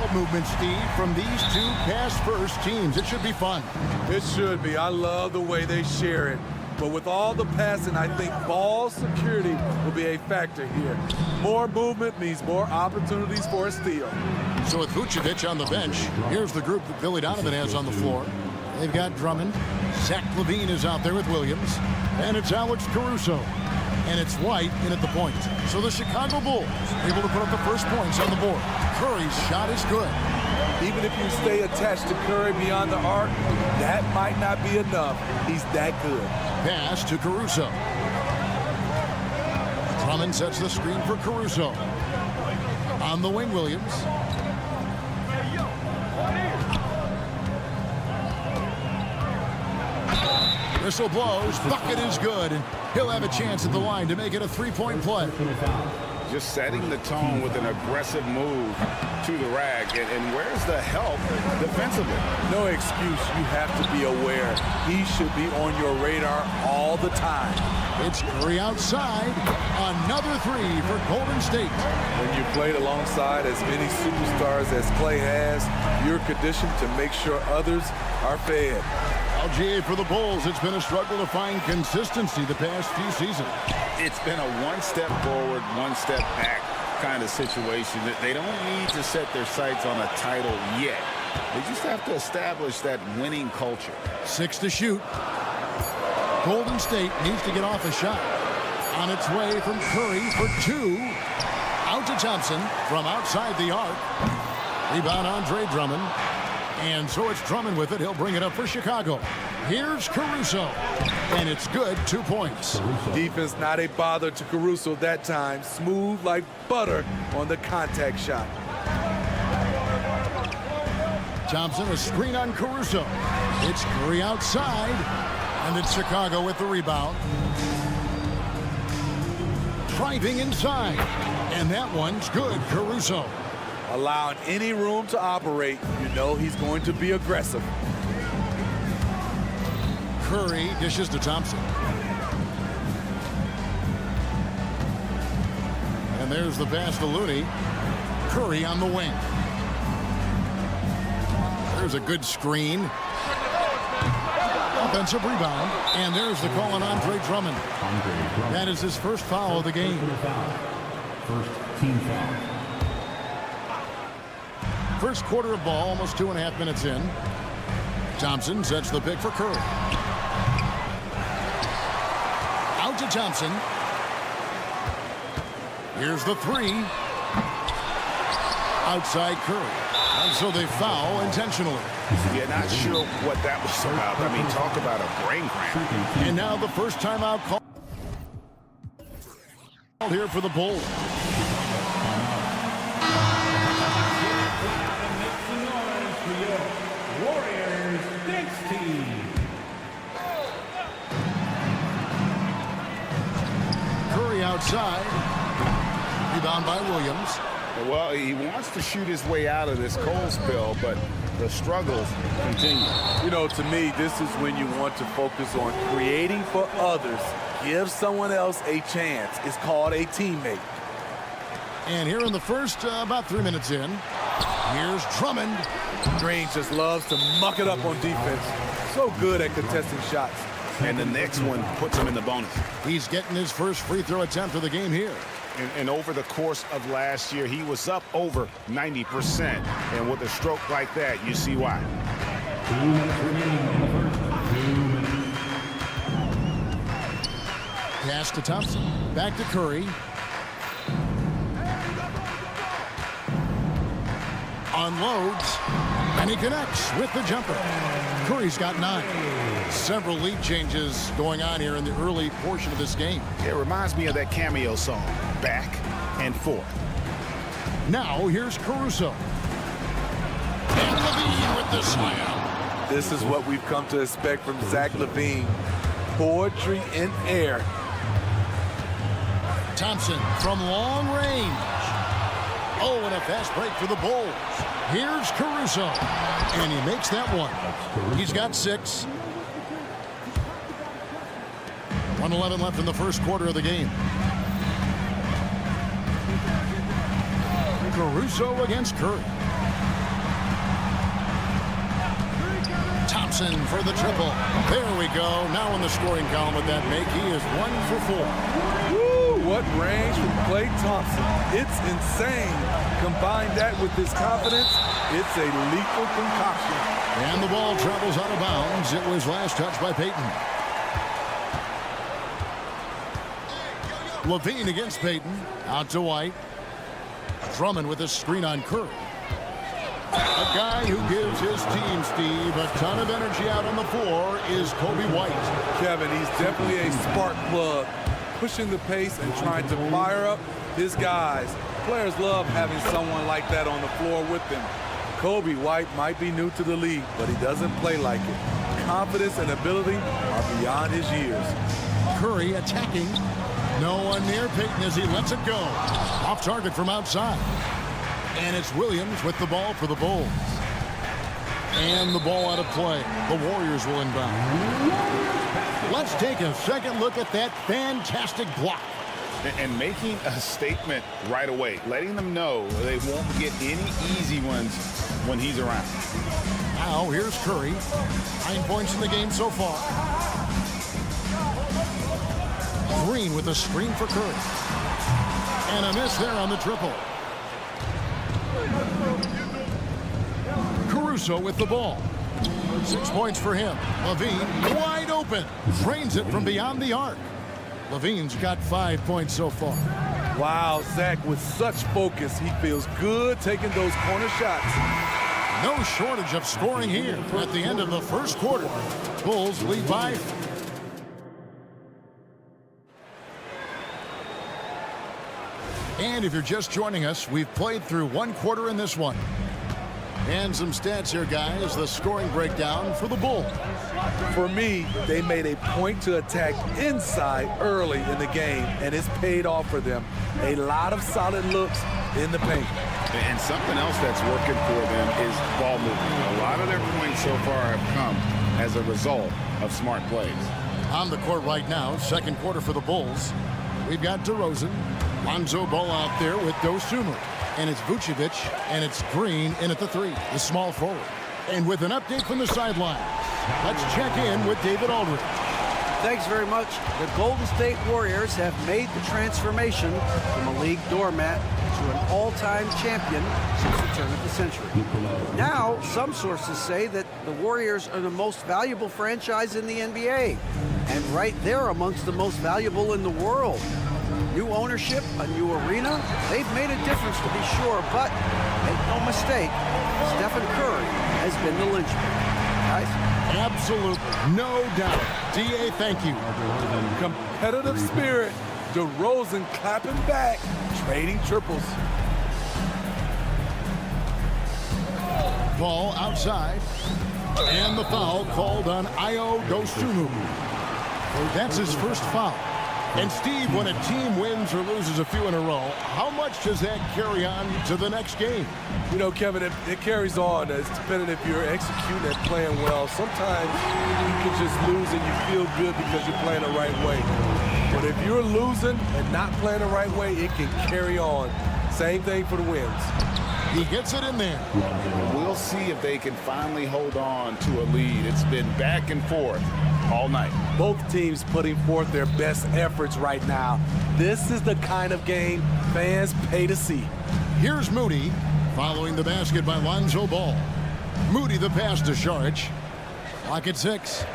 ball movement, Steve, from these two pass-first teams. It should be fun. It should be. I love the way they share it. But with all the passing, I think ball security will be a factor here. More movement means more opportunities for a steal. So with Vucevic on the bench, here's the group that Billy Donovan has on the floor. They've got Drummond. Zach LaVine is out there with Williams. And it's Alex Caruso. And it's White in at the point. So the Chicago Bulls able to put up the first points on the board. Curry's shot is good. Even if you stay attached to Curry beyond the arc, that might not be enough. He's that good. Pass to Caruso. Drummond sets the screen for Caruso. On the wing, Williams. Whistle blows. Bucket is good. And he'll have a chance at the line to make it a three-point play. Just setting the tone with an aggressive move to the rack. And where's the help defensively? No excuse. You have to be aware. He should be on your radar all the time. It's Curry outside. Another three for Golden State. When you played alongside as many superstars as Clay has, you're conditioned to make sure others are fed. LGA for the Bulls. It's been a struggle to find consistency the past few seasons. It's been a one step forward, one step back kind of situation. They don't need to set their sights on a title yet. They just have to establish that winning culture. 6 to shoot. Golden State needs to get off a shot. On its way from Curry for 2. Out to Thompson from outside the arc. Rebound Andre Drummond. And so it's Drummond with it. He'll bring it up for Chicago. Here's Caruso. And it's good. 2 points. Defense not a bother to Caruso that time. Smooth like butter on the contact shot. Thompson, a screen on Caruso. It's Curry outside. And it's Chicago with the rebound. Driving inside. And that one's good. Caruso. Allowing any room to operate, you know he's going to be aggressive. Curry dishes to Thompson. And there's the pass to Looney. Curry on the wing. There's a good screen. Offensive rebound. And there's the call on Andre Drummond. That is his first foul of the game. First team foul. First quarter of ball, almost 2.5 minutes in. Thompson sets the pick for Curry. Out to Thompson. Here's the 3. Outside Curry. And so they foul intentionally. Yeah, not sure what that was about. I mean, talk about a brain cramp. And now the first timeout call here for the Bulls. Curry outside. Rebound by Williams. Well, he wants to shoot his way out of this cold spell, but the struggles continue. You know, to me, this is when you want to focus on creating for others. Give someone else a chance. It's called a teammate. And here in the first, about 3 minutes in, here's Drummond. Green just loves to muck it up on defense. So good at contesting shots. And the next one puts him in the bonus. He's getting his first free throw attempt of the game here. And over the course of last year, he was up over 90%. And with a stroke like that, you see why. 2 minutes remaining in the first. 2 minutes. Pass to Thompson. Back to Curry. Unloads. And he connects with the jumper. Curry's got 9. Several lead changes going on here in the early portion of this game. It reminds me of that cameo song, Back and Forth. Now here's Caruso. And LaVine with the slam. This is what we've come to expect from Zach LaVine. Poetry in air. Thompson from long range. Oh, and a fast break for the Bulls. Here's Caruso. And he makes that one. He's got 6. 1:11 left in the first quarter of the game. Caruso against Curry. Thompson for the triple. There we go. Now in the scoring column with that make, he is 1 for 4. Woo, what range from Klay Thompson. It's insane. Combine that with his confidence, it's a lethal concoction. And the ball travels out of bounds. It was last touched by Payton. Levine against Payton. Out to White. Drummond with a screen on Curry. A guy who gives his team, Steve, a ton of energy out on the floor is Kobe White. Kevin, he's definitely a spark plug, pushing the pace and trying to fire up his guys. Players love having someone like that on the floor with them. Kobe White might be new to the league, but he doesn't play like it. Confidence and ability are beyond his years. Curry attacking. No one near Payton as he lets it go. Off target from outside. And it's Williams with the ball for the Bulls. And the ball out of play. The Warriors will inbound. Let's take a second look at that fantastic block. And making a statement right away, letting them know they won't get any easy ones when he's around. Now here's Curry. 9 points in the game so far. Green with a screen for Curry. And a miss there on the triple. Caruso with the ball. 6 points for him. Levine wide open. Drains it from beyond the arc. Levine's got 5 points so far. Wow, Zach, with such focus, he feels good taking those corner shots. No shortage of scoring here at the end of the first quarter. Bulls lead by. And if you're just joining us, we've played through 1 quarter in this one. And some stats here, guys. The scoring breakdown for the Bulls. For me, they made a point to attack inside early in the game, and it's paid off for them. A lot of solid looks in the paint. And something else that's working for them is ball movement. A lot of their points so far have come as a result of smart plays. On the court right now, second quarter for the Bulls. We've got DeRozan, Lonzo Ball out there with Dosunmu. And it's Vucevic, and it's Green in at the 3, the small forward. And with an update from the sideline, let's check in with David Aldridge. Thanks very much. The Golden State Warriors have made the transformation from a league doormat to an all-time champion since the turn of the century. Now, some sources say that the Warriors are the most valuable franchise in the NBA, and right there amongst the most valuable in the world. New ownership, a new arena, they've made a difference to be sure, but make no mistake, Stephen Curry has been the linchpin. Guys? Absolutely, no doubt. D.A., thank you. Competitive spirit. DeRozan clapping back, trading triples. Ball outside. And the foul called on Ayo Dosunmu. That's his first foul. And Steve, when a team wins or loses a few in a row, how much does that carry on to the next game? You know, Kevin, it carries on. It's depending if you're executing and playing well. Sometimes you can just lose and you feel good because you're playing the right way. But if you're losing and not playing the right way, it can carry on. Same thing for the wins. He gets it in there. We'll see if they can finally hold on to a lead. It's been back and forth all night. Both teams putting forth their best efforts right now. This is the kind of game fans pay to see. Here's Moody following the basket by Lonzo Ball. Moody the pass to Saric. Clock at 6.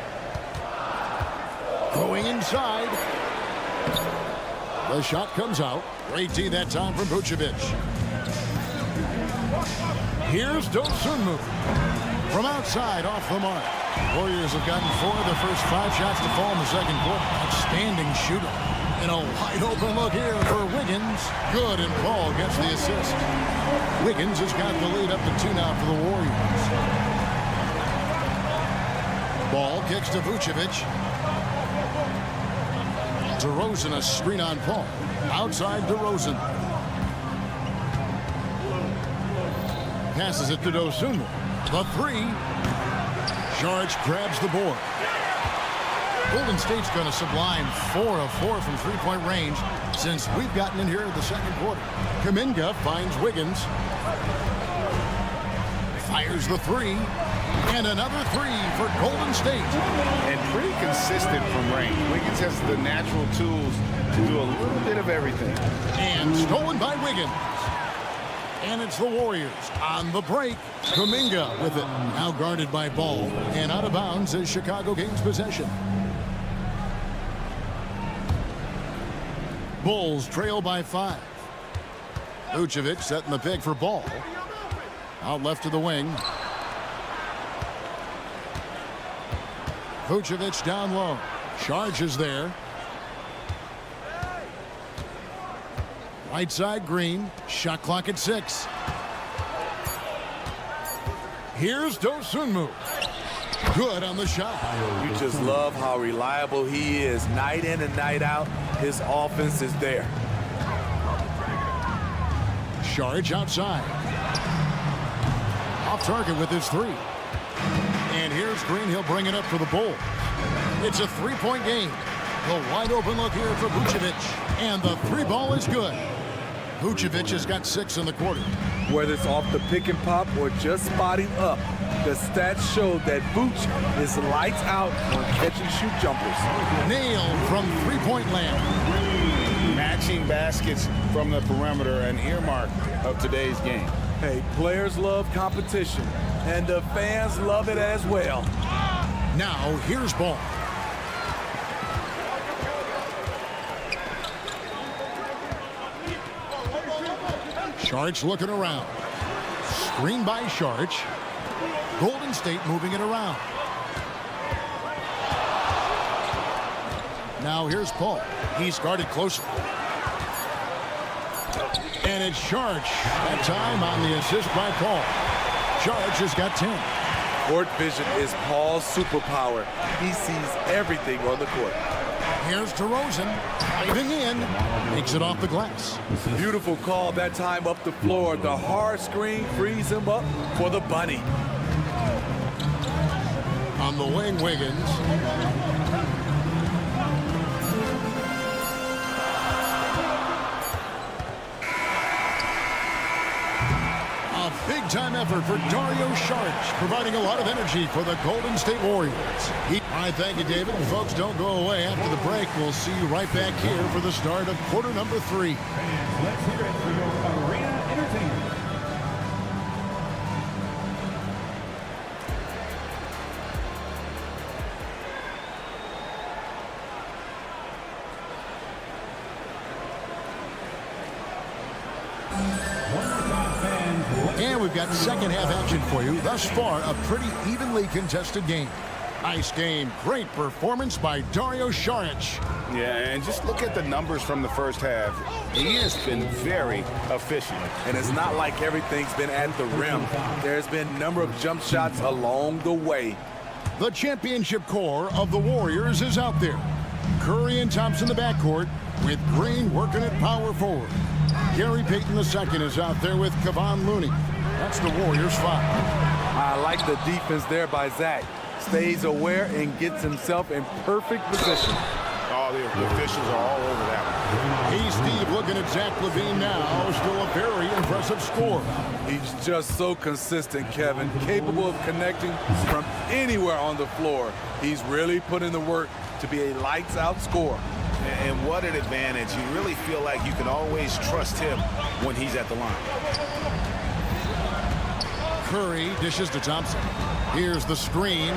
Going inside. The shot comes out. Great D that time from Vucevic. Here's Dosunmu. From outside, off the mark. Warriors have gotten 4 of their first 5 shots to fall in the second quarter. Outstanding shooter. And a wide open look here for Wiggins. Good, and Paul gets the assist. Wiggins has got the lead up to 2 now for the Warriors. Ball kicks to Vucevic. DeRozan a screen on Paul. Outside DeRozan. Passes it to Dosunmu. The 3. Saric grabs the board. Golden State's going to sublime 4 of 4 from three-point range since we've gotten in here in the second quarter. Kuminga finds Wiggins. Fires the 3. And another three for Golden State. And pretty consistent from range. Wiggins has the natural tools to do a little bit of everything. And stolen by Wiggins. And it's the Warriors on the break. Kuminga with it. Now guarded by Ball. And out of bounds as Chicago gains possession. Bulls trail by 5. Vucevic setting the pick for Ball. Out left to the wing. Vucevic down low. Charges there. Right side, Green. Shot clock at 6. Here's Dosunmu. Good on the shot. You just love how reliable he is. Night in and night out, his offense is there. Charge outside. Off target with his 3. And here's Green. He'll bring it up for the Bulls. It's a 3-point game. The wide open look here for Vucevic. And the 3 ball is good. Vucevic has got 6 in the quarter. Whether it's off the pick and pop or just spotting up, the stats show that Vooch is lights out on catch and shoot jumpers. Nailed from 3-point land. Matching baskets from the perimeter, an earmark of today's game. Hey, players love competition, and the fans love it as well. Now here's Ball. Sharch looking around. Screen by Sharch. Golden State moving it around. Now here's Paul. He's guarded closely. And it's Sharch. That time on the assist by Paul. Sharch has got 10. Court vision is Paul's superpower. He sees everything on the court. Here's DeRozan. Diving in. Makes it off the glass. Beautiful call that time up the floor. The hard screen frees him up for the bunny. On the wing, Wiggins. A big-time effort for Dario Saric, providing a lot of energy for the Golden State Warriors. All right, thank you, David. Folks, don't go away. After the break, we'll see you right back here for the start of quarter number 3. Let's hear it for your arena entertainment. And we've got second half action for you. Thus far, a pretty evenly contested game. Nice game. Great performance by Dario Saric. Yeah, and just look at the numbers from the first half. He has been very efficient. And it's not like everything's been at the rim. There's been a number of jump shots along the way. The championship core of the Warriors is out there. Curry and Thompson in the backcourt, with Green working at power forward. Gary Payton II is out there with Kevon Looney. That's the Warriors 5. I like the defense there by Zach. Stays aware and gets himself in perfect position. Oh, the officials are all over that one. Hey, Steve, looking at Zach LaVine now. Still a very impressive score. He's just so consistent, Kevin. Capable of connecting from anywhere on the floor. He's really put in the work to be a lights-out scorer. And what an advantage. You really feel like you can always trust him when he's at the line. Curry dishes to Thompson. Here's the screen.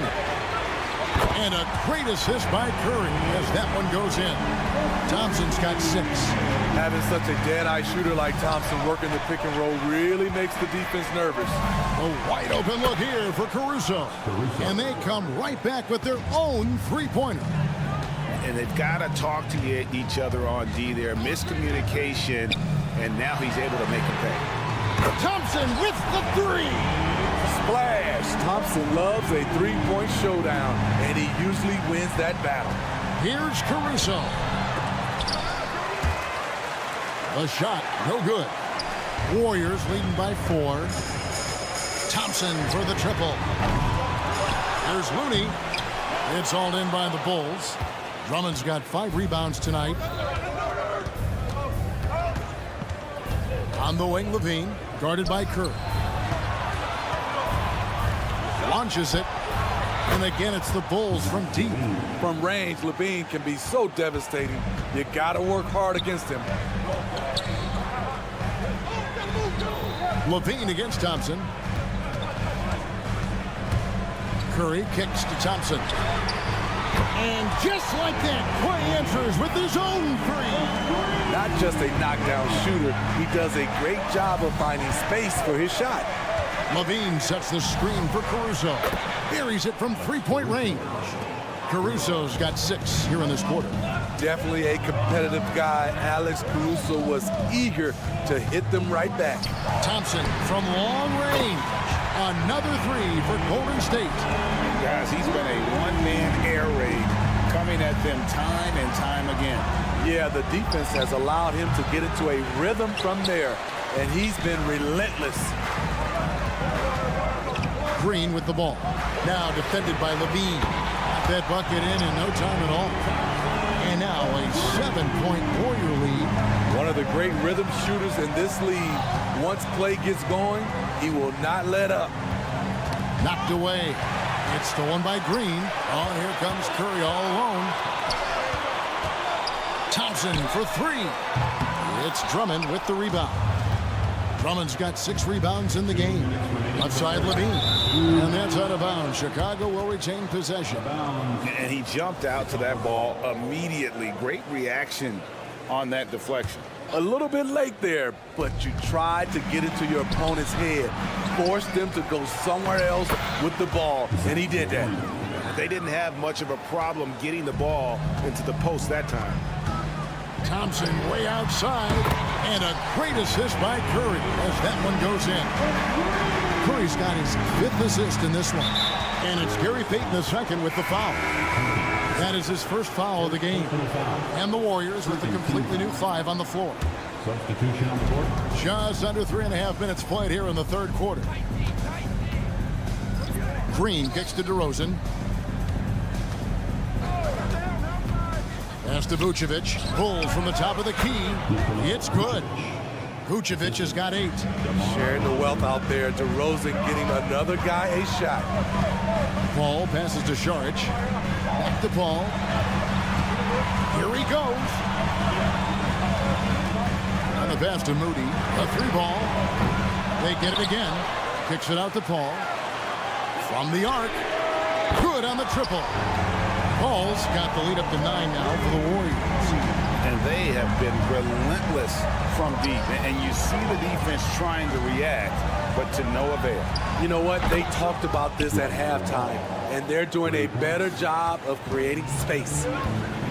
And a great assist by Curry as that one goes in. Thompson's got 6. Having such a dead-eye shooter like Thompson working the pick and roll really makes the defense nervous. A wide open look here for Caruso. And they come right back with their own three-pointer. And they've got to talk to each other on D there. Miscommunication, and now he's able to make a pay. Thompson with the 3. Splash! Thompson loves a three-point showdown, and he usually wins that battle. Here's Caruso. The shot, no good. Warriors leading by 4. Thompson for the triple. There's Looney. It's all in by the Bulls. Drummond's got 5 rebounds tonight. On the wing, LaVine, guarded by Curry. launches it. And again, it's the Bulls from deep. From range, Levine can be so devastating. You got to work hard against him. Levine against Thompson. Curry kicks to Thompson. And just like that, Clay answers with his own three. Not just a knockdown shooter, he does a great job of finding space for his shot. Levine sets the screen for Caruso. Buries it from three-point range. Caruso's got 6 here in this quarter. Definitely a competitive guy. Alex Caruso was eager to hit them right back. Thompson from long range. Another 3 for Golden State. Guys, he's been a one-man air raid coming at them time and time again. Yeah, the defense has allowed him to get into a rhythm from there, and he's been relentless. Green with the ball. Now defended by Levine. Got that bucket in no time at all. And now a 7-point Warrior lead. One of the great rhythm shooters in this league. Once Clay gets going, he will not let up. Knocked away. It's stolen by Green. Oh, here comes Curry all alone. Thompson for 3. It's Drummond with the rebound. Drummond's got 6 rebounds in the game. Left side Levine. And that's out of bounds. Chicago will retain possession. And he jumped out to that ball immediately. Great reaction on that deflection. A little bit late there, but you tried to get into your opponent's head. Forced them to go somewhere else with the ball, and he did that. They didn't have much of a problem getting the ball into the post that time. Thompson way outside, and a great assist by Curry as that one goes in. Curry's got his 5th assist in this one, and it's Gary Payton II with the foul. That is his first foul of the game. And the Warriors with a completely new 5 on the floor. Substitution on the court. Just under 3.5 minutes played here in the third quarter. Green kicks to DeRozan. Pass to Vucevic. Pulls from the top of the key. It's good. Vucevic has got 8. Sharing the wealth out there. DeRozan getting another guy a shot. Paul passes to Saric. Back to Paul. Here he goes. And the pass to Moody. A 3-ball. They get it again. Kicks it out to Paul. From the arc. Good on the triple. Paul's got the lead up to 9 now for the Warriors. And they have been relentless from deep. And you see the defense trying to react, but to no avail. You know what? They talked about this at halftime, and they're doing a better job of creating space.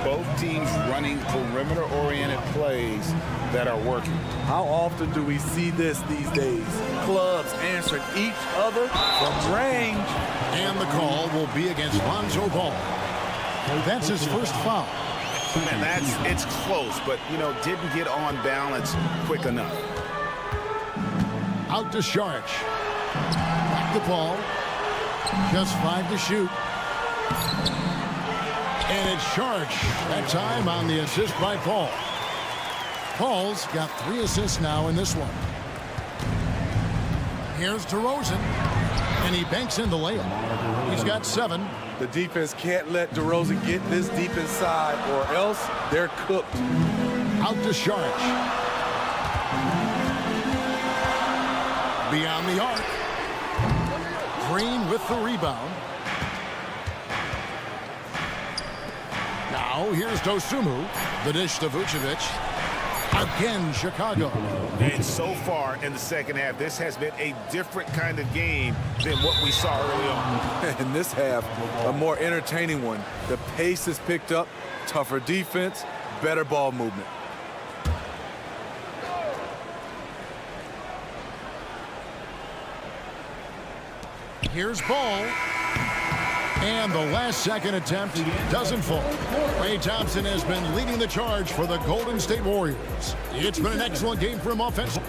Both teams running perimeter-oriented plays that are working. How often do we see this these days? Clubs answering each other from range. And the call will be against Lonzo Ball. That's his first foul. And it's close, but, didn't get on balance quick enough. Out to Saric. Back to Paul. Just 5 to shoot. And it's Saric. That time on the assist by Paul. Paul's got 3 assists now in this one. Here's DeRozan. And he banks in the layup. He's got 7. The defense can't let DeRozan get this deep inside, or else they're cooked. Out to Saric. Beyond the arc. Green with the rebound. Now here's Dosunmu. The dish to Vucevic. Again, Chicago. And so far in the second half, this has been a different kind of game than what we saw early on. In this half, a more entertaining one. The pace is picked up, tougher defense, better ball movement. Here's Ball. And the last-second attempt doesn't fall. Klay Thompson has been leading the charge for the Golden State Warriors. It's been an excellent game for him offensively.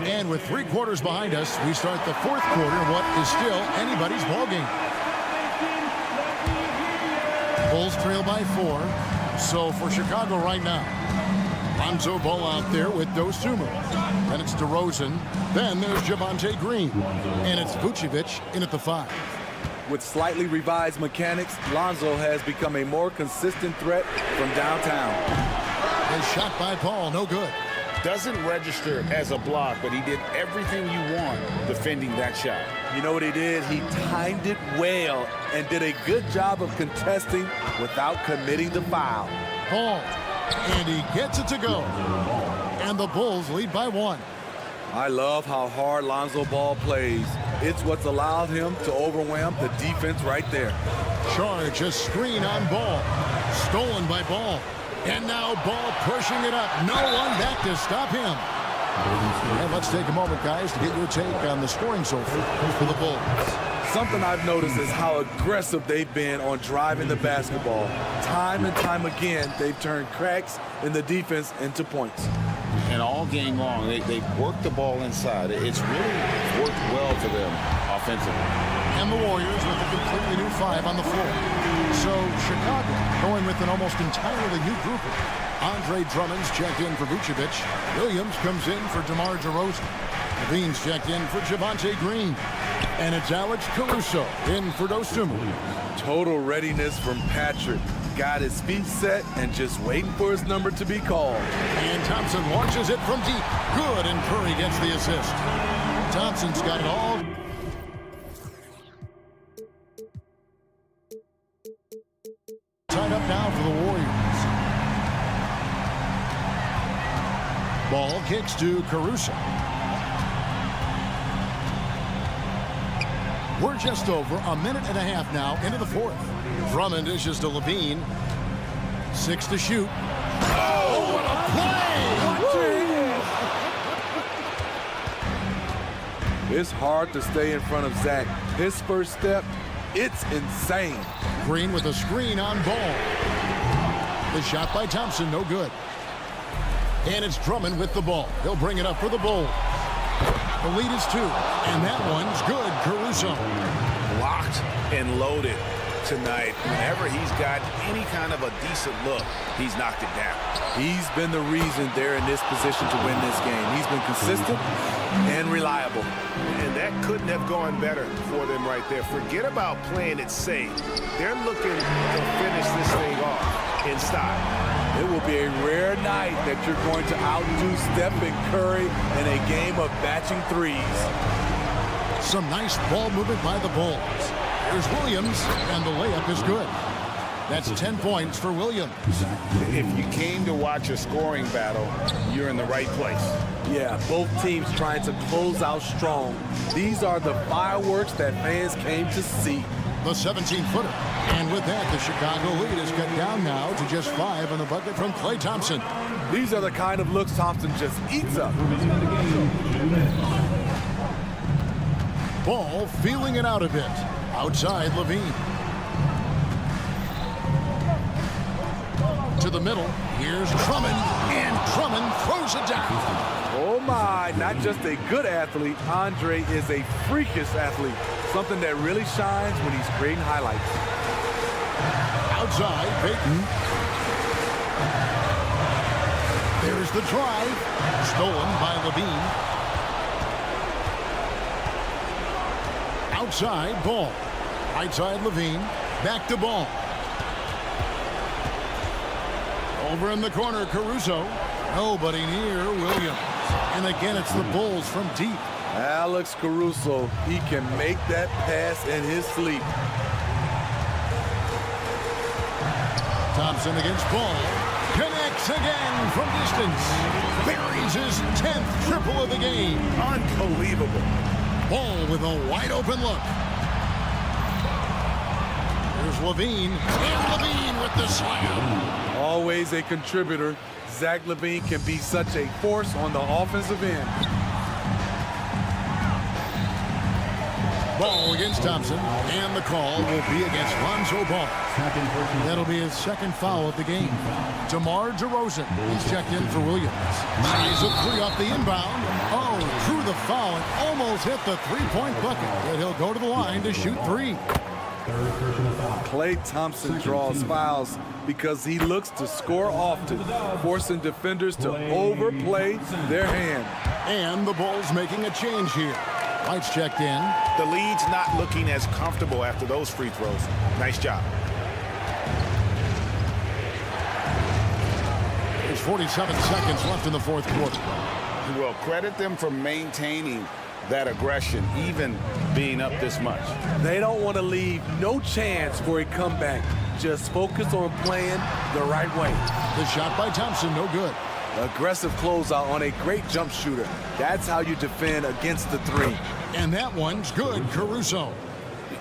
And with 3 quarters behind us, we start the 4th quarter in what is still anybody's ballgame. Bulls trail by 4. So for Chicago right now, Lonzo Ball out there with Dosunmu. Then it's DeRozan. Then there's Javonte Green. And it's Vucevic in at the 5. With slightly revised mechanics, Lonzo has become a more consistent threat from downtown. His shot by Paul, no good. Doesn't register as a block, but he did everything you want defending that shot. You know what he did? He timed it well and did a good job of contesting without committing the foul. Paul, and he gets it to go. And the Bulls lead by 1. I love how hard Lonzo Ball plays. It's what's allowed him to overwhelm the defense right there. Charge, a screen on Ball. Stolen by Ball. And now Ball pushing it up. No one back to stop him. And let's take a moment, guys, to get your take on the scoring so far for the Bulls. Something I've noticed is how aggressive they've been on driving the basketball. Time and time again, they've turned cracks in the defense into points. And all game long, they've worked the ball inside. It's really worked well for them offensively. And the Warriors with a completely new 5 on the floor. So Chicago going with an almost entirely new grouping. Andre Drummond's checked in for Vucevic. Williams comes in for DeMar DeRozan. Levine's checked in for Javonte Green. And it's Alex Caruso in for Dosunmu. Total readiness from Patrick. Got his feet set and just waiting for his number to be called. And Thompson launches it from deep. Good, and Curry gets the assist. Thompson's got it all. Tied up now for the Warriors. Ball kicks to Caruso. We're just over a minute and a half now into the 4th. Drummond dishes to Levine. 6 to shoot. Oh, what a play! It's hard to stay in front of Zach. His first step, it's insane. Green with a screen on Ball. The shot by Thompson, no good. And it's Drummond with the ball. He'll bring it up for the Bulls. The lead is 2, and that one's good. Caruso. Locked and loaded tonight. Whenever he's got any kind of a decent look, he's knocked it down. He's been the reason they're in this position to win this game. He's been consistent and reliable. And that couldn't have gone better for them right there. Forget about playing it safe. They're looking to finish this thing off in style. It will be a rare night that you're going to outdo Steph and Curry in a game of batching threes. Some nice ball movement by the Bulls. Here's Williams, and the layup is good. That's 10 points for Williams. If you came to watch a scoring battle, you're in the right place. Yeah, both teams trying to close out strong. These are the fireworks that fans came to see. The 17-footer. And with that, the Chicago lead is cut down now to just 5 on the bucket from Klay Thompson. These are the kind of looks Thompson just eats up. Ball feeling it out a bit. Outside Levine. To the middle. Here's Drummond. And Drummond throws it down. Oh my, not just a good athlete, Andre is a freakish athlete. Something that really shines when he's creating highlights. Outside, Payton. There's the drive. Stolen by Levine. Outside, Ball. Right side, Levine. Back to Ball. Over in the corner, Caruso. Nobody near Williams. And again, it's the Bulls from deep. Alex Caruso, he can make that pass in his sleep. Thompson against Ball. Connects again from distance. Buries his 10th triple of the game. Unbelievable. Ball with a wide open look. There's Levine. And Levine with the slam. Always a contributor, Zach LaVine can be such a force on the offensive end. Ball against Thompson, and the call will be against Lonzo Ball. That'll be his 2nd foul of the game. DeMar DeRozan is checked in for Williams. He's a 3 off the inbound. Oh, through the foul and almost hit the 3-point bucket. But he'll go to the line to shoot 3. Klay Thompson draws fouls because he looks to score often, forcing defenders to overplay their hand. And the Bulls making a change here. White's checked in. The lead's not looking as comfortable after those free throws. Nice job. There's 47 seconds left in the fourth quarter. Well, credit them for maintaining that aggression, even being up this much. They don't want to leave no chance for a comeback. Just focus on playing the right way. The shot by Thompson, no good. Aggressive closeout on a great jump shooter. That's how you defend against the three. And that one's good, Caruso.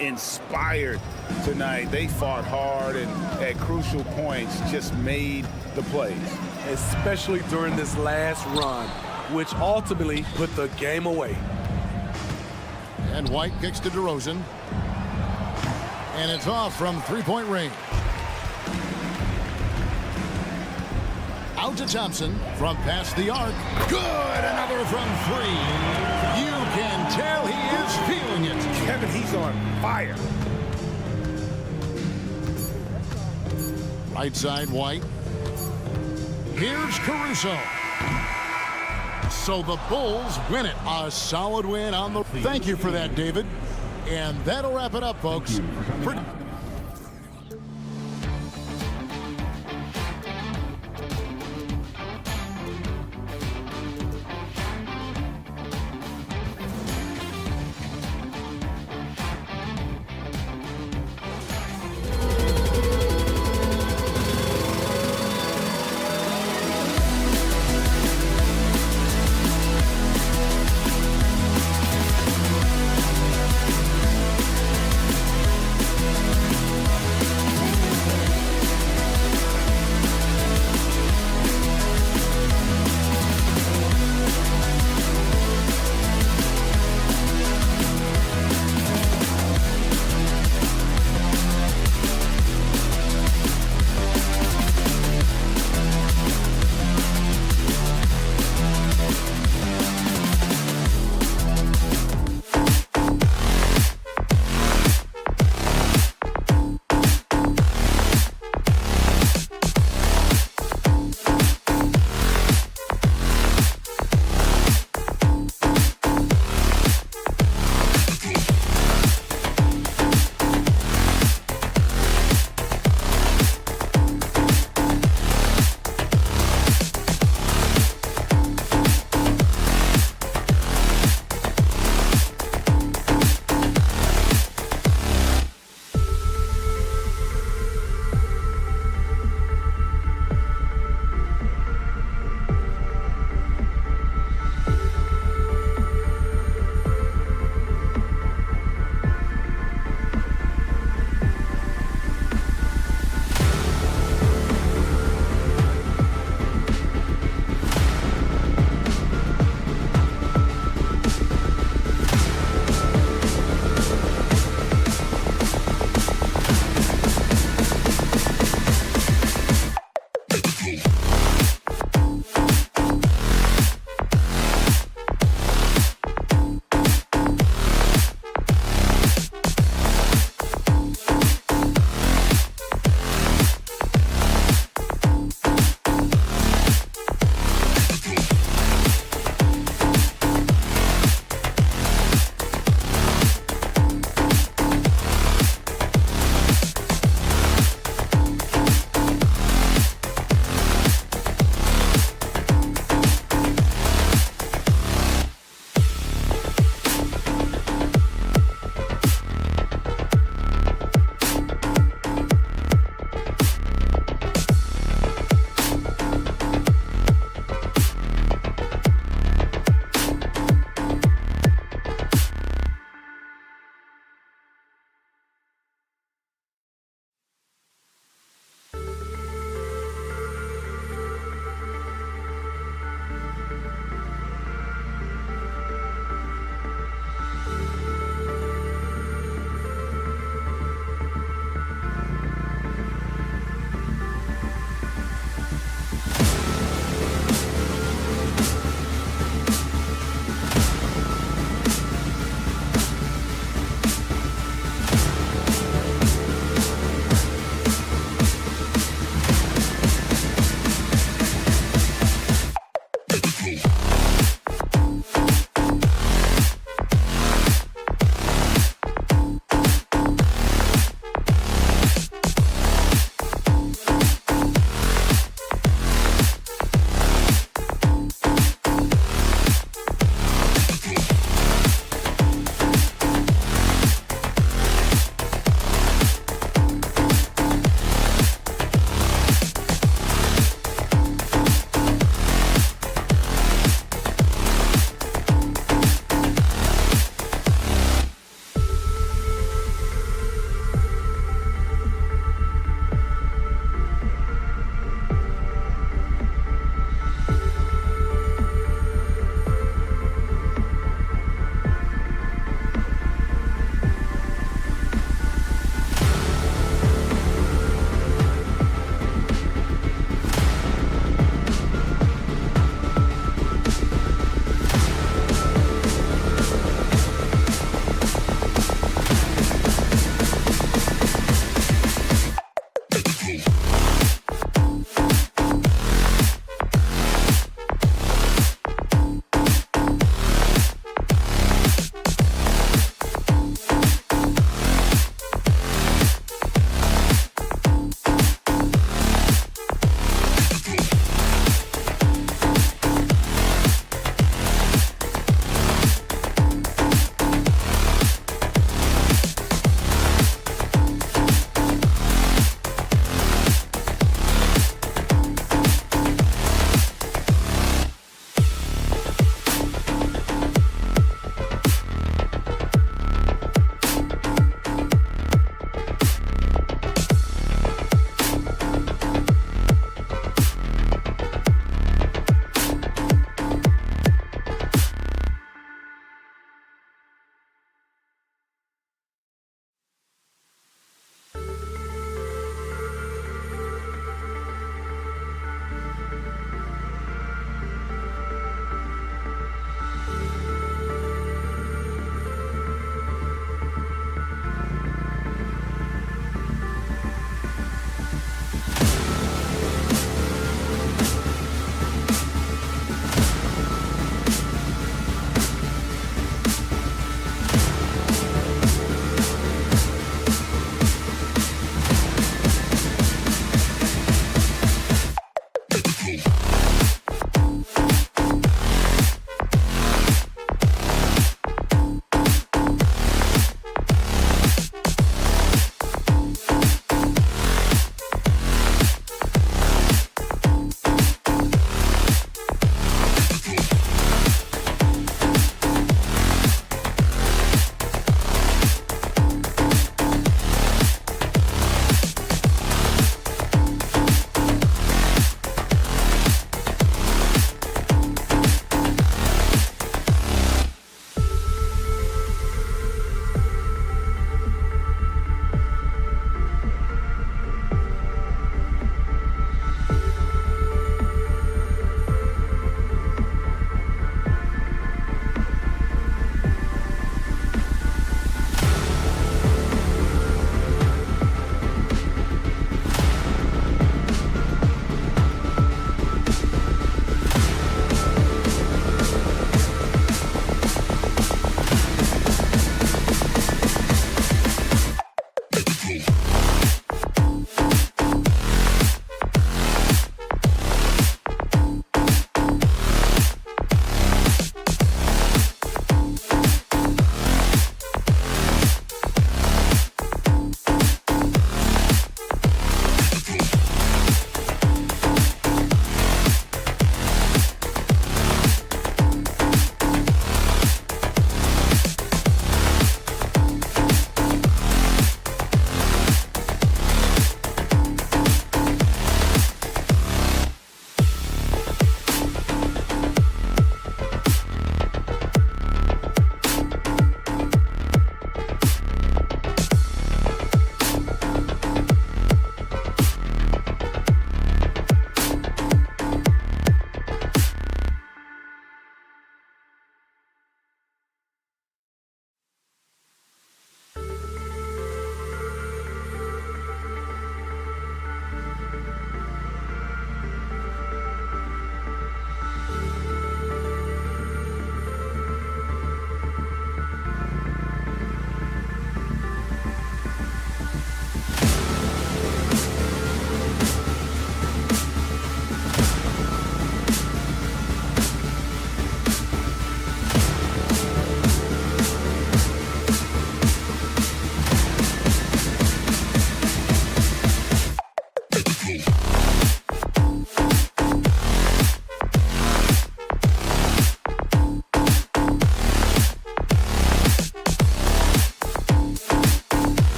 Inspired tonight. They fought hard and at crucial points just made the plays. Especially during this last run, which ultimately put the game away. And White kicks to DeRozan. And it's off from three-point range. Out to Thompson from past the arc. Good! Another from three. You can tell he is feeling it. Kevin, he's on fire. Right side, White. Here's Caruso. So the Bulls win it. A solid win on the... Thank you for that, David. And that'll wrap it up, folks.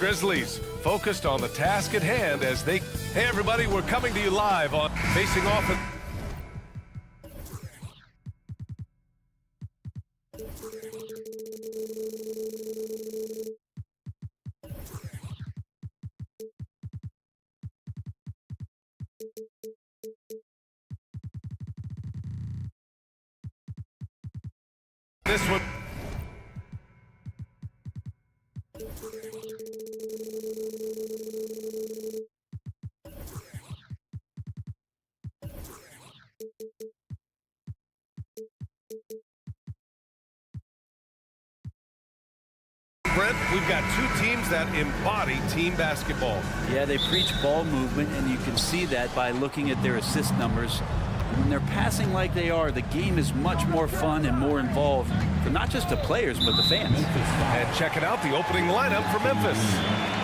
Grizzlies, focused on the task at hand as they... Hey, everybody, we're coming to you live on Facing Off. This one. Brent, we've got two teams that embody team basketball. Yeah, they preach ball movement, and you can see that by looking at their assist numbers. When they're passing like they are, the game is much more fun and more involved for not just the players, but the fans. And checking out the opening lineup for Memphis.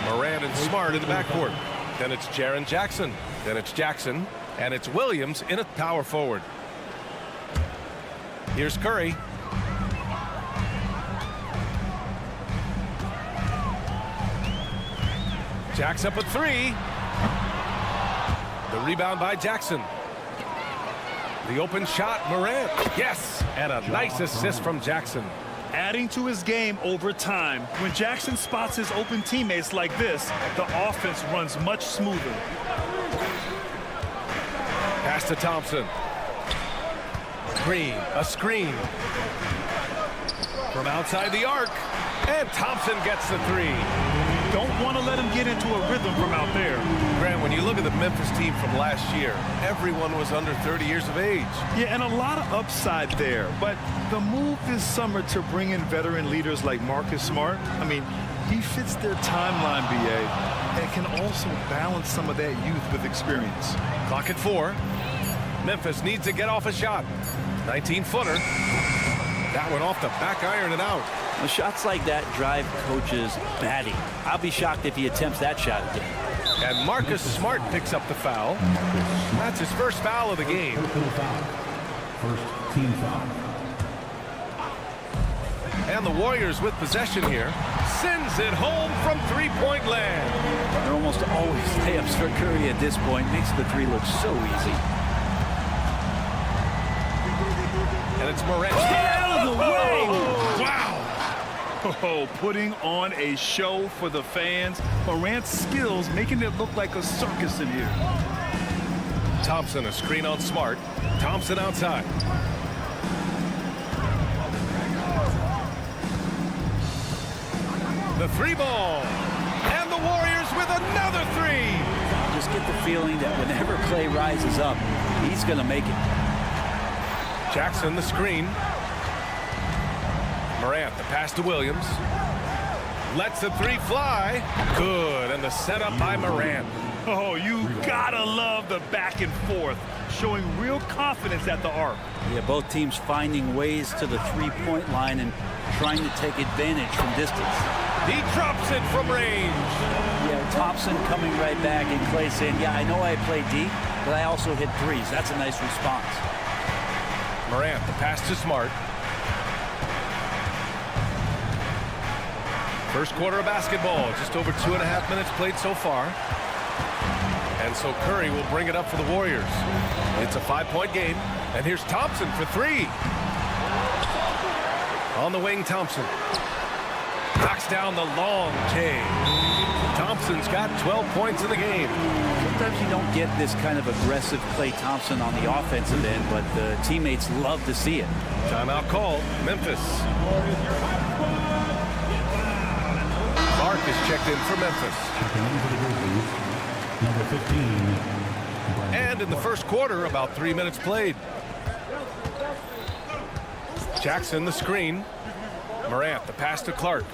Moran and Smart in the backcourt. Then it's Jaren Jackson. Then it's Jackson. And it's Williams in a power forward. Here's Curry. Jack's up at 3. The rebound by Jackson. The open shot, Morant. Yes, and a nice assist from Jackson. Adding to his game over time. When Jackson spots his open teammates like this, the offense runs much smoother. Pass to Thompson. Green, a screen. From outside the arc, and Thompson gets the 3. Don't want to let him get into a rhythm from out there. Grant, when you look at the Memphis team from last year, everyone was under 30 years of age. Yeah, and a lot of upside there. But the move this summer to bring in veteran leaders like Marcus Smart, I mean, he fits their timeline, BA, and can also balance some of that youth with experience. Clock at 4. Memphis needs to get off a shot. 19-footer. That one off the back iron and out. Well, shots like that drive coaches batty. I'll be shocked if he attempts that shot again. And Marcus Smart picks up the foul. That's his first foul of the game. First team foul. And the Warriors with possession here. Sends it home from three-point land. They're almost always layups for Curry at this point. Makes the 3 look so easy. And it's Morant. Get out of the way! Wow! Oh, putting on a show for the fans. Morant's skills making it look like a circus in here. Thompson, a screen on Smart. Thompson outside. The 3 ball. And the Warriors with another 3. I just get the feeling that whenever Clay rises up, he's going to make it. Jackson, the screen. Morant, the pass to Williams. Lets the 3 fly. Good, and the setup by Morant. Oh, you gotta love the back and forth, showing real confidence at the arc. Yeah, both teams finding ways to the 3-point line and trying to take advantage from distance. He drops it from range. Yeah, Thompson coming right back and Clay saying, yeah, I know I play D, but I also hit 3s. That's a nice response. Morant, the pass to Smart. First quarter of basketball, just over 2.5 minutes played so far. And so Curry will bring it up for the Warriors. It's a 5-point game, and here's Thompson for 3. On the wing, Thompson. Knocks down the long J. Thompson's got 12 points in the game. Sometimes you don't get this kind of aggressive Klay Thompson on the offensive end, but the teammates love to see it. Timeout call, Memphis. Clark is checked in for Memphis. Number 15. And in the first quarter, about 3 minutes played. Jackson, the screen. Morant, the pass to Clark.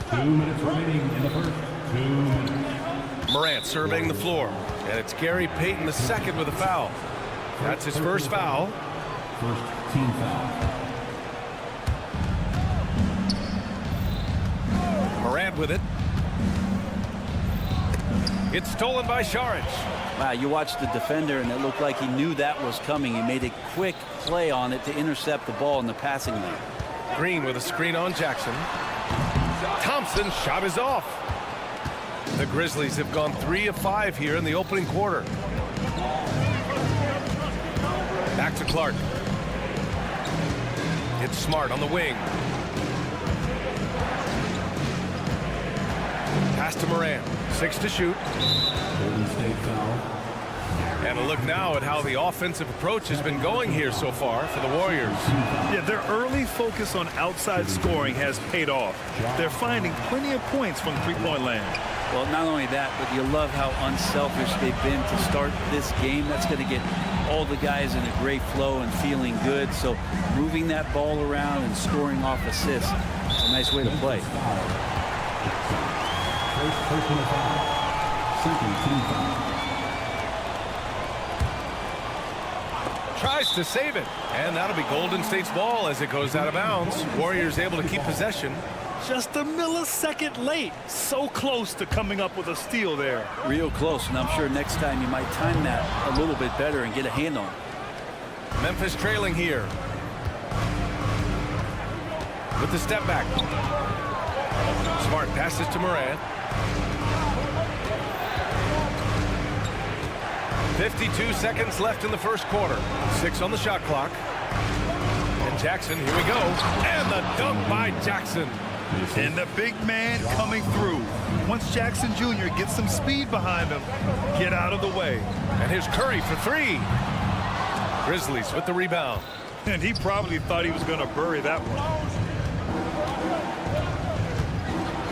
2 minutes remaining in the first. 2 minutes. Morant surveying the floor. And it's Gary Payton the second with a foul. That's his first foul. First team foul. Morant with it. It's stolen by Saric. Wow, you watched the defender, and it looked like he knew that was coming. He made a quick play on it to intercept the ball in the passing lane. Green with a screen on Jackson. Thompson's shot is off. The Grizzlies have gone 3 of 5 here in the opening quarter. Back to Clark. It's Smart on the wing. Pass to Morant. 6 to shoot. Golden State foul. And a look now at how the offensive approach has been going here so far for the Warriors. Yeah, their early focus on outside scoring has paid off. They're finding plenty of points from three-point land. Well, not only that, but you love how unselfish they've been to start this game. That's going to get all the guys in a great flow and feeling good. So moving that ball around and scoring off assists, it's a nice way to play. First personal foul. Second team foul. Tries to save it, and that'll be Golden State's ball as it goes out of bounds. Warriors able to keep possession. Just a millisecond late. So close to coming up with a steal there. Real close, and I'm sure next time you might time that a little bit better and get a hand on it. Memphis trailing here. With the step back. Smart passes to Morant. 52 seconds left in the first quarter. 6 on the shot clock. And Jackson, here we go. And the dunk by Jackson. And the big man coming through. Once Jackson Jr. gets some speed behind him, get out of the way. And here's Curry for 3. Grizzlies with the rebound. And he probably thought he was going to bury that one.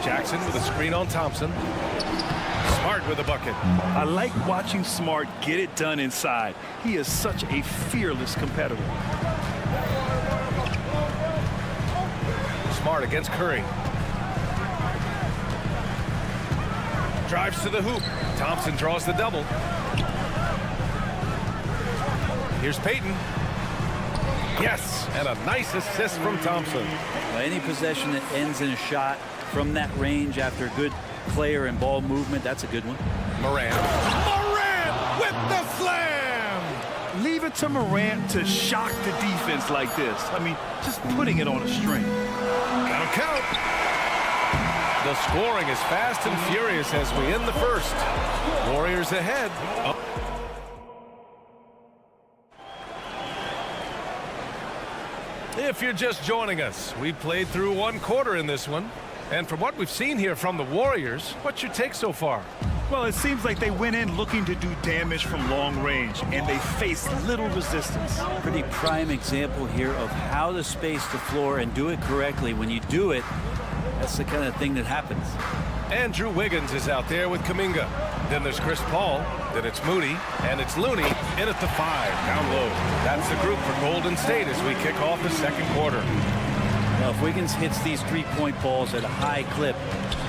Jackson with a screen on Thompson. Smart with a bucket. I like watching Smart get it done inside. He is such a fearless competitor. Smart against Curry. Drives to the hoop. Thompson draws the double. Here's Payton. Yes, and a nice assist from Thompson. Well, any possession that ends in a shot from that range after good player and ball movement, that's a good one. Morant. Morant with the slam! Leave it to Morant to shock the defense like this. I mean, just putting it on a string. That'll count. The scoring is fast and furious as we end the first. Warriors ahead. If you're just joining us, we played through 1 quarter in this one. And from what we've seen here from the Warriors, what's your take so far? Well, it seems like they went in looking to do damage from long range, and they faced little resistance. Pretty prime example here of how to space the floor and do it correctly. When you do it, that's the kind of thing that happens. Andrew Wiggins is out there with Kuminga. Then there's Chris Paul. Then it's Moody. And it's Looney in at the 5, down low. That's the group for Golden State as we kick off the second quarter. Now, if Wiggins hits these three-point balls at a high clip,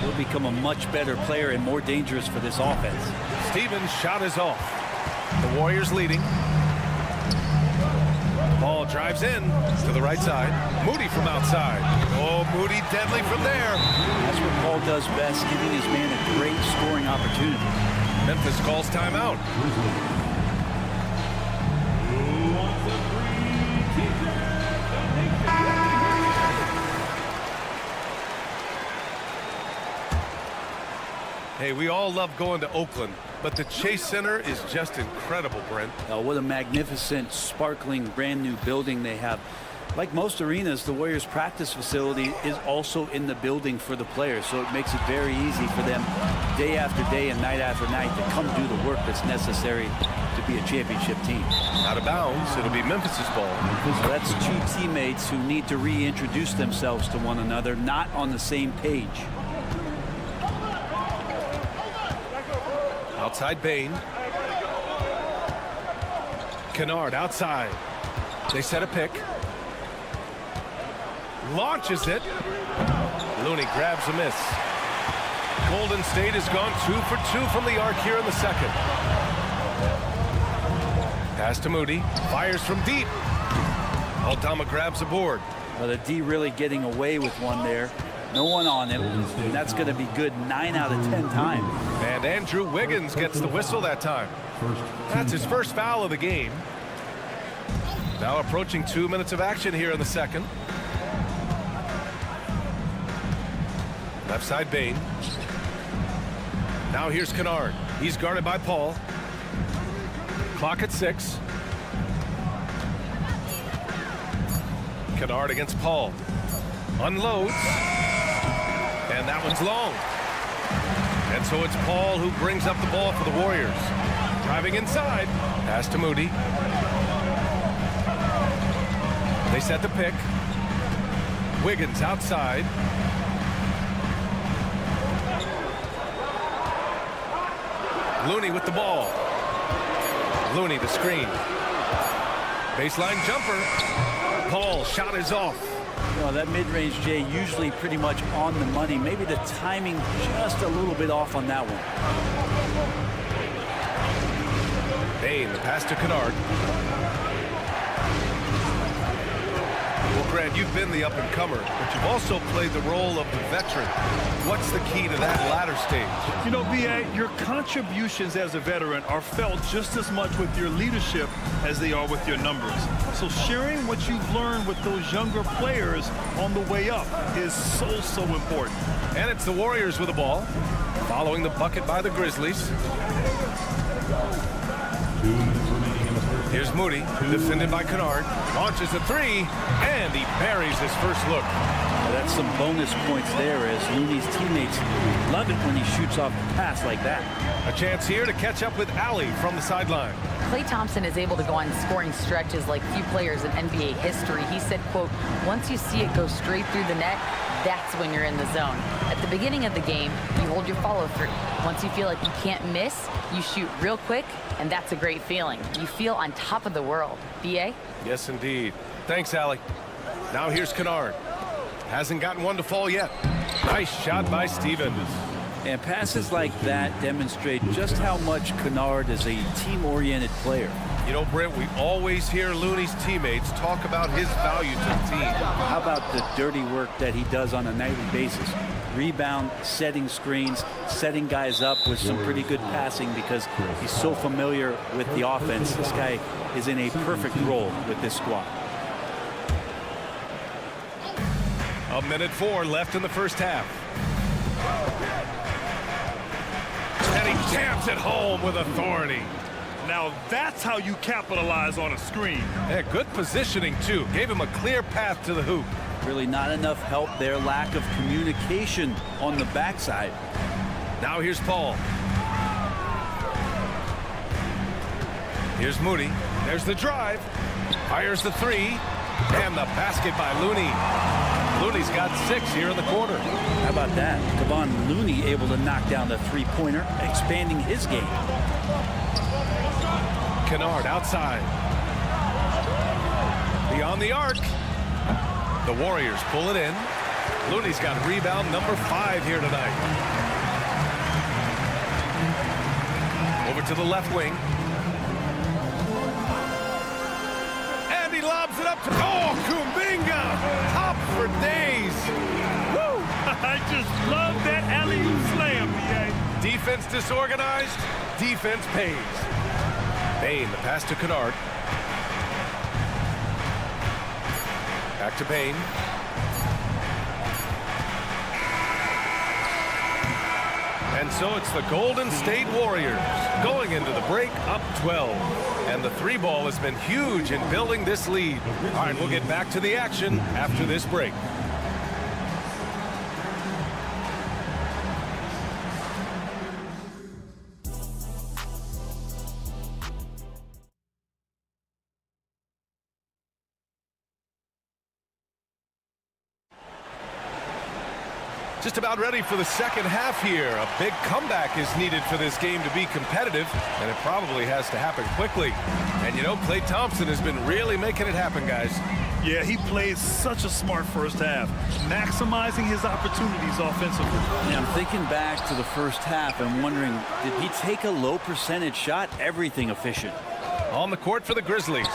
he'll become a much better player and more dangerous for this offense. Stevens' shot is off. The Warriors leading. Ball drives in to the right side. Moody from outside. Oh, Moody deadly from there. That's what Paul does best, giving his man a great scoring opportunity. Memphis calls timeout. Hey, we all love going to Oakland, but the Chase Center is just incredible, Brent. Oh, what a magnificent, sparkling, brand new building they have. Like most arenas, the Warriors practice facility is also in the building for the players, so it makes it very easy for them day after day and night after night to come do the work that's necessary to be a championship team. Out of bounds, it'll be Memphis's ball. So that's 2 teammates who need to reintroduce themselves to one another, not on the same page. Outside Bain. Kennard outside. They set a pick. Launches it. Looney grabs a miss. Golden State has gone 2 for 2 from the arc here in the second. Pass to Moody. Fires from deep. Aldama grabs a board. Well, the D really getting away with one there. No one on him, and that's going to be good 9 out of 10 times. And Andrew Wiggins gets the whistle that time. That's his first foul of the game. Now approaching 2 minutes of action here in the second. Left side Bain. Now here's Kennard. He's guarded by Paul. Clock at 6. Kennard against Paul. Unloads. And that one's long. And so it's Paul who brings up the ball for the Warriors. Driving inside. Pass to Moody. They set the pick. Wiggins outside. Looney with the ball. Looney the screen. Baseline jumper. Paul shot is off. Well, that mid-range, Jay, usually pretty much on the money. Maybe the timing just a little bit off on that one. Bain, the pass to Kennard. Well, Grant, you've been the up-and-comer, but you've also played the role of the veteran. What's the key to that latter stage? You know, B.A., your contributions as a veteran are felt just as much with your leadership as they are with your numbers. So sharing what you've learned with those younger players on the way up is so important. And it's the Warriors with the ball, following the bucket by the Grizzlies. 2 minutes remaining in the first. Here's Moody, defended by Kennard. Launches a 3, and he buries his first look. That's some bonus points there, as Looney's teammates love it when he shoots off the pass like that. A chance here to catch up with Allie from the sideline. Klay Thompson is able to go on scoring stretches like few players in NBA history. He said, quote, once you see it go straight through the net, that's when you're in the zone. At the beginning of the game, you hold your follow-through. Once you feel like you can't miss, you shoot real quick, and that's a great feeling. You feel on top of the world. B.A.? Yes, indeed. Thanks, Allie. Now here's Kennard. Hasn't gotten one to fall yet. Nice shot by Stevens. And passes like that demonstrate just how much Kennard is a team-oriented player. You know, Brent, we always hear Looney's teammates talk about his value to the team. How about the dirty work that he does on a nightly basis? Rebound, setting screens, setting guys up with some pretty good passing because he's so familiar with the offense. This guy is in a perfect role with this squad. 1:04 left in the first half. And he jams it home with authority. Now that's how you capitalize on a screen. Yeah, good positioning, too. Gave him a clear path to the hoop. Really not enough help there. Lack of communication on the backside. Now here's Paul. Here's Moody. There's the drive. Fires the 3. And the basket by Looney. Looney's got 6 here in the quarter. How about that? Kevon Looney able to knock down the three-pointer, expanding his game. Kennard outside. Beyond the arc. The Warriors pull it in. Looney's got rebound number 5 here tonight. Over to the left wing. And he lobs it up to... Oh, Kuminga! Top for days. Woo! I just love that alley-oop slam, B.A. Defense disorganized. Defense pays. Bain, the pass to Kennard. Back to Bain. And so it's the Golden State Warriors going into the break up 12. And the 3 ball has been huge in building this lead. All right, we'll get back to the action after this break. Just about ready for the second half here. A big comeback is needed for this game to be competitive, and it probably has to happen quickly. And you know, Klay Thompson has been really making it happen, guys. Yeah, he played such a smart first half, maximizing his opportunities offensively. Yeah, I'm thinking back to the first half and wondering, did he take a low percentage shot? Everything efficient. On the court for the Grizzlies.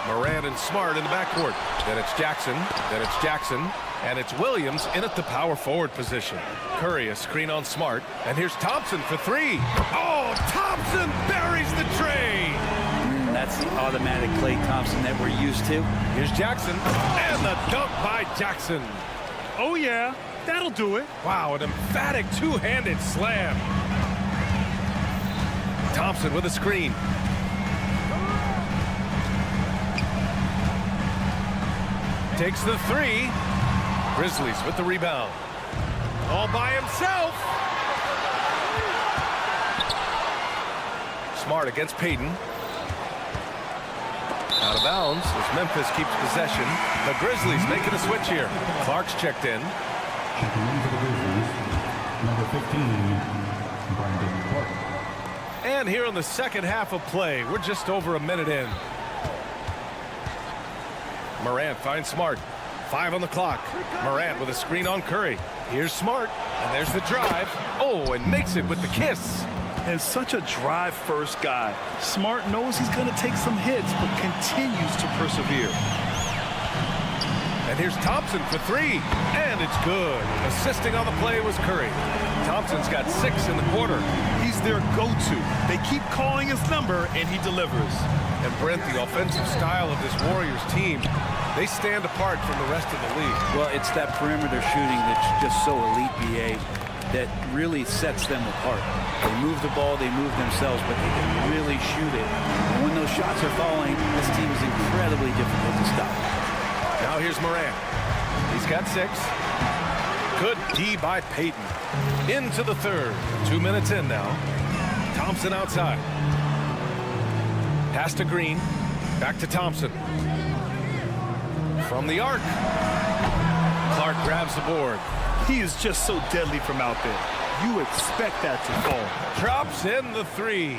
Morant and Smart in the backcourt. Then it's Jackson. Then it's Jackson. And it's Williams in at the power forward position. Curry a screen on Smart. And here's Thompson for 3. Oh, Thompson buries the tray. That's the automatic Klay Thompson that we're used to. Here's Jackson. And the dunk by Jackson. Oh, yeah. That'll do it. Wow, an emphatic two-handed slam. Thompson with a screen. Takes the three. Grizzlies with the rebound. All by himself. Smart against Payton. Out of bounds as Memphis keeps possession. The Grizzlies making a switch here. Clark's checked in. Checking in for the Grizzlies, number 15, Brandon Clark. And here in the second half of play, we're just over a minute in. Morant finds Smart. 5 on the clock. Morant with a screen on Curry. Here's Smart, and there's the drive. Oh, and makes it with the kiss. And such a drive-first guy. Smart knows he's going to take some hits, but continues to persevere. And here's Thompson for 3, and it's good. Assisting on the play was Curry. Thompson's got 6 in the quarter. He's their go-to. They keep calling his number, and he delivers. And Brent, the offensive style of this Warriors team, they stand apart from the rest of the league. Well, it's that perimeter shooting that's just so elite, BA, that really sets them apart. They move the ball, they move themselves, but they can really shoot it. And when those shots are falling, this team is incredibly difficult to stop. Now here's Morant. He's got 6. Good D by Payton. Into the third. 2 minutes in now. Thompson outside. Pass to Green. Back to Thompson. From the arc. Clark grabs the board. He is just so deadly from out there. You expect that to fall. Drops in the 3.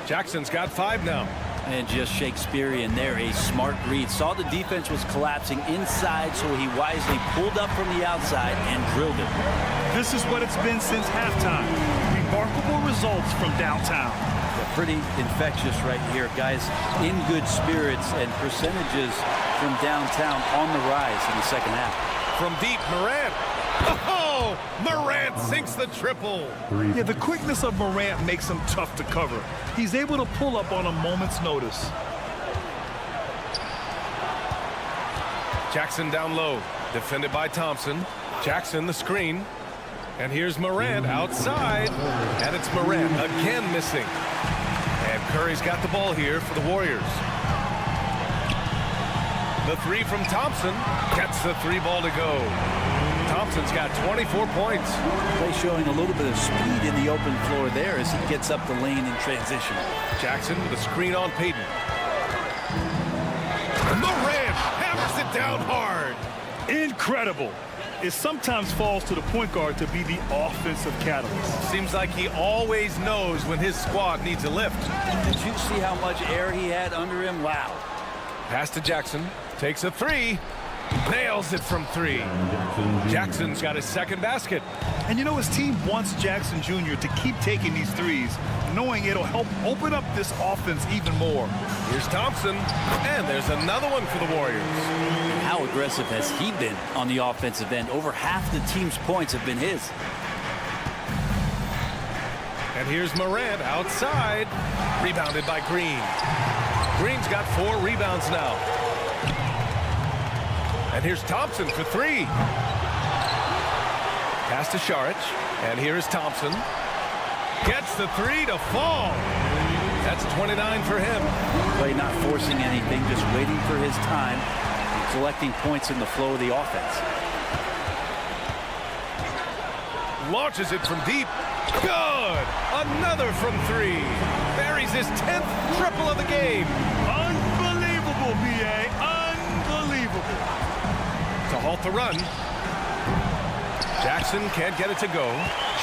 Jackson's got 5 now. And just Shakespearean there, a smart read. Saw the defense was collapsing inside, so he wisely pulled up from the outside and drilled it. This is what it's been since halftime. Remarkable results from downtown. Yeah, pretty infectious right here. Guys in good spirits and percentages from downtown on the rise in the second half. From deep, Morant. Oh, Morant sinks the triple. Yeah, the quickness of Morant makes him tough to cover. He's able to pull up on a moment's notice. Jackson down low, defended by Thompson. Jackson the screen. And here's Morant outside. And it's Morant again missing. And Curry's got the ball here for the Warriors. The 3 from Thompson gets the 3 ball to go. Thompson's got 24 points. Play showing a little bit of speed in the open floor there as he gets up the lane in transition. Jackson with a screen on Payton. Morant hammers it down hard. Incredible. It sometimes falls to the point guard to be the offensive catalyst. Seems like he always knows when his squad needs a lift. Did you see how much air he had under him? Wow. Pass to Jackson. Takes a 3. Nails it from 3. Jackson's got his second basket. And you know, his team wants Jackson Jr. to keep taking these threes, knowing it'll help open up this offense even more. Here's Thompson, and there's another one for the Warriors. How aggressive has he been on the offensive end? Over half the team's points have been his. And here's Morant outside. Rebounded by Green. Green's got 4 rebounds now. And here's Thompson for 3. Pass to Saric. And here is Thompson. Gets the 3 to fall. That's 29 for him. Play not forcing anything, just waiting for his time and collecting points in the flow of the offense. Launches it from deep. Good. Another from 3. Buries his 10th triple of the game. Unbelievable, B.A. Unbelievable. To halt the run. Jackson can't get it to go.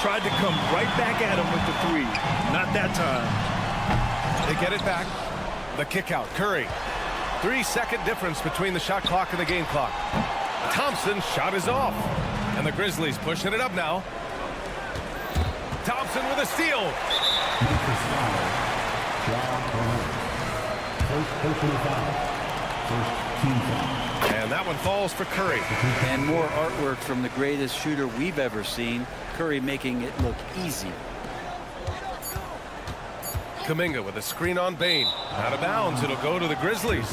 Tried to come right back at him with the 3. Not that time. They get it back. The kick out. Curry. 3-second difference between the shot clock and the game clock. Thompson's shot is off. And the Grizzlies pushing it up now. Thompson with a steal. First personal foul. First team foul. And that one falls for Curry. And more artwork from the greatest shooter we've ever seen. Curry making it look easy. Kuminga with a screen on Bane. Out of bounds. It'll go to the Grizzlies.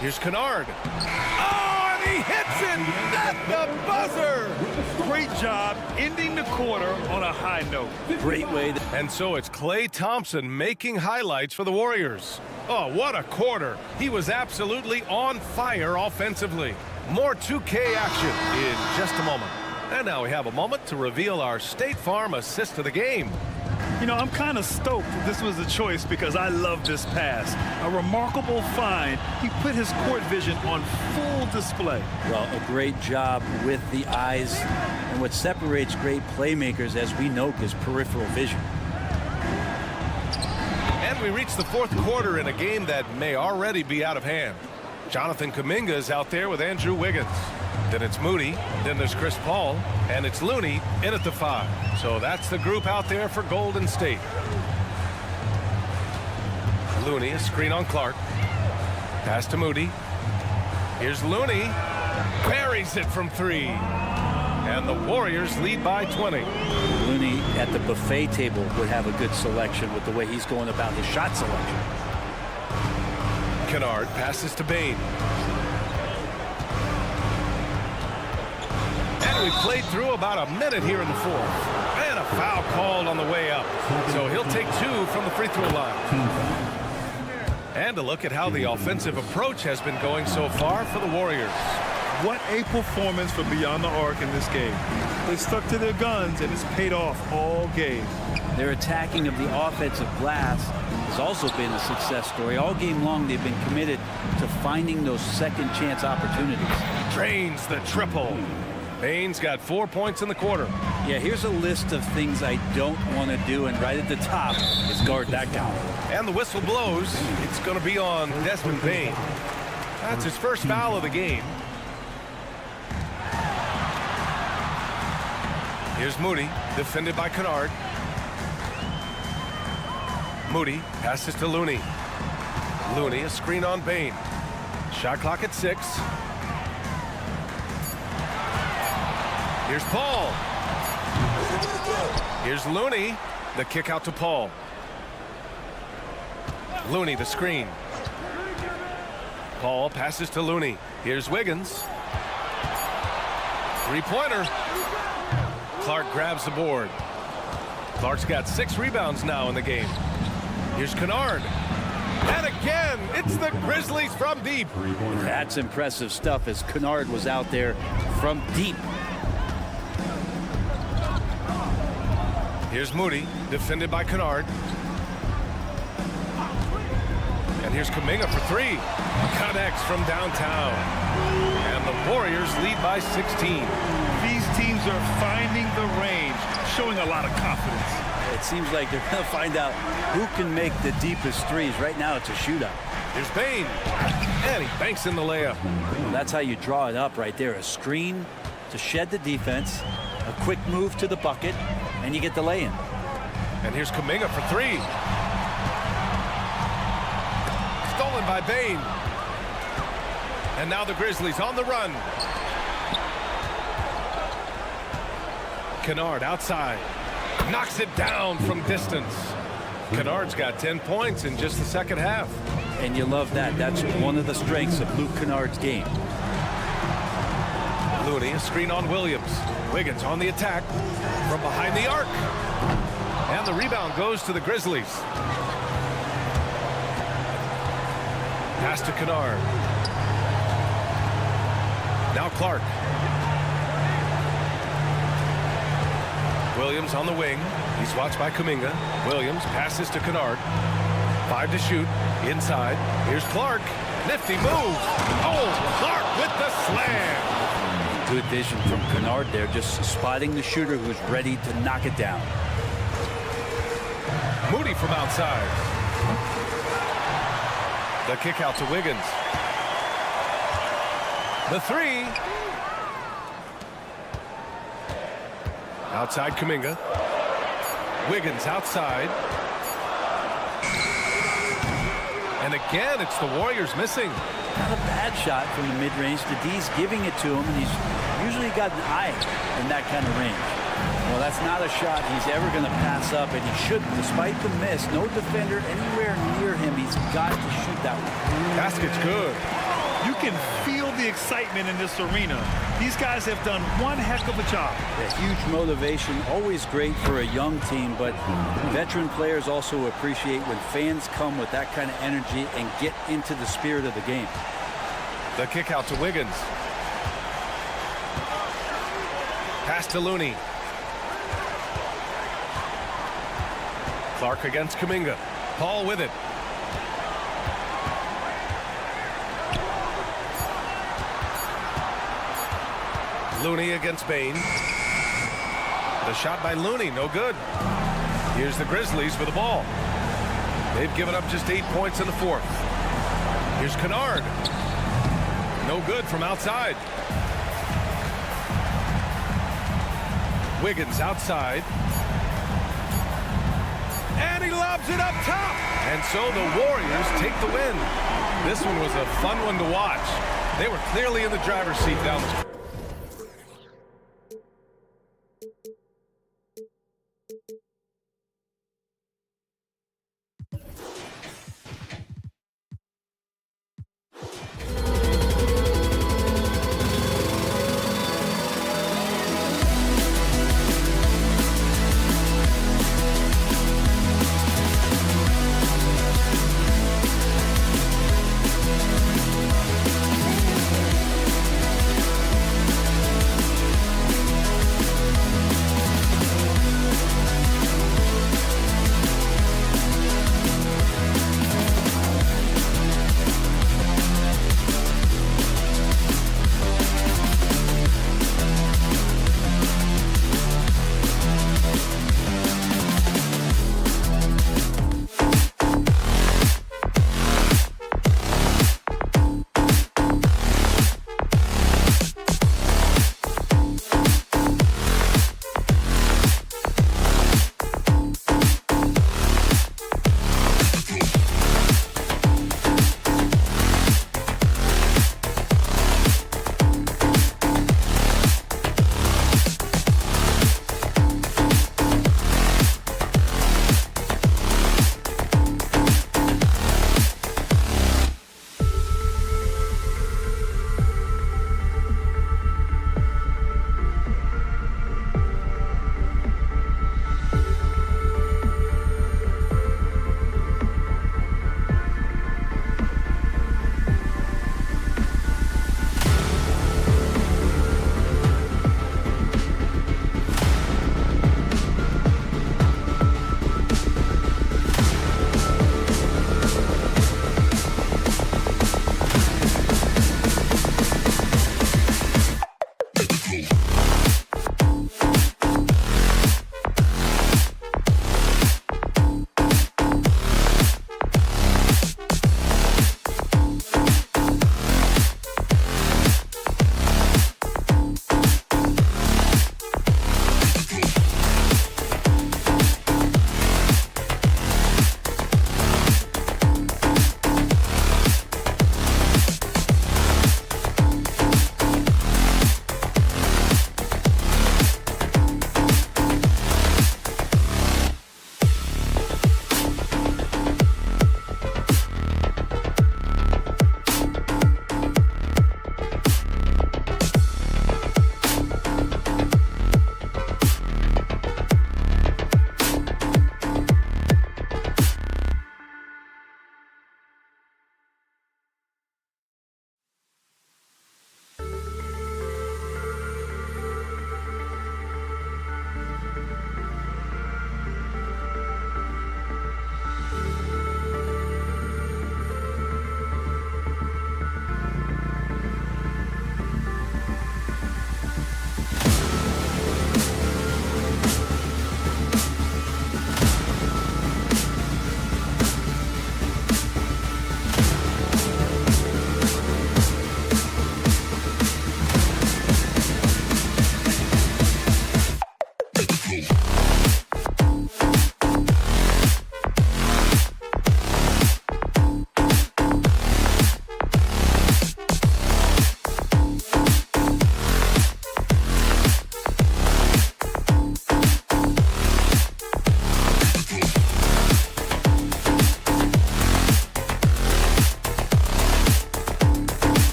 Here's Kennard. Oh, and he hits it at the buzzer. Great job ending the quarter on a high note. Great way. And so it's Klay Thompson making highlights for the Warriors. Oh, what a quarter. He was absolutely on fire offensively. More 2K action in just a moment. And now we have a moment to reveal our State Farm assist of the game. You know, I'm kind of stoked that this was a choice because I love this pass. A remarkable find. He put his court vision on full display. Well, a great job with the eyes. And what separates great playmakers, as we know, is peripheral vision. And we reach the fourth quarter in a game that may already be out of hand. Jonathan Kuminga is out there with Andrew Wiggins. Then it's Moody, then there's Chris Paul, and it's Looney in at the 5. So that's the group out there for Golden State. Looney, a screen on Clark. Pass to Moody. Here's Looney. Buries it from 3. And the Warriors lead by 20. Looney at the buffet table would have a good selection with the way he's going about his shot selection. Kennard passes to Bane. And we played through about a minute here in the fourth. And a foul called on the way up. So he'll take 2 from the free throw line. And a look at how the offensive approach has been going so far for the Warriors. What a performance for Beyond the Arc in this game. They stuck to their guns, and it's paid off all game. Their attacking of the offensive glass has also been a success story. All game long, they've been committed to finding those second chance opportunities. Drains the triple. Bane's got 4 points in the quarter. Yeah, here's a list of things I don't want to do, and right at the top is guard that guy. And the whistle blows. It's going to be on Desmond Bane. That's his first foul of the game. Here's Moody, defended by Kennard. Moody passes to Looney. Looney, a screen on Bane. Shot clock at 6. Here's Paul. Here's Looney. The kick out to Paul. Looney, the screen. Paul passes to Looney. Here's Wiggins. Three-pointer. Clark grabs the board. Clark's got 6 rebounds now in the game. Here's Kennard. And again, it's the Grizzlies from deep. That's impressive stuff as Kennard was out there from deep. Here's Moody, defended by Kennard. And here's Kuminga for 3. Connects from downtown. And the Warriors lead by 16. These teams are finding the range, showing a lot of confidence. It seems like they're going to find out who can make the deepest threes. Right now, it's a shootout. Here's Bane. And he banks in the layup. Well, that's how you draw it up right there. A screen to shed the defense, a quick move to the bucket, and you get the lay-in. And here's Kuminga for 3. Stolen by Bane. And now the Grizzlies on the run. Kennard outside. Knocks it down from distance. Kennard's got 10 points in just the second half. And you love that. That's one of the strengths of Luke Kennard's game. Looney, a screen on Williams. Wiggins on the attack from behind the arc. And the rebound goes to the Grizzlies. Pass to Kennard. Now Clark. Williams on the wing. He's watched by Kuminga. Williams passes to Kennard. 5 to shoot. Inside. Here's Clark. Nifty move. Oh, Clark with the slam. Good vision from Kennard there, just spotting the shooter who's ready to knock it down. Moody from outside. The kick out to Wiggins. The 3. Outside Kuminga. Wiggins outside. And again, it's the Warriors missing. Not a bad shot from the mid-range. The D's giving it to him, and he's usually got an eye in that kind of range. Well, that's not a shot he's ever going to pass up, and he shouldn't. Despite the miss, no defender anywhere near him. He's got to shoot that one. Basket's good. You can feel the excitement in this arena. These guys have done one heck of a job. Yeah, huge motivation, always great for a young team, but veteran players also appreciate when fans come with that kind of energy and get into the spirit of the game. The kick out to Wiggins. Pass to Looney. Clark against Kuminga. Paul with it. Looney against Bain. The shot by Looney, no good. Here's the Grizzlies for the ball. They've given up just 8 points in the fourth. Here's Kennard. No good from outside. Wiggins outside. And he lobs it up top. And so the Warriors take the win. This one was a fun one to watch. They were clearly in the driver's seat down the stretch.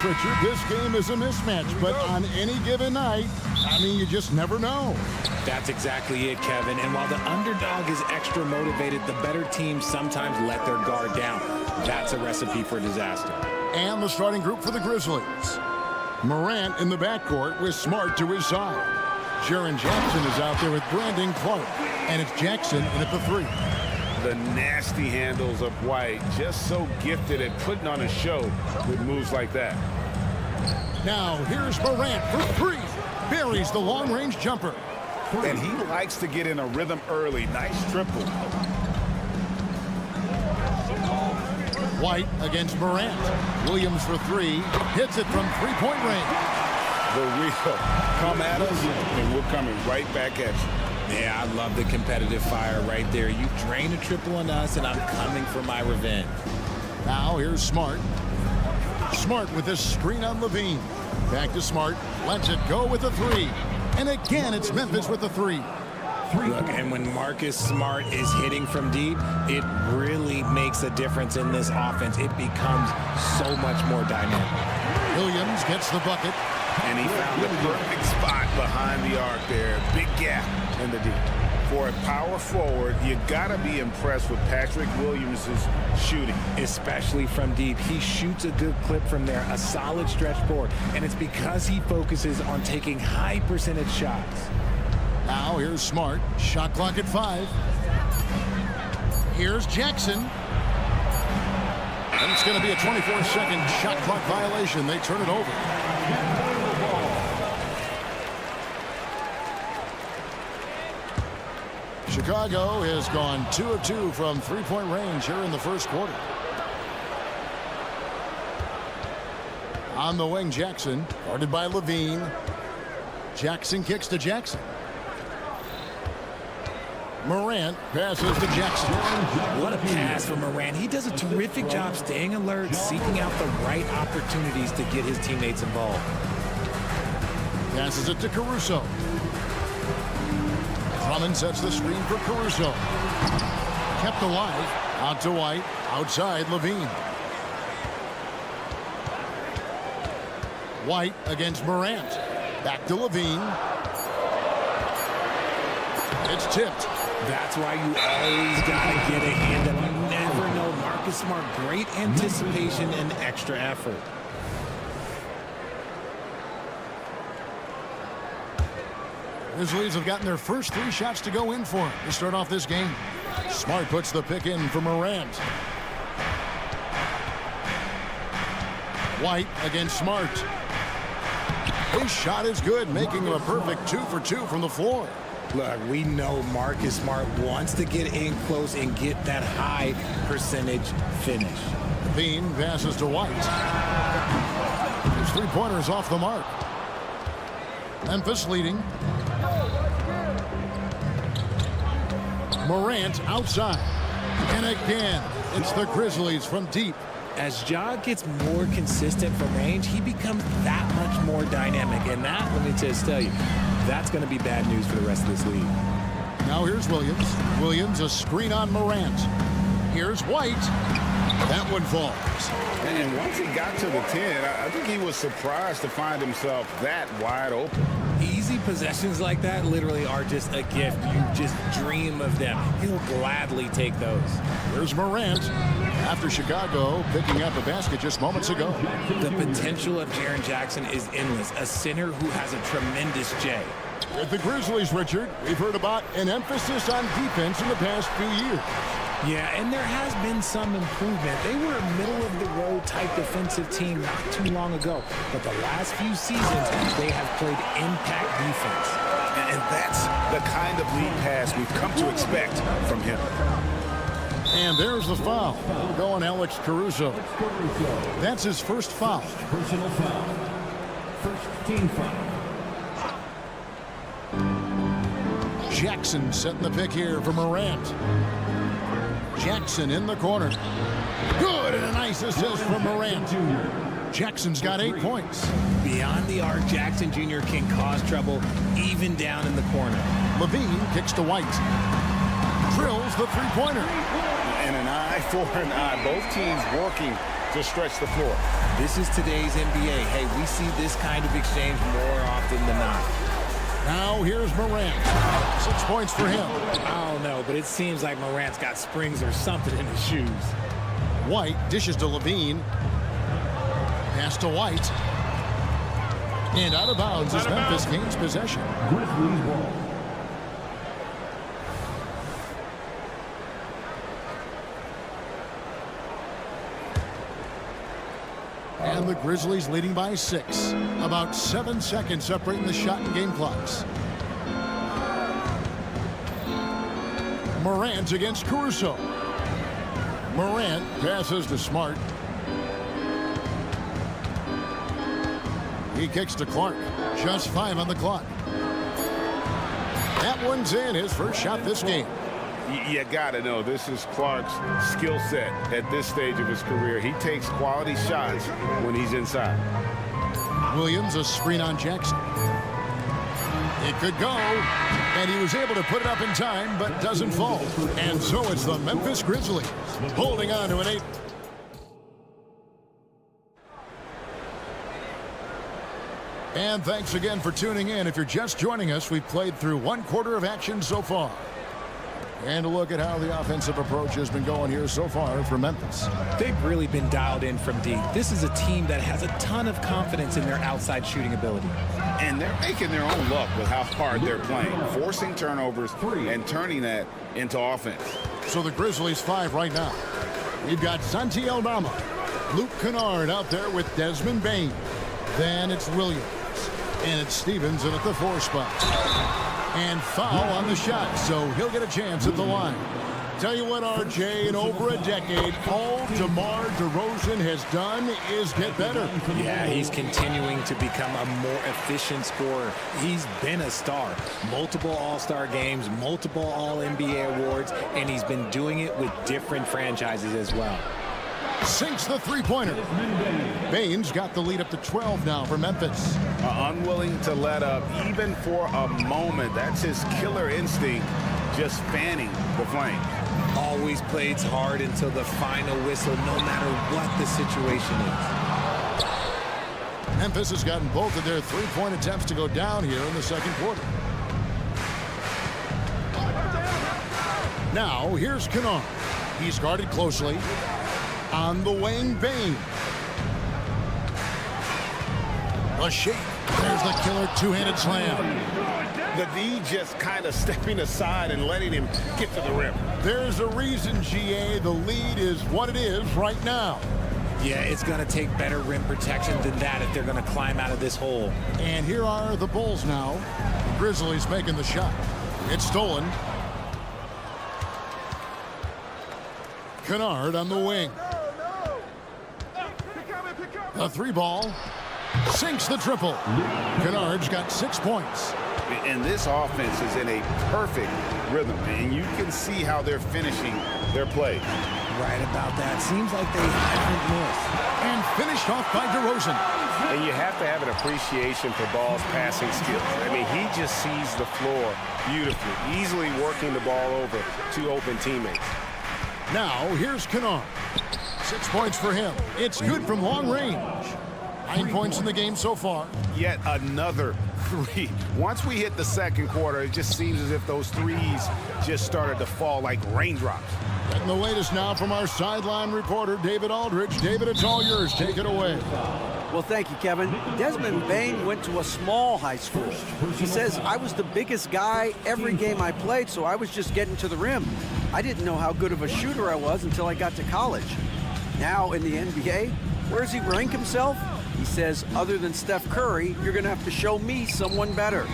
Richard, this game is a mismatch, but on any given night, I mean, you just never know. That's exactly it, Kevin. And while the underdog is extra motivated, the better teams sometimes let their guard down. That's a recipe for disaster. And the starting group for the Grizzlies. Morant in the backcourt with Smart to his side. Jaren Jackson is out there with Brandon Clark. And it's Jackson in at the 3. The nasty handles of White, just so gifted at putting on a show with moves like that. Now here's Morant for 3. Buries the long-range jumper. And he likes to get in a rhythm early. Nice triple. White against Morant. Williams for 3. Hits it from three-point range. The real. Come at us, and we're coming right back at you. Yeah, I love the competitive fire right there. You drain a triple on us, and I'm coming for my revenge. Now here's Smart. Smart with this screen on Levine. Back to Smart. Lets it go with the 3. And again, it's Memphis with the 3. Look, and when Marcus Smart is hitting from deep, it really makes a difference in this offense. It becomes so much more dynamic. Williams gets the bucket. And he found the perfect spot behind the arc there. Big gap in the deep. For a power forward, you got to be impressed with Patrick Williams' shooting. Especially from deep. He shoots a good clip from there, a solid stretch forward. And it's because he focuses on taking high percentage shots. Now here's Smart. Shot clock at 5. Here's Jackson. And it's going to be a 24-second shot clock violation. They turn it over. Chicago has gone 2 of 2 from three-point range here in the first quarter. On the wing, Jackson, guarded by Levine. Jackson kicks to Jackson. Morant passes to Jackson. What a pass from Morant. He does a terrific job staying alert, seeking out the right opportunities to get his teammates involved. Passes it to Caruso. Drummond sets the screen for Caruso. Kept alive. Out to White. Outside Levine. White against Morant. Back to Levine. It's tipped. That's why you always got to get a hand up. You never know. Marcus Smart, great anticipation and extra effort. Grizzlies have gotten their first 3 shots to go in for him to start off this game. Smart puts the pick in for Morant. White against Smart. His shot is good, making him a perfect 2 for 2 from the floor. Look, we know Marcus Smart wants to get in close and get that high percentage finish. Bean passes to White. His three-pointer's off the mark. Memphis leading. Morant outside. And again, it's the Grizzlies from deep. As Ja gets more consistent from range, he becomes that much more dynamic. And that, let me just tell you, that's going to be bad news for the rest of this league. Now here's Williams. Williams, a screen on Morant. Here's White. That one falls. And once he got to the 10, I think he was surprised to find himself that wide open. Easy possessions like that literally are just a gift. You just dream of them. He'll gladly take those. Here's Morant. After Chicago picking up a basket just moments ago. The potential of Jaren Jackson is endless. A center who has a tremendous J. With the Grizzlies, Richard, we've heard about an emphasis on defense in the past few years. Yeah, and there has been some improvement. They were a middle-of-the-road type defensive team not too long ago. But the last few seasons, they have played impact defense. And that's the kind of lead pass we've come to expect from him. And there's the foul. Going Alex Caruso. That's his first foul. Personal foul. First team foul. Jackson setting the pick here for Morant. Jackson in the corner. Good, and a nice assist from Morant. Jackson's got 8 points. Beyond the arc, Jackson Jr. can cause trouble even down in the corner. Levine kicks to White. Drills the three-pointer. And an eye for an eye. Both teams working to stretch the floor. This is today's NBA. Hey, we see this kind of exchange more often than not. Now here's Morant. 6 points for him. I don't know, but it seems like Morant's got springs or something in his shoes. White dishes to Levine. Pass to White. And out of bounds as Memphis gains possession. Grizzlies ball. And the Grizzlies leading by 6. About 7 seconds separating the shot and game clocks. Morant against Caruso. Morant passes to Smart. He kicks to Clark. Just 5 on the clock. That one's in, his first shot this game. You got to know this is Clark's skill set at this stage of his career. He takes quality shots when he's inside. Williams, a screen on Jackson. It could go, and he was able to put it up in time, but doesn't fall. And so it's the Memphis Grizzlies holding on to an 8. And thanks again for tuning in. If you're just joining us, we've played through 1 quarter of action so far. And a look at how the offensive approach has been going here so far for Memphis. They've really been dialed in from deep. This is a team that has a ton of confidence in their outside shooting ability. And they're making their own luck with how hard they're playing, forcing turnovers and turning that into offense. So the Grizzlies 5 right now. We've got Santi Aldama, Luke Kennard out there with Desmond Bain. Then it's Williams. And it's Stevens in at the 4 spot. And foul on the shot, so he'll get a chance at the line. Tell you what, RJ, in over a decade, all DeMar DeRozan has done is get better. Yeah, he's continuing to become a more efficient scorer. He's been a star. Multiple All-Star games, multiple All-NBA awards, and he's been doing it with different franchises as well. Sinks the three-pointer. Bain's got the lead up to 12 now for Memphis. Unwilling to let up even for a moment. That's his killer instinct, just fanning the flame. Always plays hard until the final whistle, no matter what the situation is. Memphis has gotten both of their three-point attempts to go down here in the second quarter. Now, here's Kennard. He's guarded closely. On the wing, Bain. A shake. There's the killer two-handed slam. The D just kind of stepping aside and letting him get to the rim. There's a reason, GA, the lead is what it is right now. Yeah, it's going to take better rim protection than that if they're going to climb out of this hole. And here are the Bulls now. Grizzlies making the shot. It's stolen. Kennard on the wing. The 3-ball. Sinks the triple. Kennard's got 6 points. And this offense is in a perfect rhythm, and you can see how they're finishing their play. Right about that. Seems like they haven't missed. And finished off by DeRozan. And you have to have an appreciation for Ball's passing skills. I mean, he just sees the floor beautifully, easily working the ball over to open teammates. Now, here's Kennard. 6 points for him. It's good from long range. 9 points in the game so far. Yet another 3. Once we hit the second quarter, it just seems as if those threes just started to fall like raindrops. And the latest now from our sideline reporter, David Aldridge. David, it's all yours. Take it away. Well, thank you, Kevin. Desmond Bain went to a small high school. He says, I was the biggest guy every game I played, so I was just getting to the rim. I didn't know how good of a shooter I was until I got to college. Now in the NBA, where does he rank himself? He says, other than Steph Curry, you're going to have to show me someone better.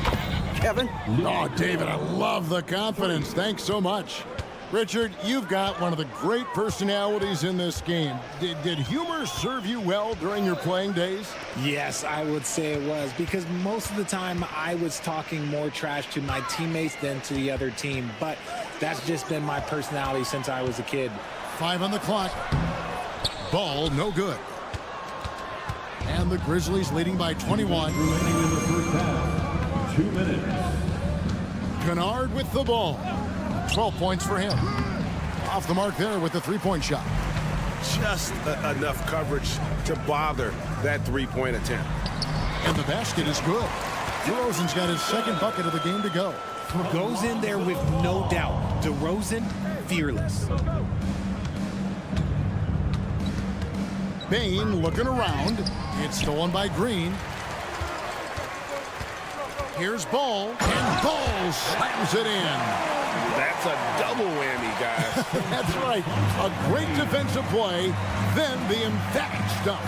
Kevin? Oh, David, I love the confidence. Thanks so much. Richard, you've got one of the great personalities in this game. Did humor serve you well during your playing days? Yes, I would say it was, because most of the time I was talking more trash to my teammates than to the other team, but that's just been my personality since I was a kid. 5 on the clock. Ball no good. And the Grizzlies leading by 21. Remaining in the first half. 2 minutes. Kennard with the ball. 12 points for him. Off the mark there with the three-point shot. just enough coverage to bother that three-point attempt. And the basket is good. DeRozan's got his second bucket of the game to go. Goes in there with no doubt. DeRozan, fearless. Bane looking around. It's stolen by Green. Here's Ball, and Ball slams it in. That's a double whammy, guys. That's right. A great defensive play, then the emphatic stuff.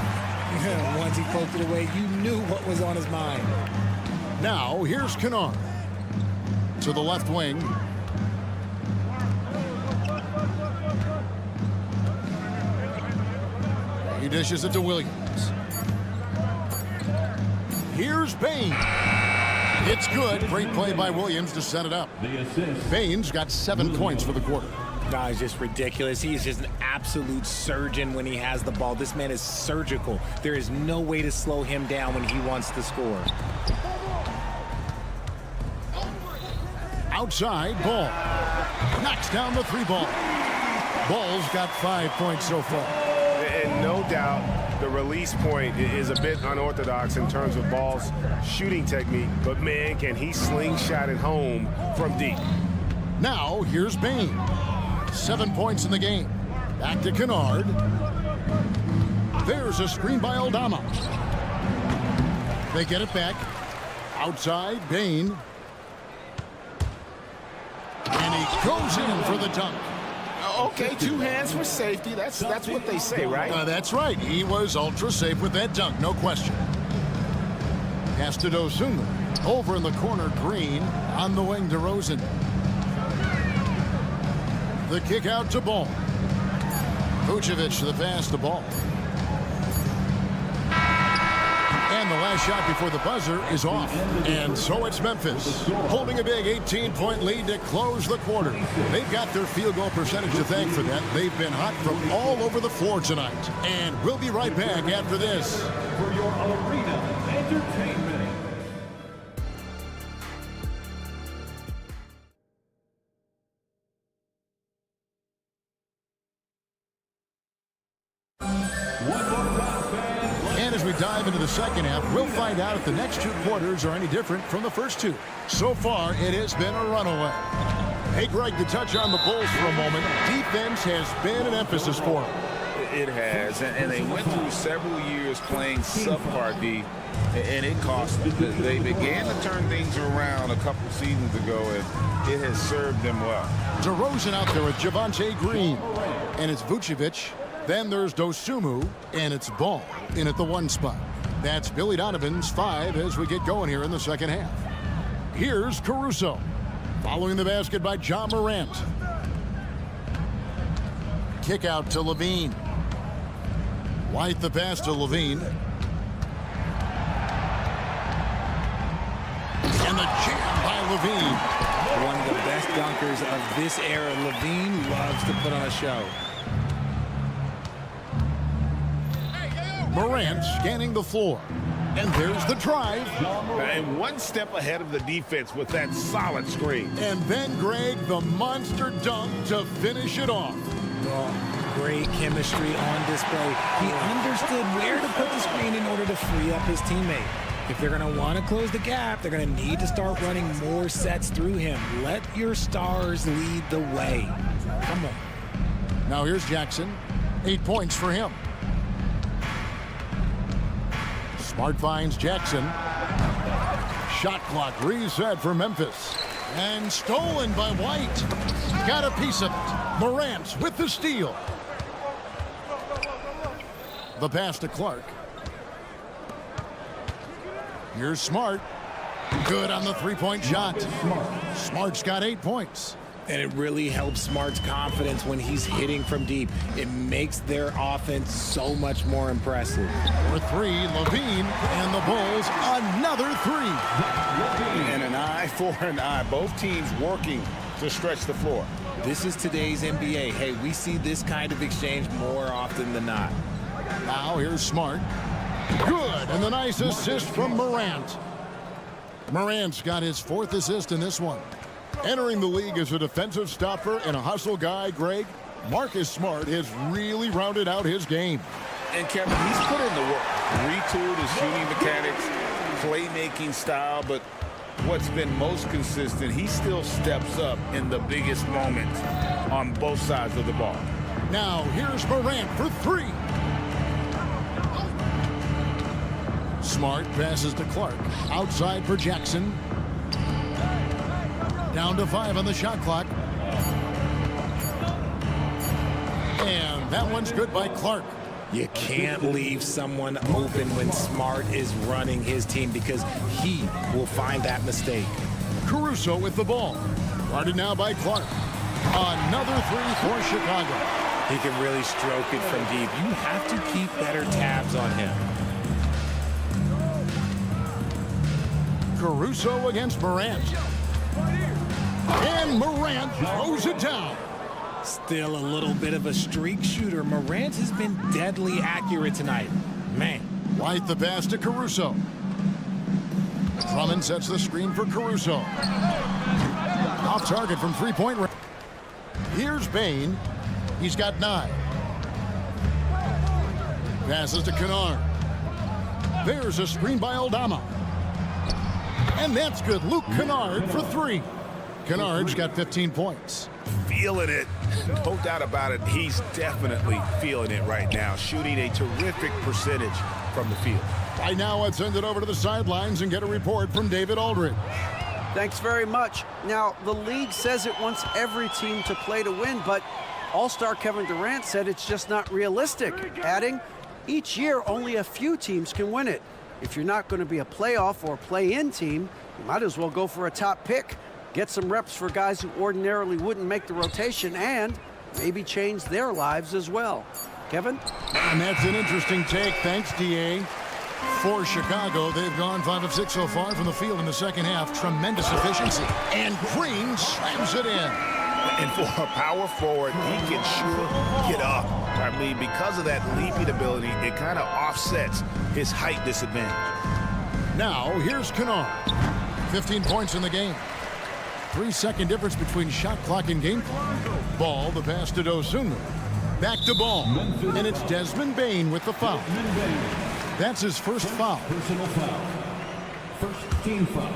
Once he poked it away, you knew what was on his mind. Now, here's Kennard. To the left wing. He dishes it to Williams. Here's Bane. It's good. Great play by Williams to set it up. Bane's got 7 points for the quarter. No, it's just ridiculous. He is just an absolute surgeon when he has the ball. This man is surgical. There is no way to slow him down when he wants to score. Outside, Ball. Knocks down the three ball. Ball's got 5 points so far. And no doubt the release point is a bit unorthodox in terms of Ball's shooting technique, but man, can he slingshot it home from deep. Now, here's Bane. 7 points in the game. Back to Kennard. There's a screen by Aldama. They get it back. Outside, Bane. And he goes in for the dunk. Okay, 2 hands for safety. That's what they say, right? That's right. He was ultra safe with that dunk, no question. Pass to Dosunmu. Over in the corner, Green. On the wing, DeRozan. The kick out to Ball. Vucevic to the pass to Ball. And the last shot before the buzzer is off. And so it's Memphis, holding a big 18-point lead to close the quarter. They've got their field goal percentage to thank for that. They've been hot from all over the floor tonight. And we'll be right back after this. For your arena entertainment. As we dive into the second half, we'll find out if the next 2 quarters are any different from the first 2. So far, it has been a runaway. Hey, Greg, to touch on the Bulls for a moment, defense has been an emphasis for them. It has, and they went through several years playing subpar D, and it cost them. They began to turn things around a couple seasons ago, and it has served them well. DeRozan out there with Javonte Green, and it's Vucevic. Then there's Dosunmu, and it's Ball in at the 1 spot. That's Billy Donovan's 5 as we get going here in the second half. Here's Caruso, following the basket by John Morant. Kick out to Levine. White the pass to Levine. And the jam by Levine. One of the best dunkers of this era. Levine loves to put on a show. Morant scanning the floor. And there's the drive. And 1 step ahead of the defense with that solid screen. And then, Greg, the monster dunk to finish it off. Oh, great chemistry on display. He understood where to put the screen in order to free up his teammate. If they're going to want to close the gap, they're going to need to start running more sets through him. Let your stars lead the way. Come on. Now here's Jackson. 8 points for him. Smart finds Jackson. Shot clock reset for Memphis. And stolen by White. Got a piece of it. Morant with the steal. The pass to Clark. Here's Smart. Good on the 3-point shot. Smart's got 8 points. And it really helps Smart's confidence when he's hitting from deep. It makes their offense so much more impressive. For 3, Levine, and the Bulls, another 3. And an eye for an eye. Both teams working to stretch the floor. This is today's NBA. Hey, we see this kind of exchange more often than not. Now here's Smart. Good, and the nice assist from Morant. Morant's got his 4th assist in this one. Entering the league as a defensive stopper and a hustle guy, Greg, Marcus Smart has really rounded out his game. And Kevin, he's put in the work. Retooled his shooting mechanics, playmaking style, but what's been most consistent, he still steps up in the biggest moments on both sides of the ball. Now here's Morant for three. Smart passes to Clark. Outside for Jackson. Down to 5 on the shot clock. And that one's good by Clark. You can't leave someone open when Smart is running his team because he will find that mistake. Caruso with the ball. Guarded now by Clark. Another three for Chicago. He can really stroke it from deep. You have to keep better tabs on him. Caruso against Morant. And Morant throws it down. Still a little bit of a streak shooter. Morant has been deadly accurate tonight. Man. White the pass to Caruso. Drummond sets the screen for Caruso. Off target from three-point range. Here's Bain. He's got 9. Passes to Kennard. There's a screen by Aldama. And that's good. Luke Kennard for 3. Kennard's got 15 points. Feeling it. No doubt about it. He's definitely feeling it right now. Shooting a terrific percentage from the field. Right now, I'd send it over to the sidelines and get a report from David Aldridge. Thanks very much. Now, the league says it wants every team to play to win, but All-Star Kevin Durant said it's just not realistic, adding, each year only a few teams can win it. If you're not going to be a playoff or play-in team, you might as well go for a top pick. Get some reps for guys who ordinarily wouldn't make the rotation and maybe change their lives as well. Kevin? And that's an interesting take. Thanks, DA. For Chicago, they've gone 5 of 6 so far from the field in the second half. Tremendous efficiency. And Green slams it in. And for a power forward, he can sure get up. I mean, because of that leaping ability, it kind of offsets his height disadvantage. Now, here's Kennard. 15 points in the game. 3-second difference between shot clock and game clock. Ball, the pass to Dosunmu. Back to Ball. And it's Desmond Bain with the foul. That's his first foul. Personal foul. First team foul.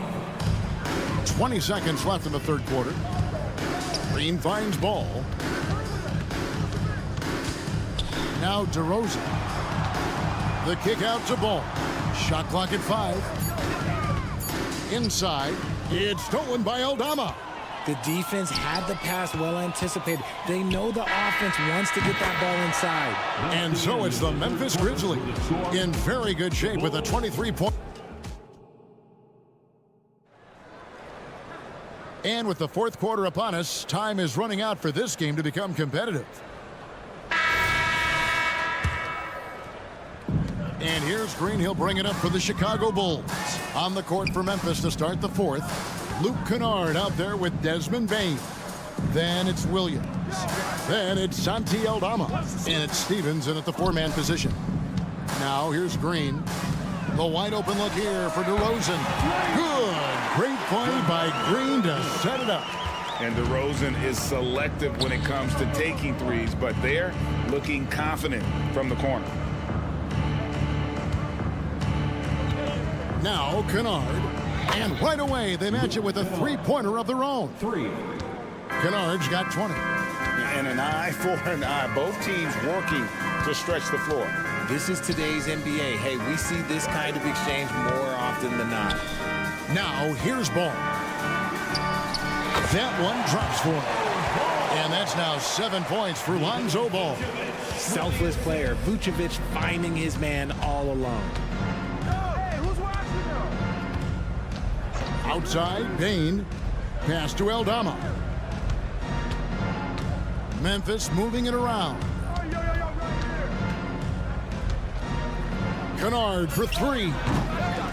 20 seconds left in the third quarter. Green finds Ball. Now DeRozan. The kick out to Ball. Shot clock at 5. Inside. It's stolen by Aldama. The defense had the pass well anticipated. They know the offense wants to get that ball inside. And so it's the Memphis Grizzlies in very good shape with a 23-point. And with the fourth quarter upon us, time is running out for this game to become competitive. And here's Green. He'll bring it up for the Chicago Bulls. On the court for Memphis to start the fourth. Luke Kennard out there with Desmond Bain. Then it's Williams. Then it's Santi Aldama. And it's Stevens in at the 4-man position. Now here's Green. The wide open look here for DeRozan. Good. Great play by Green to set it up. And DeRozan is selective when it comes to taking threes, but they're looking confident from the corner. Now Kennard. And right away, they match it with a three-pointer of their own. 3. Kennard's got 20. And an eye for an eye. Both teams working to stretch the floor. This is today's NBA. Hey, we see this kind of exchange more often than not. Now, here's Ball. That one drops for him. And that's now 7 points for Lonzo Ball. Selfless player. Vucevic finding his man all alone. Outside, Bain. Pass to Aldama. Memphis moving it around. Kennard for 3.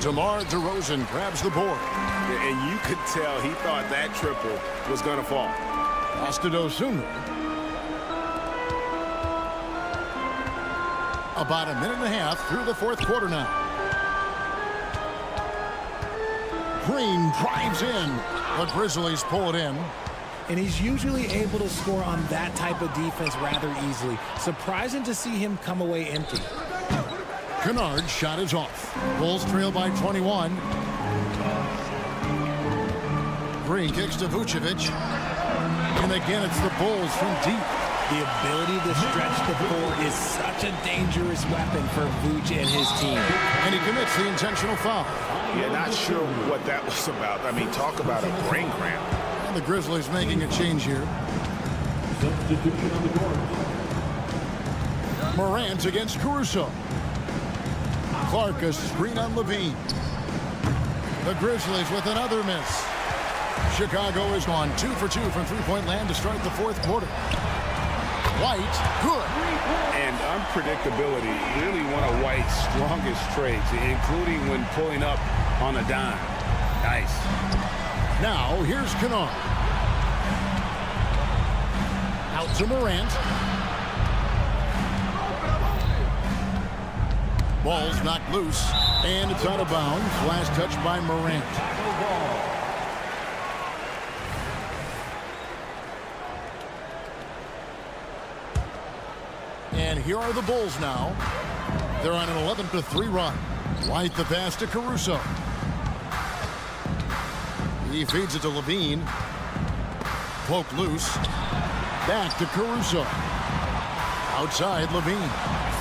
DeMar DeRozan grabs the board. And you could tell he thought that triple was going to fall. Pass to Dosunmu. About a minute and a half through the fourth quarter now. Green drives in. The Grizzlies pull it in. and he's usually able to score on that type of defense rather easily. Surprising to see him come away empty. Kennard's shot is off. Bulls trail by 21. Green kicks to Vucevic. And again, it's the Bulls from deep. The ability to stretch the floor is such a dangerous weapon for Vuce and his team. And he commits the intentional foul. Yeah, not sure what that was about. I mean, talk about a brain cramp. And the Grizzlies making a change here. Morant against Caruso. Clark a screen on Levine. The Grizzlies with another miss. Chicago is gone 2 for 2 from three-point land to start the fourth quarter. White, good. And unpredictability, really one of White's strongest traits, including when pulling up on a dime. Nice. Now, here's Kennard. Out to Morant. Ball's knocked loose, and it's out of bounds. Last touch by Morant. And here are the Bulls now. They're on an 11-3 run. White the pass to Caruso. He feeds it to Levine. Poke loose. Back to Caruso. Outside Levine.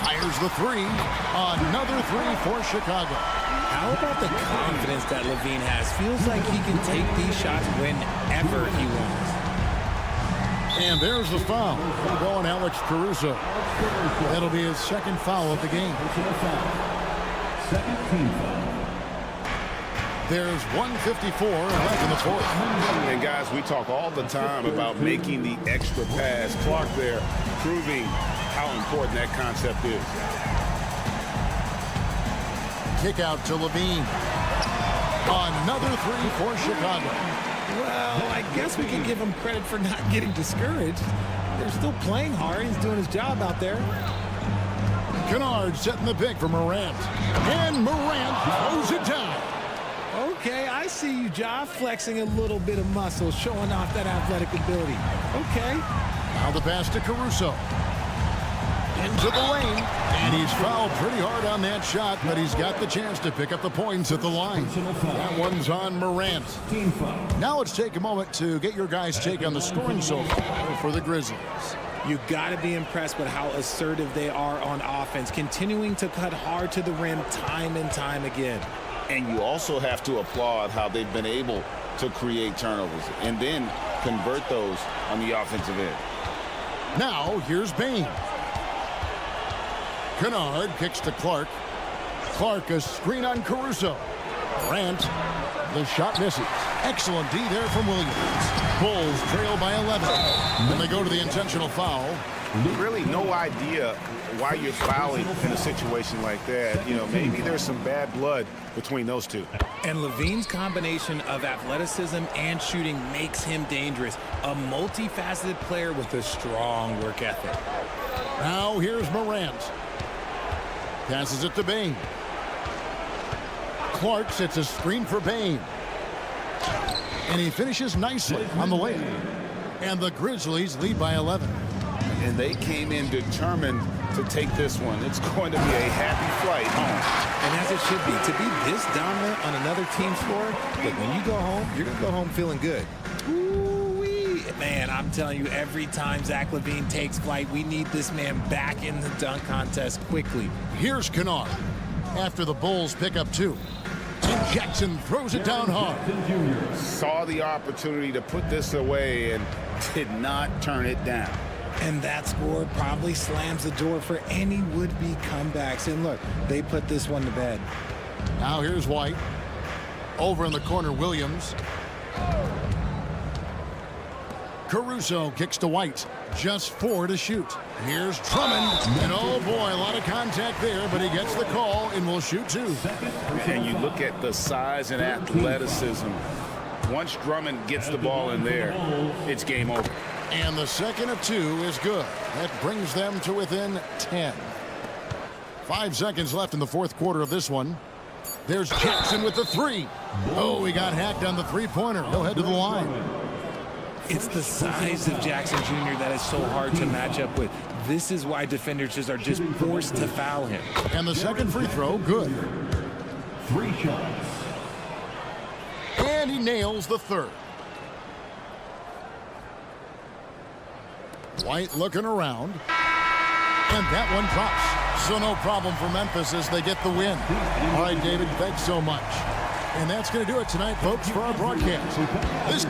Fires the three. Another three for Chicago. How about the confidence that Levine has? Feels like he can take these shots whenever he wants. And there's the foul. Going Alex Caruso. That'll be his second foul of the game. Second team foul. There's 1:54 left in the fourth. And guys, we talk all the time about making the extra pass. Clark there proving how important that concept is. Kick out to Levine. Another three for Chicago. Well, I guess we can give him credit for not getting discouraged. They're still playing hard. He's doing his job out there. Kennard setting the pick for Morant. And Morant throws it down. Okay, I see you, Ja, flexing a little bit of muscle, showing off that athletic ability. Okay. Now the pass to Caruso. Into the lane. And he's fouled pretty hard on that shot, but he's got the chance to pick up the points at the line. That one's on Morant. Now let's take a moment to get your guys' take on the scoring so far for the Grizzlies. You got to be impressed with how assertive they are on offense, continuing to cut hard to the rim time and time again. And you also have to applaud how they've been able to create turnovers and then convert those on the offensive end. Now, here's Bain. Kennard kicks to Clark. Clark a screen on Caruso. Morant, the shot misses. Excellent D there from Williams. Bulls trail by 11. And they go to the intentional foul. Really no idea why you're fouling in a situation like that. You know, maybe there's some bad blood between those two. And Levine's combination of athleticism and shooting makes him dangerous. A multifaceted player with a strong work ethic. Now here's Morant. Passes it to Bain. Clark sets a screen for Bain. And he finishes nicely on the layup. And the Grizzlies lead by 11. And they came in determined to take this one. It's going to be a happy flight home. And as it should be, to be this dominant on another team's floor, look, when you go home, you're going to go home feeling good. Ooh-wee. Man, I'm telling you, every time Zach LaVine takes flight, we need this man back in the dunk contest quickly. Here's Kennard. After the Bulls pick up two. And Jackson throws it down hard. Saw the opportunity to put this away and did not turn it down. And that score probably slams the door for any would-be comebacks. And look, they put this one to bed. Now here's White. Over in the corner, Williams. Caruso kicks to White. Just 4 to shoot. Here's Drummond. And oh boy, a lot of contact there, but he gets the call and will shoot 2. And you look at the size and athleticism. Once Drummond gets the ball in there, it's game over. And the second of 2 is good. That brings them to within 10. 5 seconds left in the fourth quarter of this one. There's Jackson with the 3. Oh, he got hacked on the three-pointer. He'll head to the line. It's the size of Jackson Jr. that is so hard to match up with. This is why defenders are just forced to foul him. And the second free throw, good. 3 shots. And he nails the third. White looking around. And that one drops. So no problem for Memphis as they get the win. All right, David, thanks so much. And that's going to do it tonight, folks, for our broadcast. This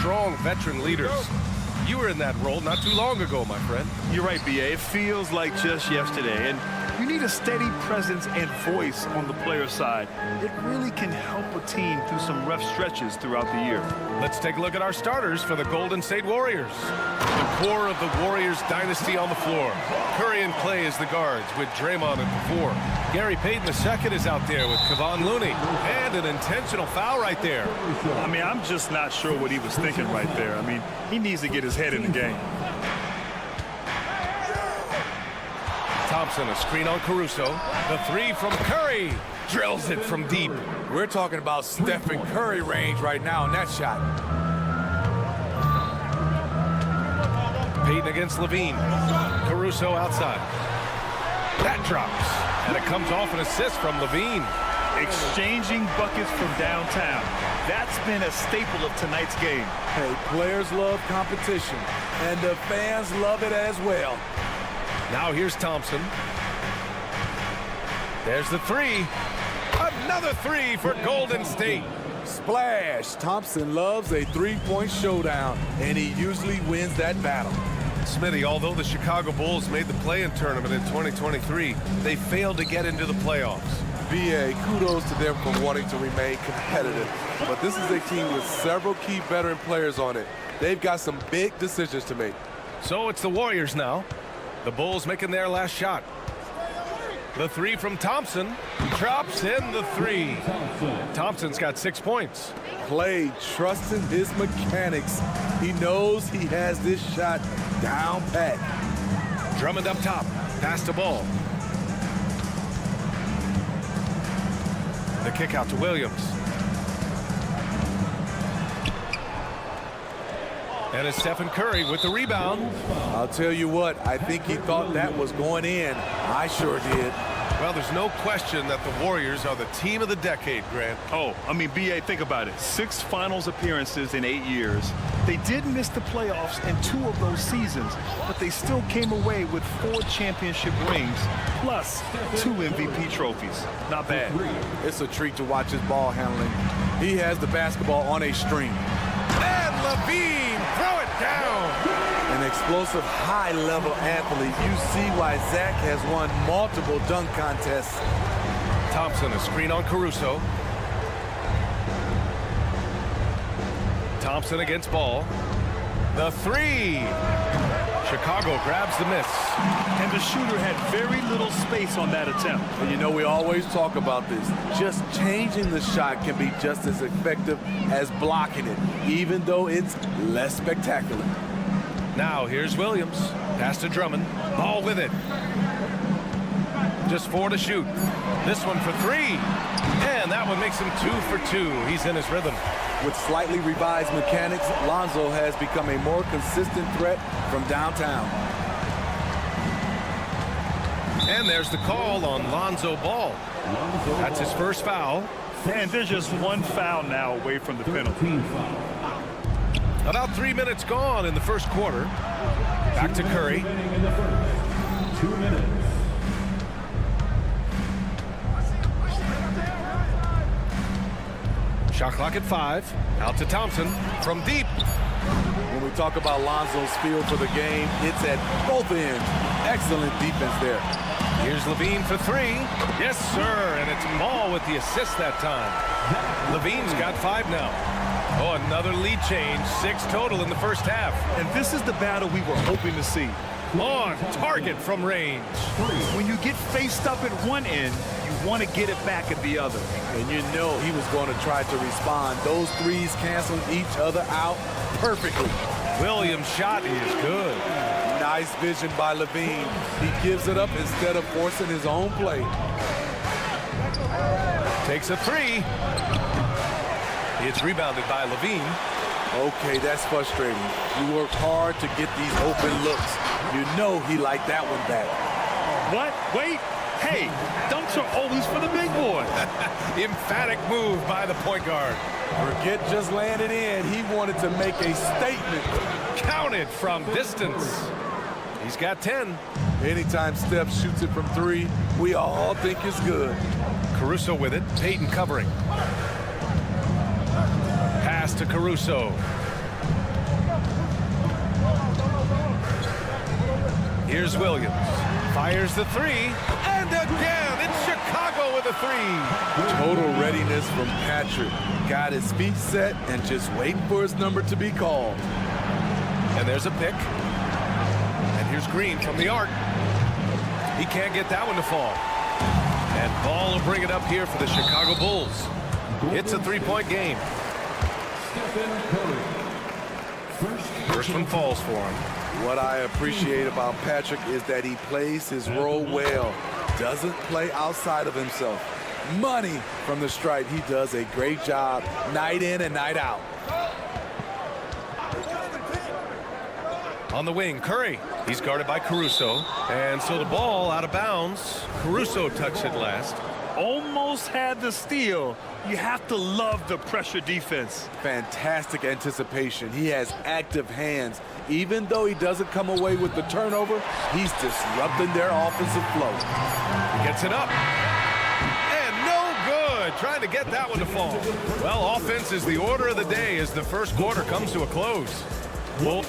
strong veteran leaders. You were in that role not too long ago, my friend. You're right, B.A. It feels like just yesterday. And you need a steady presence and voice on the player side. It really can help a team through some rough stretches throughout the year. Let's take a look at our starters for the Golden State Warriors. The core of the Warriors dynasty on the floor. Curry and Clay as the guards with Draymond at the 4. Gary Payton II is out there with Kevon Looney. And an intentional foul right there. I mean, I'm just not sure what he was thinking right there. I mean, he needs to get his head in the game. Thompson, a screen on Caruso. The 3 from Curry. Drills it from deep. We're talking about Stephen Curry range right now in that shot. Payton against Levine. Caruso outside. That drops. And it comes off an assist from Levine. Exchanging buckets from downtown. That's been a staple of tonight's game. Hey, players love competition, and the fans love it as well. Now here's Thompson. There's the 3. Another 3 for Golden State. Splash! Thompson loves a three-point showdown, and he usually wins that battle. Smitty, although the Chicago Bulls made the play-in tournament in 2023, they failed to get into the playoffs. B.A., kudos to them for wanting to remain competitive. But this is a team with several key veteran players on it. They've got some big decisions to make. So it's the Warriors now. The Bulls making their last shot. The 3 from Thompson. Drops in the 3. Thompson's got 6 points. Clay trusting his mechanics. He knows he has this shot down pat. Drummond up top. Pass the ball. The kick out to Williams. And it's Stephen Curry with the rebound. I'll tell you what, I think he thought that was going in. I sure did. Well, there's no question that the Warriors are the team of the decade, Grant. Oh, I mean, B.A., think about it. 6 finals appearances in 8 years. They did miss the playoffs in 2 of those seasons, but they still came away with 4 championship rings, plus 2 MVP trophies. Not bad. It's a treat to watch his ball handling. He has the basketball on a string. And Levine, throw it down. An explosive, high-level athlete. You see why Zach has won multiple dunk contests. Thompson, a screen on Caruso. Thompson against Ball. The 3. Chicago grabs the miss. And the shooter had very little space on that attempt. And you know, we always talk about this. Just changing the shot can be just as effective as blocking it, even though it's less spectacular. Now here's Williams. Pass to Drummond. Ball with it. Just 4 to shoot. This one for 3. And that one makes him 2 for 2. He's in his rhythm. With slightly revised mechanics, Lonzo has become a more consistent threat from downtown. And there's the call on Lonzo Ball. That's his first foul. And there's just 1 foul now away from the penalty. About 3 minutes gone in the first quarter. Back to Curry. 2 minutes. Shot clock at 5. Out to Thompson from deep. When we talk about Lonzo's feel for the game, it's at both ends. Excellent defense there. Here's Levine for 3. Yes, sir. And it's Ball with the assist that time. Levine's got 5 now. Oh, another lead change. 6 total in the first half. And this is the battle we were hoping to see. On target from range. When you get faced up at one end, you want to get it back at the other. And you know he was going to try to respond. Those threes canceled each other out perfectly. Williams' shot is good. Nice vision by Levine. He gives it up instead of forcing his own play. Takes a 3. It's rebounded by Levine. Okay, that's frustrating. You work hard to get these open looks. You know he liked that one back. What? Wait. Hey, dunks are always for the big boys. Emphatic move by the point guard. Forget just landing in. He wanted to make a statement. Counted from distance. He's got 10. Anytime Steph shoots it from 3, we all think it's good. Caruso with it. Payton covering. Pass to Caruso. Here's Williams. Fires the three. And again, it's Chicago with a three. Total readiness from Patrick. Got his feet set and just waiting for his number to be called. And there's a pick. And here's Green from the arc. He can't get that one to fall. And Ball will bring it up here for the Chicago Bulls. It's a three-point game. First one falls for him. What I appreciate about Patrick is that he plays his role well. Doesn't play outside of himself. Money from the stripe. He does a great job night in and night out. On the wing, Curry. He's guarded by Caruso. And so the ball out of bounds. Caruso touched it last. Almost had the steal. You have to love the pressure defense. Fantastic anticipation. He has active hands. Even though he doesn't come away with the turnover, he's disrupting their offensive flow. Gets it up. And no good. Trying to get that one to fall. Well, offense is the order of the day as the first quarter comes to a close. Well,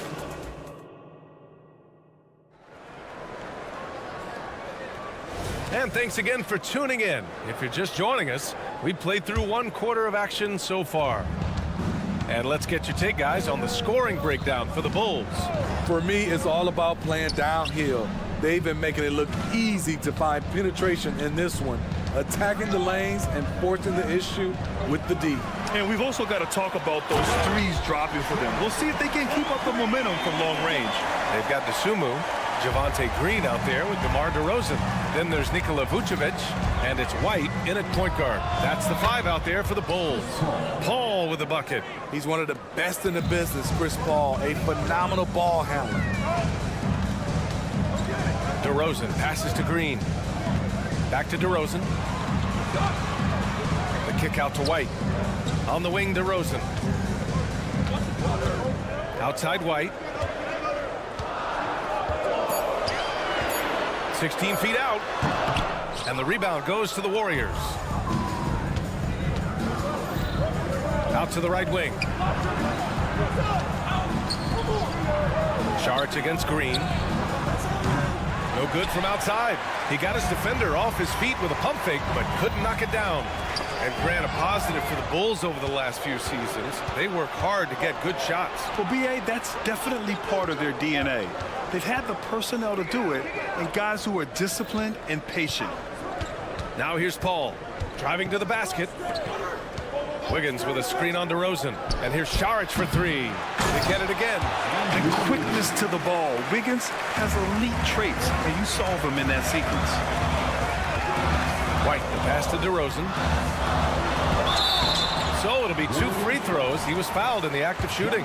and thanks again for tuning in. If you're just joining us, we played through one quarter of action so far. And let's get your take, guys, on the scoring breakdown for the Bulls. For me, it's all about playing downhill. They've been making it look easy to find penetration in this one, attacking the lanes and forcing the issue with the D. And we've also got to talk about those threes dropping for them. We'll see if they can keep up the momentum from long range. They've got Dosunmu, Javonte Green out there with DeMar DeRozan. Then there's Nikola Vucevic, and it's White in at point guard. That's the five out there for the Bulls. Paul with the bucket. He's one of the best in the business, Chris Paul, a phenomenal ball handler. DeRozan passes to Green. Back to DeRozan. The kick out to White. On the wing, DeRozan. Outside White. 16 feet out. And the rebound goes to the Warriors. Out to the right wing. Charge against Green. No good from outside. He got his defender off his feet with a pump fake, but couldn't knock it down. And Grant, a positive for the Bulls over the last few seasons. They work hard to get good shots. Well, B.A., that's definitely part of their DNA. They've had the personnel to do it, and guys who are disciplined and patient. Now here's Paul, driving to the basket. Wiggins with a screen on DeRozan. And here's Saric for three. They get it again. And quickness to the ball. Wiggins has elite traits, and you saw them in that sequence. White, the pass to DeRozan. So it'll be 2 free throws. He was fouled in the act of shooting.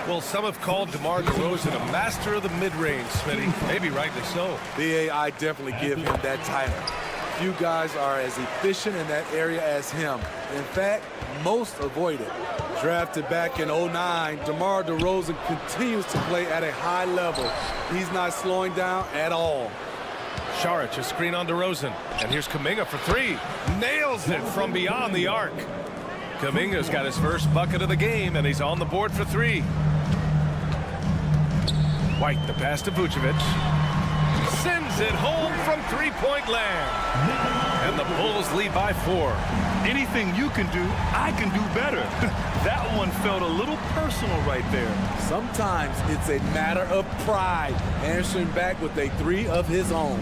Well, some have called DeMar DeRozan a master of the mid-range, Smitty. Maybe rightly so. B.A., I definitely give him that title. Few guys are as efficient in that area as him. In fact, most avoid it. Drafted back in 2009, DeMar DeRozan continues to play at a high level. He's not slowing down at all. Saric, a screen on DeRozan. And here's Kuminga for three. Nails it from beyond the arc. Kuminga's got his first bucket of the game, and he's on the board for three. White, the pass to Vucevic. Sends it home from three-point land. And the Bulls lead by 4. Anything you can do, I can do better. That one felt a little personal right there. Sometimes it's a matter of pride, answering back with a three of his own.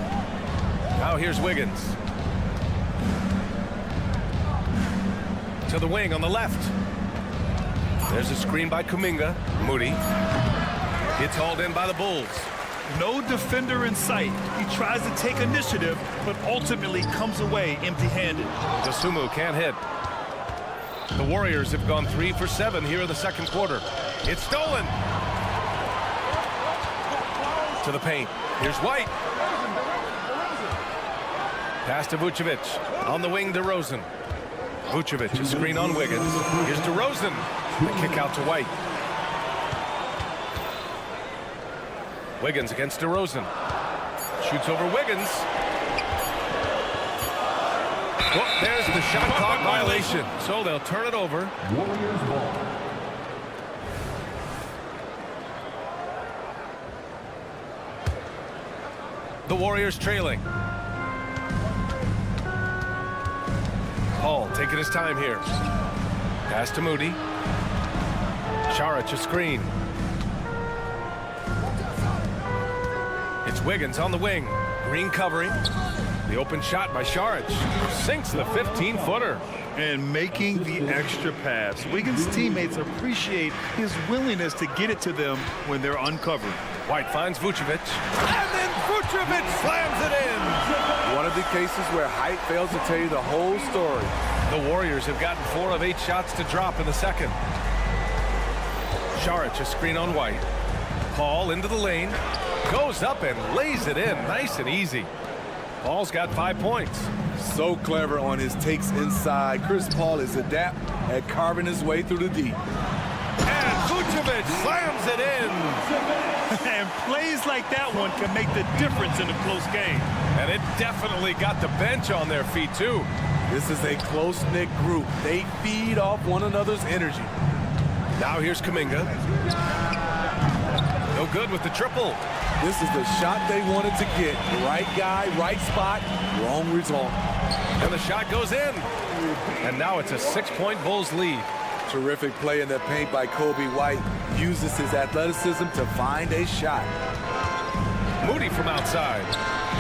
Now here's Wiggins. To the wing on the left. There's a screen by Kuminga. Moody. Gets hauled in by the Bulls. No defender in sight. He tries to take initiative, but ultimately comes away empty-handed. Dosunmu can't hit. The Warriors have gone 3 for 7 here in the second quarter. It's stolen. To the paint. Here's White. Pass to Vucevic. On the wing, DeRozan. Vucevic, a screen on Wiggins. Here's DeRozan. The kick out to White. Wiggins against DeRozan. Shoots over Wiggins. Well, there's the shot clock violation. So they'll turn it over. Warriors ball. The Warriors trailing. Paul taking his time here. Pass to Moody. Saric a screen. It's Wiggins on the wing. Green covering. The open shot by Saric. Sinks the 15-footer. And making the extra pass. Wiggins' teammates appreciate his willingness to get it to them when they're uncovered. White finds Vucevic. And then Vucevic slams it in. One of the cases where height fails to tell you the whole story. The Warriors have gotten 4 of 8 shots to drop in the second. Saric a screen on White. Paul into the lane. Goes up and lays it in. Nice and easy. Paul's got 5 points. So clever on his takes inside. Chris Paul is adept at carving his way through the deep. And Vucevic slams it in. And plays like that one can make the difference in a close game. And it definitely got the bench on their feet, too. This is a close-knit group. They feed off one another's energy. Now here's Kuminga. No good with the triple. This is the shot they wanted to get. Right guy, right spot, wrong result. And the shot goes in. And now it's a 6-point Bulls lead. Terrific play in the paint by Kobe White. Uses his athleticism to find a shot. Moody from outside.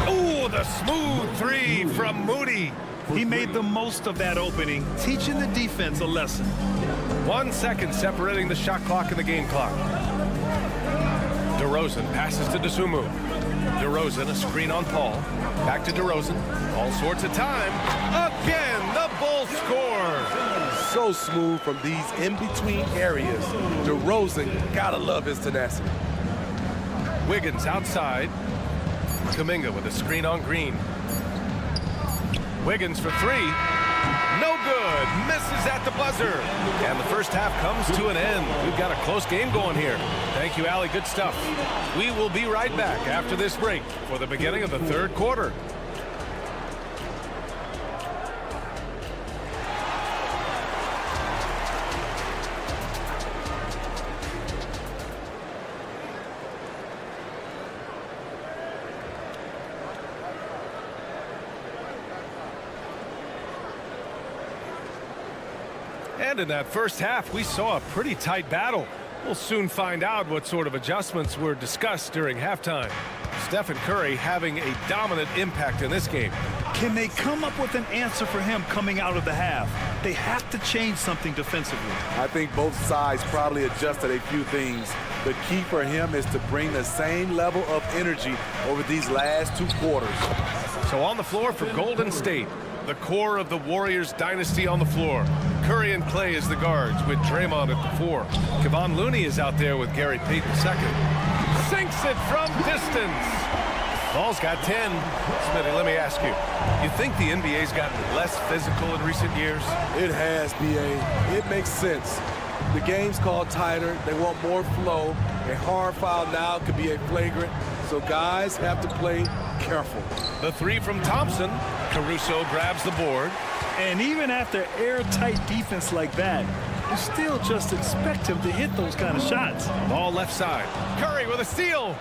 Ooh, the smooth 3 from Moody. He made the most of that opening, teaching the defense a lesson. 1 second separating the shot clock and the game clock. DeRozan passes to DeSumo. DeRozan a screen on Paul. Back to DeRozan. All sorts of time. Again, the Bulls score. So smooth from these in-between areas. DeRozan, gotta love his tenacity. Wiggins outside. Kuminga with a screen on Green. Wiggins for 3. No good. Misses at the buzzer. And the first half comes to an end. We've got a close game going here. Thank you, Allie. Good stuff. We will be right back after this break for the beginning of the third quarter. And in that first half, we saw a pretty tight battle. We'll soon find out what sort of adjustments were discussed during halftime. Stephen Curry having a dominant impact in this game. Can they come up with an answer for him coming out of the half? They have to change something defensively. I think both sides probably adjusted a few things. The key for him is to bring the same level of energy over these last 2 quarters. So on the floor for Golden State, the core of the Warriors dynasty on the floor. Curry and Clay as the guards with Draymond at the 4. Kevon Looney is out there with Gary Payton II. Sinks it from distance. Ball's got 10. Smitty, let me ask you, you think the NBA's gotten less physical in recent years? It has, B.A. It makes sense. The game's called tighter. They want more flow. A hard foul now could be a flagrant, so guys have to play careful. The 3 from Thompson. Caruso grabs the board. And even after airtight defense like that, you still just expect him to hit those kind of shots. Ball left side. Curry with a steal.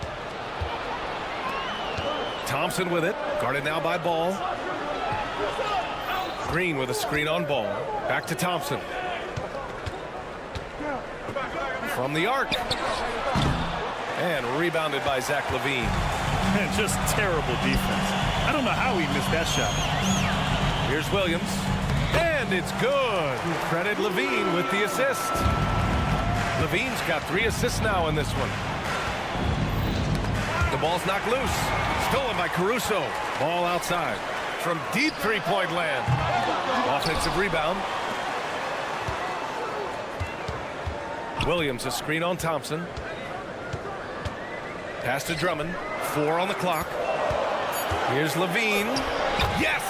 Thompson with it. Guarded now by Ball. Green with a screen on Ball. Back to Thompson. From the arc. And rebounded by Zach LaVine. Just terrible defense. I don't know how he missed that shot. Here's Williams. And it's good. Credit LaVine with the assist. LaVine's got 3 assists now in this one. The ball's knocked loose. Stolen by Caruso. Ball outside. From deep 3-point land. Offensive rebound. Williams a screen on Thompson. Pass to Drummond. 4 on the clock. Here's LaVine. Yes!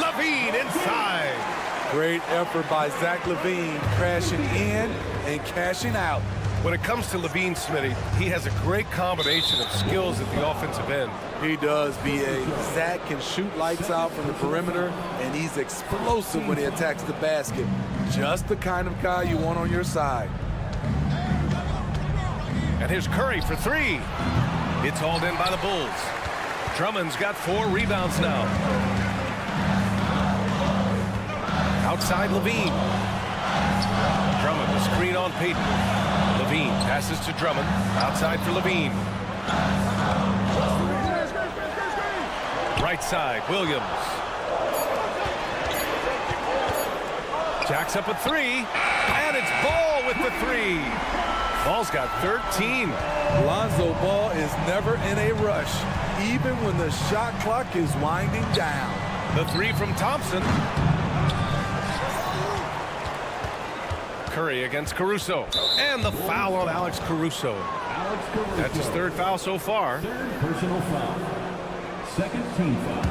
LaVine inside. Great effort by Zach LaVine, crashing in and cashing out. When it comes to LaVine, Smitty, he has a great combination of skills at the offensive end. He does, B.A. Zach can shoot lights out from the perimeter, and he's explosive when he attacks the basket. Just the kind of guy you want on your side. And here's Curry for 3. It's hauled in by the Bulls. Drummond's got 4 rebounds now. Outside Levine. Drummond, the screen on Payton. Levine passes to Drummond. Outside for Levine. Right side, Williams. Jacks up a 3, and it's Ball with the 3. Ball's got 13. Lonzo Ball is never in a rush, even when the shot clock is winding down. The 3 from Thompson. Curry against Caruso. And the foul on Alex Caruso. That's his 3rd foul so far. 3rd personal foul. 2nd team foul.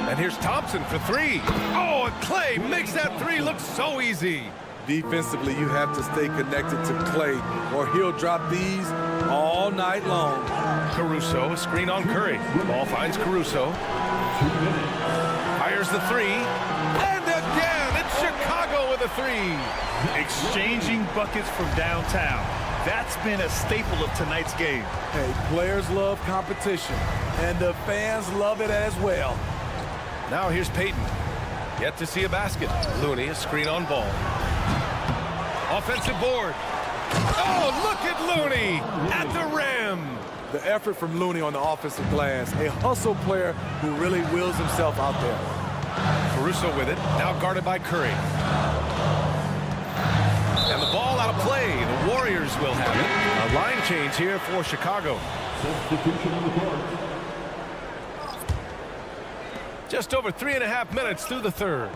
And here's Thompson for 3. Oh, and Clay makes that 3 look so easy. Defensively, you have to stay connected to Clay, or he'll drop these all night long. Caruso, a screen on Curry. Ball finds Caruso. Fires the 3. And again, it's Chicago with a 3. Exchanging buckets from downtown. That's been a staple of tonight's game. Hey, players love competition, and the fans love it as well. Now here's Payton. Yet to see a basket. Looney, a screen on Ball. Offensive board. Oh, look at Looney at the rim. The effort from Looney on the offensive glass. A hustle player who really wills himself out there. Caruso with it. Now guarded by Curry. And the ball out of play. The Warriors will have it. A line change here for Chicago. Substitution on the court. Just over 3.5 minutes through the 3rd.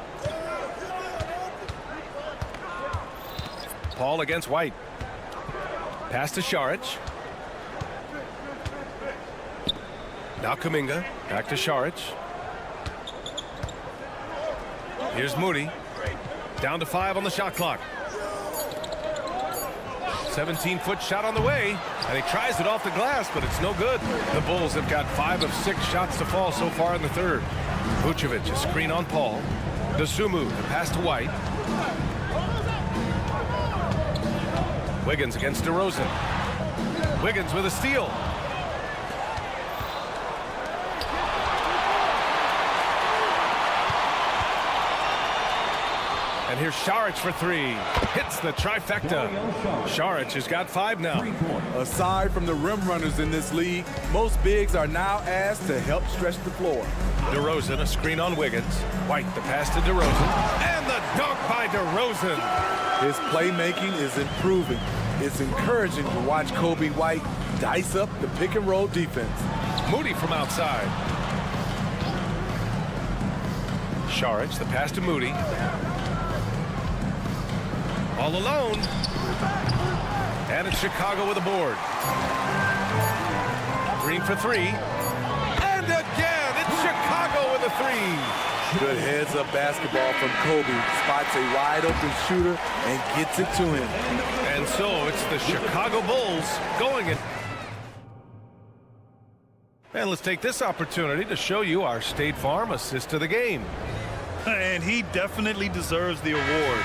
Paul against White. Pass to Šarić. Now Kuminga. Back to Šarić. Here's Moody. Down to 5 on the shot clock. 17-foot shot on the way. And he tries it off the glass, but it's no good. The Bulls have got 5 of 6 shots to fall so far in the 3rd. Vucevic, a screen on Paul. Dosunmu, the pass to White. Wiggins against DeRozan. Wiggins with a steal. And here's Šarić for 3. Hits the trifecta. Šarić has got 5 now. Aside from the rim runners in this league, most bigs are now asked to help stretch the floor. DeRozan, a screen on Wiggins. White, the pass to DeRozan. And the dunk by DeRozan. His playmaking is improving. It's encouraging to watch Kobe White dice up the pick-and-roll defense. Moody from outside. Šarić, the pass to Moody. All alone. And it's Chicago with a board. Green for 3. And again, it's Chicago with a 3. Good heads-up basketball from Kobe. Spots a wide-open shooter and gets it to him. And so it's the Chicago Bulls going it. And let's take this opportunity to show you our State Farm assist of the game. And he definitely deserves the award.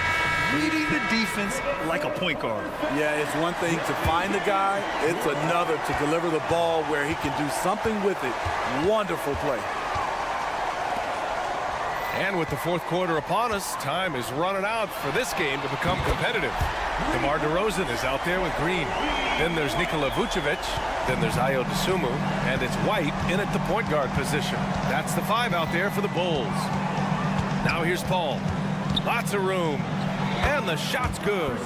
Reading the defense like a point guard. Yeah, it's one thing to find the guy. It's another to deliver the ball where he can do something with it. Wonderful play. And with the 4th quarter upon us, time is running out for this game to become competitive. DeMar DeRozan is out there with Green. Then there's Nikola Vucevic. Then there's Ayo Dosunmu. And it's White in at the point guard position. That's the 5 out there for the Bulls. Now here's Paul. Lots of room. And the shot's good.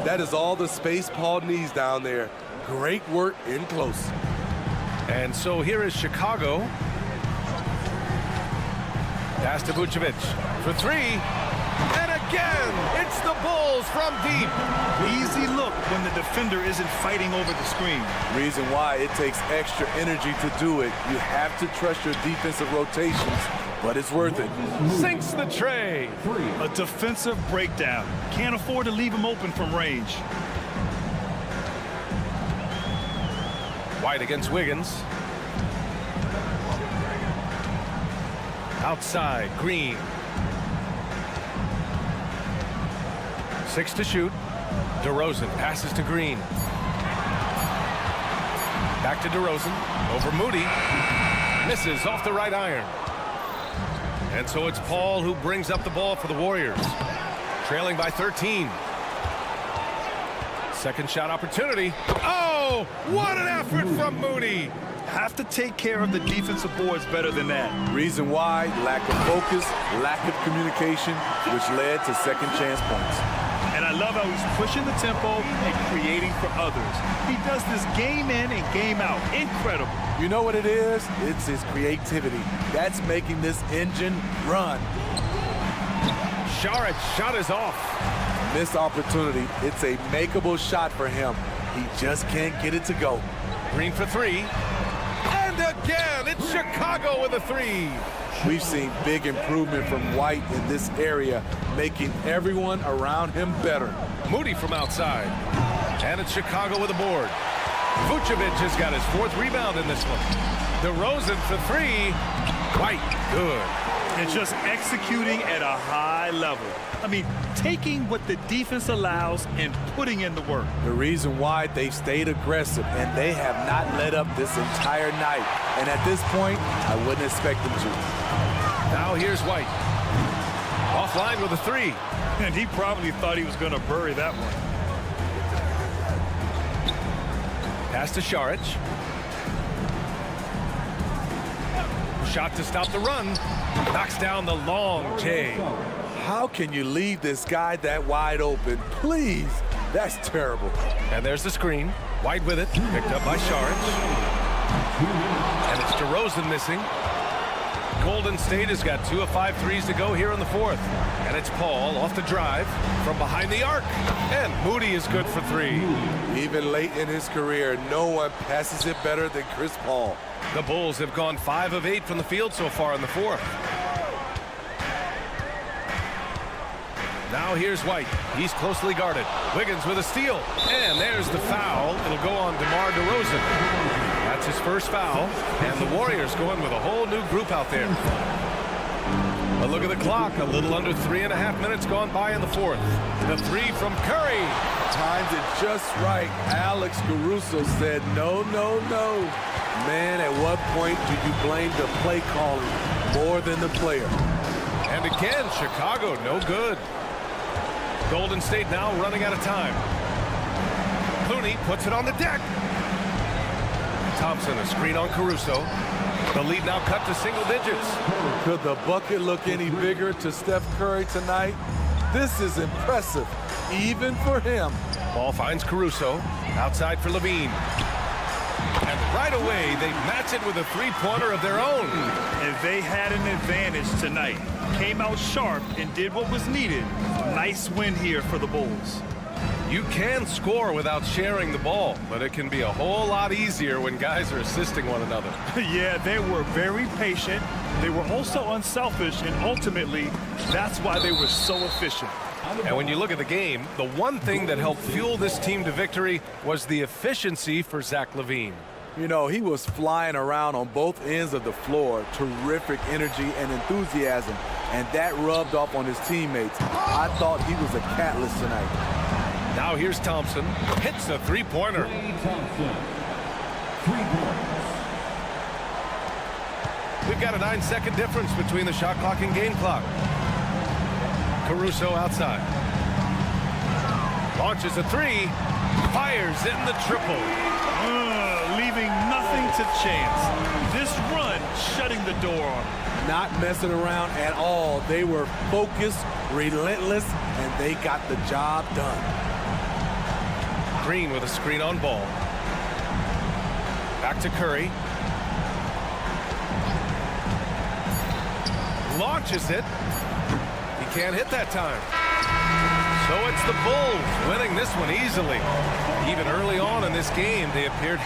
That is all the space Paul needs down there. Great work in close. And so here is Chicago. Pass to Vucevic for 3. And again, it's the Bulls from deep. Easy look when the defender isn't fighting over the screen. Reason why it takes extra energy to do it. You have to trust your defensive rotations, but it's worth it. Sinks the tray. A defensive breakdown. Can't afford to leave him open from range. White against Wiggins. Outside, Green. 6 to shoot. DeRozan passes to Green. Back to DeRozan. Over Moody. Misses off the right iron. And so it's Paul who brings up the ball for the Warriors. Trailing by 13. Second shot opportunity. Oh, what an effort from Moody. Have to take care of the defensive boards better than that. Reason why, lack of focus, lack of communication, which led to second chance points. And I love how he's pushing the tempo and creating for others. He does this game in and game out. Incredible. You know what it is? It's his creativity. That's making this engine run. Sharic's shot is off. Missed opportunity. It's a makeable shot for him. He just can't get it to go. Green for three. And again, it's Chicago with a three. We've seen big improvement from White in this area, making everyone around him better. Moody from outside. And it's Chicago with a board. Vucevic has got his fourth rebound in this one. DeRozan for three. White, good. And just executing at a high level. I mean, taking what the defense allows and putting in the work. The reason why they stayed aggressive, and they have not let up this entire night. And at this point, I wouldn't expect them to. Now here's White. Offline with a three. And he probably thought he was going to bury that one. Pass to Saric. Shot to stop the run. Knocks down the long J. How can you leave this guy that wide open? Please. That's terrible. And there's the screen. White with it. Picked up by Saric. And it's DeRozan missing. Golden State has got 2 of 5 threes to go here in the fourth. And it's Paul off the drive from behind the arc. And Moody is good for three. Even late in his career, no one passes it better than Chris Paul. The Bulls have gone 5 of 8 from the field so far in the fourth. Now here's White. He's closely guarded. Wiggins with a steal. And there's the foul. It'll go on DeMar DeRozan. That's his first foul. And the Warriors going with a whole new group out there. But look at the clock. A little under 3.5 minutes gone by in the fourth. The three from Curry. Timed it just right. Alex Caruso said, no, no, no. Man, at what point do you blame the play calling more than the player? And again, Chicago, no good. Golden State now running out of time. Clooney puts it on the deck. Thompson, a screen on Caruso. The lead now cut to single digits. Could the bucket look any bigger to Steph Curry tonight? This is impressive, even for him. Ball finds Caruso. Outside for Levine. And right away, they match it with a three-pointer of their own. And they had an advantage tonight. Came out sharp and did what was needed. Nice win here for the Bulls. You can score without sharing the ball, but it can be a whole lot easier when guys are assisting one another. Yeah, they were very patient. They were also unselfish, and ultimately, that's why they were so efficient. And when you look at the game, the one thing that helped fuel this team to victory was the efficiency for Zach LaVine. You know, he was flying around on both ends of the floor. Terrific energy and enthusiasm, and that rubbed off on his teammates. I thought he was a catalyst tonight. Now here's Thompson. Hits the three-pointer. We've got a 9-second difference between the shot clock and game clock. Caruso outside. Launches a three. Fires in the triple. Leaving nothing to chance. This run shutting the door on him. Not messing around at all. They were focused, relentless, and they got the job done. Green with a screen on Ball. Back to Curry. Launches it. He can't hit that time. So it's the Bulls winning this one easily. Even early on in this game, they appeared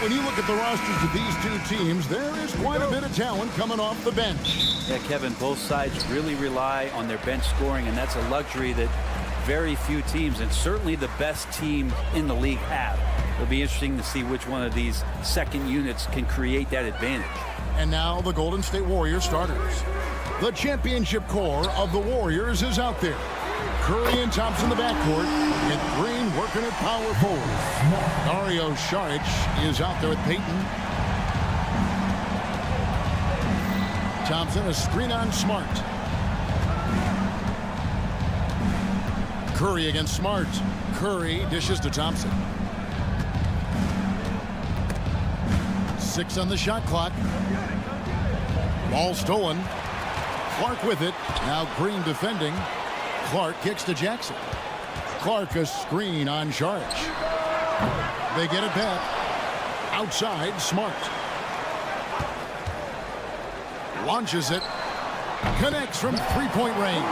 When you look at the rosters of these two teams, there is quite a bit of talent coming off the bench. Yeah, Kevin, both sides really rely on their bench scoring, and that's a luxury that very few teams, and certainly the best team in the league, have. It'll be interesting to see which one of these second units can create that advantage. And now the Golden State Warriors starters. The championship core of the Warriors is out there. Curry and Thompson in the backcourt, and Green working at power forward. Dario Saric is out there with Payton. Thompson, a screen on Smart. Curry against Smart. Curry dishes to Thompson. 6 on the shot clock. Ball stolen. Clark with it. Now Green defending. Clark kicks to Jackson. Clark a screen on Saric. They get it back. Outside, Smart. Launches it. Connects from three-point range.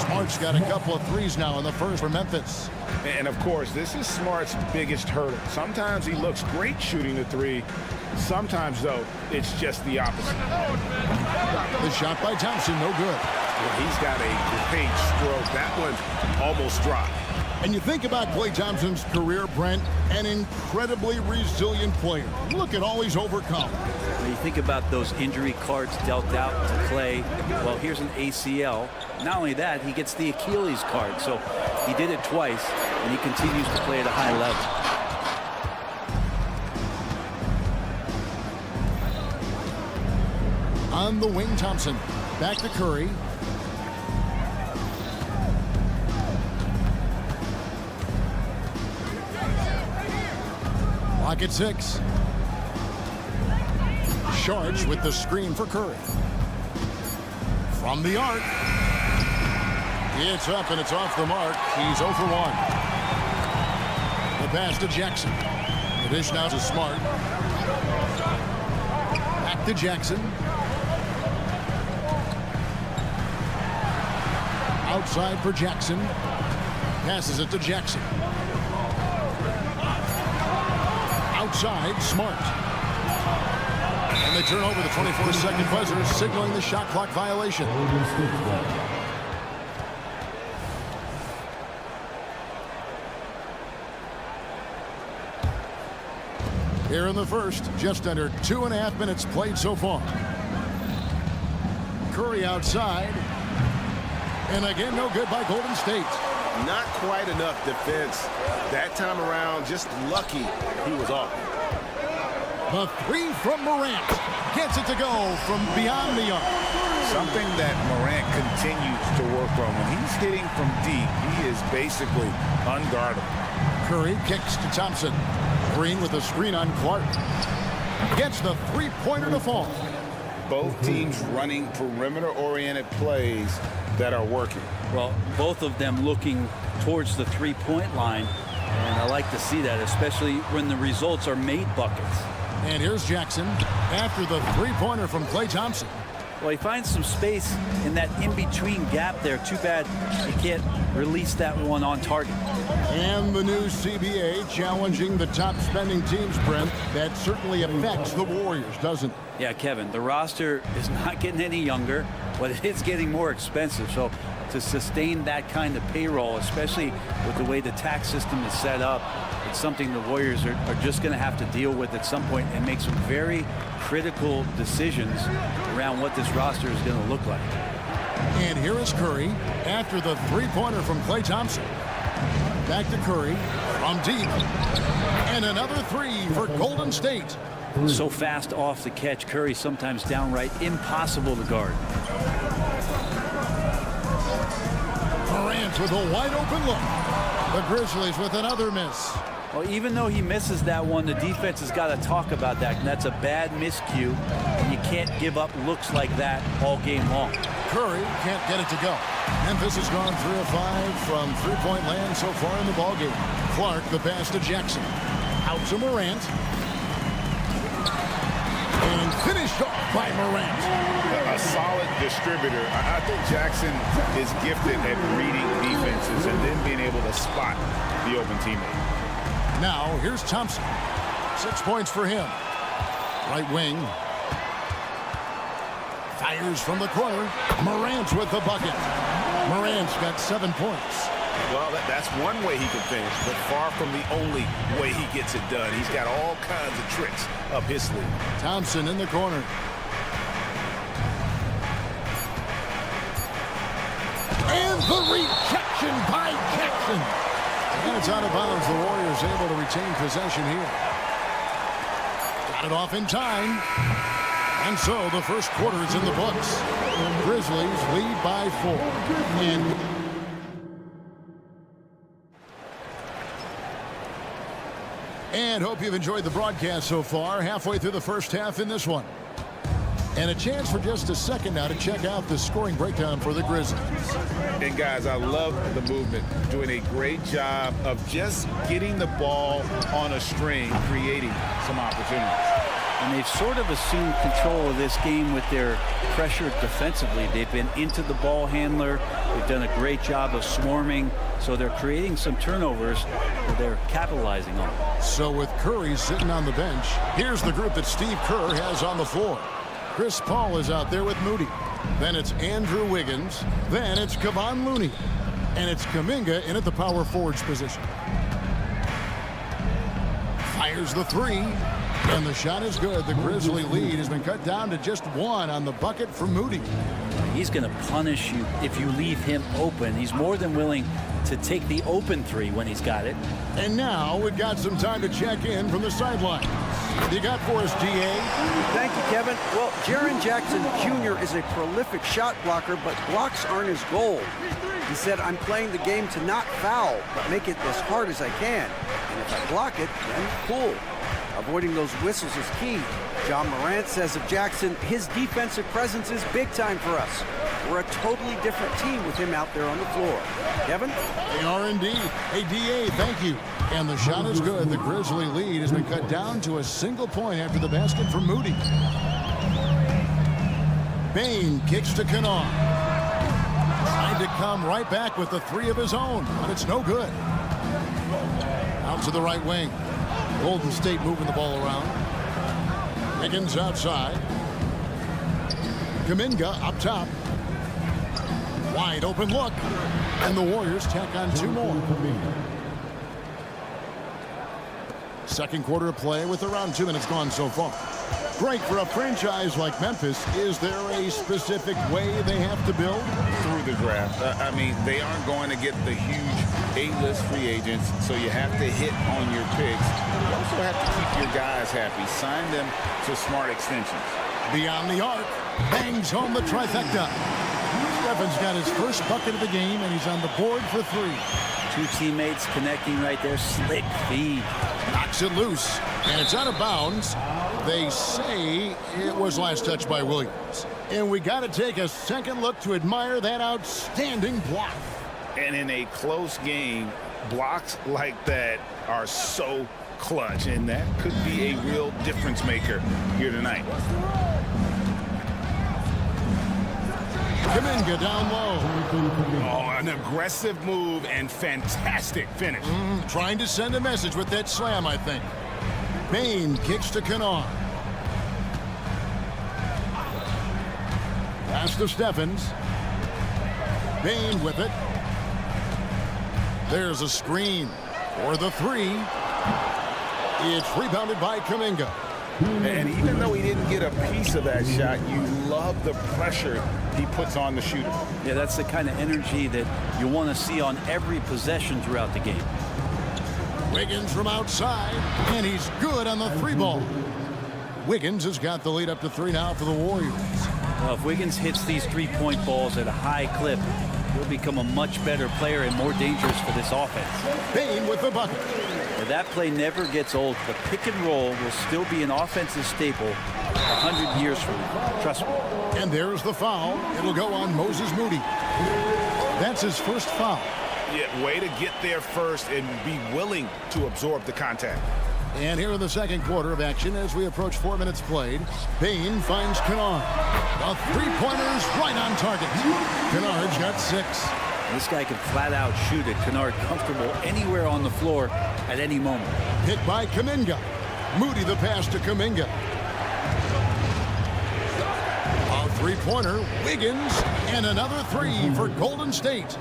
Smart's got a couple of threes now in the first for Memphis. And of course, this is Smart's biggest hurdle. Sometimes he looks great shooting the three. Sometimes, though, it's just the opposite. The shot by Thompson, no good. Well, he's got a great stroke. That one almost dropped. And you think about Klay Thompson's career, Brent, an incredibly resilient player. Look at all he's overcome. When you think about those injury cards dealt out to Klay, well, here's an ACL. Not only that, he gets the Achilles card. So he did it twice, and he continues to play at a high level. On the wing, Thompson. Back to Curry. Lock at 6. Saric with the screen for Curry. From the arc. It's up and it's off the mark. He's 0 for 1. The pass to Jackson. The dish now to Smart. Back to Jackson. Outside for Jackson. Passes it to Jackson. Outside, Smart. And they turn over the 24-second buzzer, signaling the shot clock violation. Here in the first, just under 2.5 minutes played so far. Curry outside. And again, no good by Golden State. Not quite enough defense. That time around, just lucky he was off. The three from Morant. Gets it to go from beyond the arc. Something that Morant continues to work on. When he's hitting from deep, he is basically unguardable. Curry kicks to Thompson. Green with a screen on Clark. Gets the three-pointer to fall. Both teams running perimeter-oriented plays that are working. Well, both of them looking towards the three-point line, and I like to see that, especially when the results are made buckets. And here's Jackson after the three-pointer from Klay Thompson. Well, he finds some space in that in-between gap there. Too bad he can't release that one on target. And the new CBA challenging the top spending teams, Brent. That certainly affects the Warriors, doesn't it? Yeah, Kevin, the roster is not getting any younger, but it is getting more expensive. So to sustain that kind of payroll, especially with the way the tax system is set up, it's something the Warriors are just going to have to deal with at some point and make some very critical decisions around what this roster is going to look like. And here is Curry after the three-pointer from Klay Thompson. Back to Curry from deep. And another three for Golden State. So fast off the catch, Curry sometimes downright impossible to guard. Morant Morant with a wide open look. The Grizzlies with another miss. Well, even though he misses that one, the defense has got to talk about that, and that's a bad miscue, and you can't give up looks like that all game long. Curry can't get it to go. Memphis has gone 3 of 5 from three-point land so far in the ballgame. Clark, the pass to Jackson. Out to Morant. And finished off by Morant. A solid distributor. I think Jackson is gifted at reading defenses and then being able to spot the open teammate. Now, here's Thompson. 6 points for him. Right wing. Fires from the corner. Morant with the bucket. Morant's got 7 points. Well, that's one way he can finish, but far from the only way he gets it done. He's got all kinds of tricks up his sleeve. Thompson in the corner. And the rejection by Jackson. And it's out of bounds. The Warriors able to retain possession here. Got it off in time. And so the first quarter is in the books. Grizzlies lead by 4. And hope you've enjoyed the broadcast so far. Halfway through the first half in this one. And a chance for just a second now to check out the scoring breakdown for the Grizzlies. And guys, I love the movement. Doing a great job of just getting the ball on a string, creating some opportunities. And they've sort of assumed control of this game with their pressure defensively. They've been into the ball handler. They've done a great job of swarming. So they're creating some turnovers that they're capitalizing on. So with Curry sitting on the bench, here's the group that Steve Kerr has on the floor. Chris Paul is out there with Moody. Then it's Andrew Wiggins. Then it's Kevon Looney. And it's Kuminga in at the power forwards position. Fires the three. And the shot is good. The Grizzly lead has been cut down to just 1 on the bucket for Moody. He's going to punish you if you leave him open. He's more than willing to take the open three when he's got it. And now we've got some time to check in from the sideline. You got for us, DA? Thank you, Kevin. Well, Jaren Jackson Jr. is a prolific shot blocker, but blocks aren't his goal. He said, I'm playing the game to not foul, but make it as hard as I can. And if I block it, then cool. Avoiding those whistles is key. John Morant says of Jackson, his defensive presence is big time for us. We're a totally different team with him out there on the floor. Kevin? They are indeed. Hey, DA, thank you. And the shot is good. The Grizzly lead has been cut down to a single point after the basket from Moody. Bain kicks to Kennard. Trying to come right back with the three of his own, but it's no good. Out to the right wing. Golden State moving the ball around. Higgins outside. Kuminga up top. Wide open look. And the Warriors tack on 2 more. Second quarter of play with around 2 minutes gone so far. Great for a franchise like Memphis. Is there a specific way they have to build? Through the draft. I mean, they aren't going to get the huge A-list free agents, so you have to hit on your picks. You also have to keep your guys happy. Sign them to smart extensions. Beyond the arc, bangs home the trifecta. Stephen's got his first bucket of the game, and he's on the board for 3. 2 teammates connecting right there. Slick feed. Knocks it loose, and it's out of bounds. They say it was last touched by Williams. And we got to take a second look to admire that outstanding block. And in a close game, blocks like that are so clutch, and that could be a real difference maker here tonight. Kuminga down low. Oh, an aggressive move and fantastic finish. Trying to send a message with that slam, I think. Bain kicks to Kennard. Pass to Stephens. Bain with it. There's a screen for the 3. It's rebounded by Kuminga. And even though he didn't get a piece of that shot, you love the pressure he puts on the shooter. Yeah, that's the kind of energy that you want to see on every possession throughout the game. Wiggins from outside, and he's good on the 3 ball. Wiggins has got the lead up to 3 now for the Warriors. Well, if Wiggins hits these 3-point balls at a high clip, he'll become a much better player and more dangerous for this offense. Bain with the bucket. Now, that play never gets old. The pick and roll will still be an offensive staple 100 years from now. Trust me. And there's the foul. It'll go on Moses Moody. That's his first foul. Yeah, way to get there first and be willing to absorb the contact. And here in the second quarter of action, as we approach 4 minutes played, Bain finds Kennard. The three-pointers right on target. Kennard's got 6. This guy can flat out shoot it. Kennard comfortable anywhere on the floor at any moment. Hit by Kuminga. Moody the pass to Kuminga. A three-pointer, Wiggins, and another 3 for Golden State.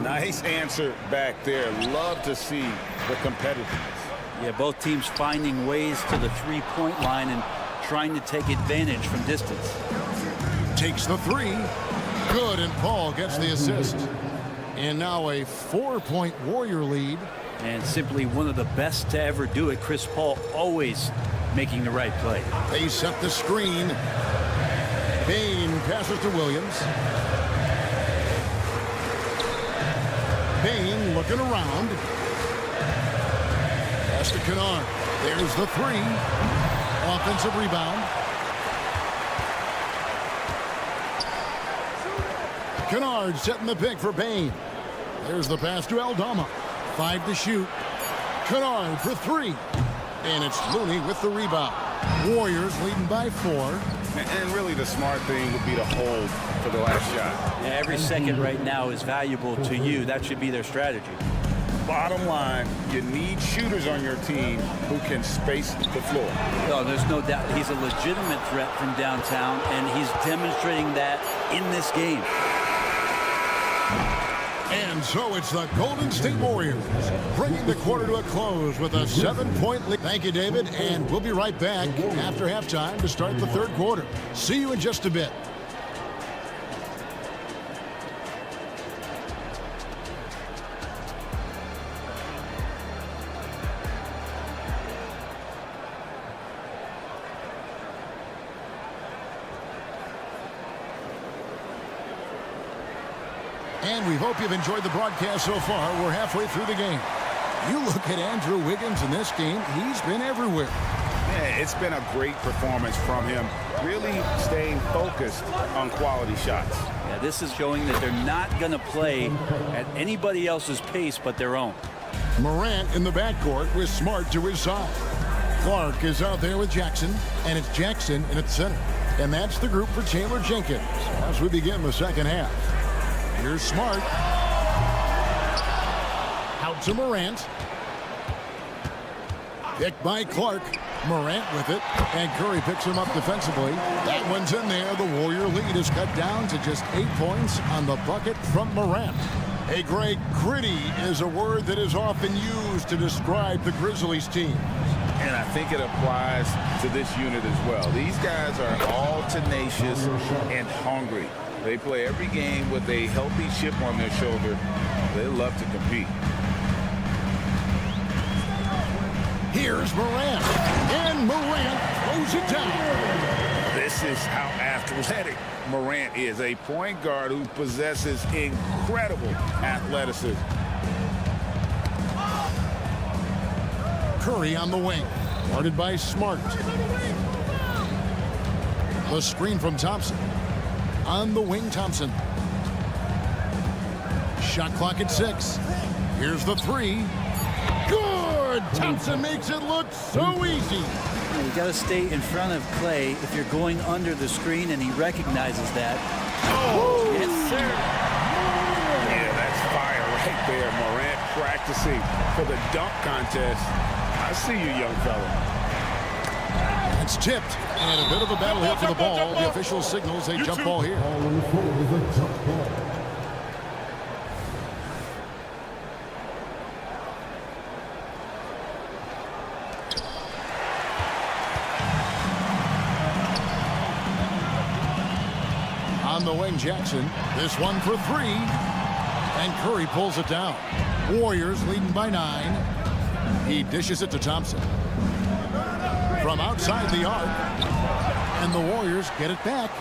Nice answer back there. Love to see the competitiveness. Yeah, both teams finding ways to the three-point line and trying to take advantage from distance. Takes the 3. Good, and Paul gets the assist. And now a 4-point Warrior lead. And simply one of the best to ever do it. Chris Paul always making the right play. They set the screen. Bain passes to Williams. Bain looking around. Pass to Kennard. There's the 3. Offensive rebound. Kennard setting the pick for Bain. There's the pass to Aldama. 5 to shoot. Kennard for 3. And it's Looney with the rebound. Warriors leading by 4. And really the smart thing would be to hold for the last shot. Yeah, every second right now is valuable to you. That should be their strategy. Bottom line, you need shooters on your team who can space the floor. No, there's no doubt he's a legitimate threat from downtown, and he's demonstrating that in this game. And so it's the Golden State Warriors bringing the quarter to a close with a 7-point lead. Thank you, David, and we'll be right back after halftime to start the third quarter. See you in just a bit. And we hope you've enjoyed the broadcast so far. We're halfway through the game. You look at Andrew Wiggins in this game, he's been everywhere. Yeah, it's been a great performance from him, really staying focused on quality shots. Yeah, this is showing that they're not going to play at anybody else's pace but their own. Morant in the backcourt with Smart to his side. Clark is out there with Jackson, and it's Jackson in its center. And that's the group for Taylor Jenkins as we begin the second half. Here's Smart. Out to Morant. Picked by Clark. Morant with it. And Curry picks him up defensively. That one's in there. The Warrior lead is cut down to just 8 points on the bucket from Morant. Hey, Greg, gritty is a word that is often used to describe the Grizzlies team. And I think it applies to this unit as well. These guys are all tenacious and hungry. They play every game with a healthy chip on their shoulder. They love to compete. Here's Morant. And Morant throws it down. This is how athletic Morant is. A point guard who possesses incredible athleticism. Curry on the wing. Guarded by Smart. The screen from Thompson. On the wing, Thompson. Shot clock at 6. Here's the 3. Good! Thompson makes it look so easy. You got to stay in front of Clay if you're going under the screen, and he recognizes that. Oh! Yes, sir. Yeah, that's fire right there. Morant practicing for the dunk contest. I see you, young fella. It's tipped, and a bit of a battle here for the ball. The official signals a jump ball here. On the wing, Jackson. This one for 3. And Curry pulls it down. Warriors leading by 9. He dishes it to Thompson. From outside the arc. And the Warriors get it back.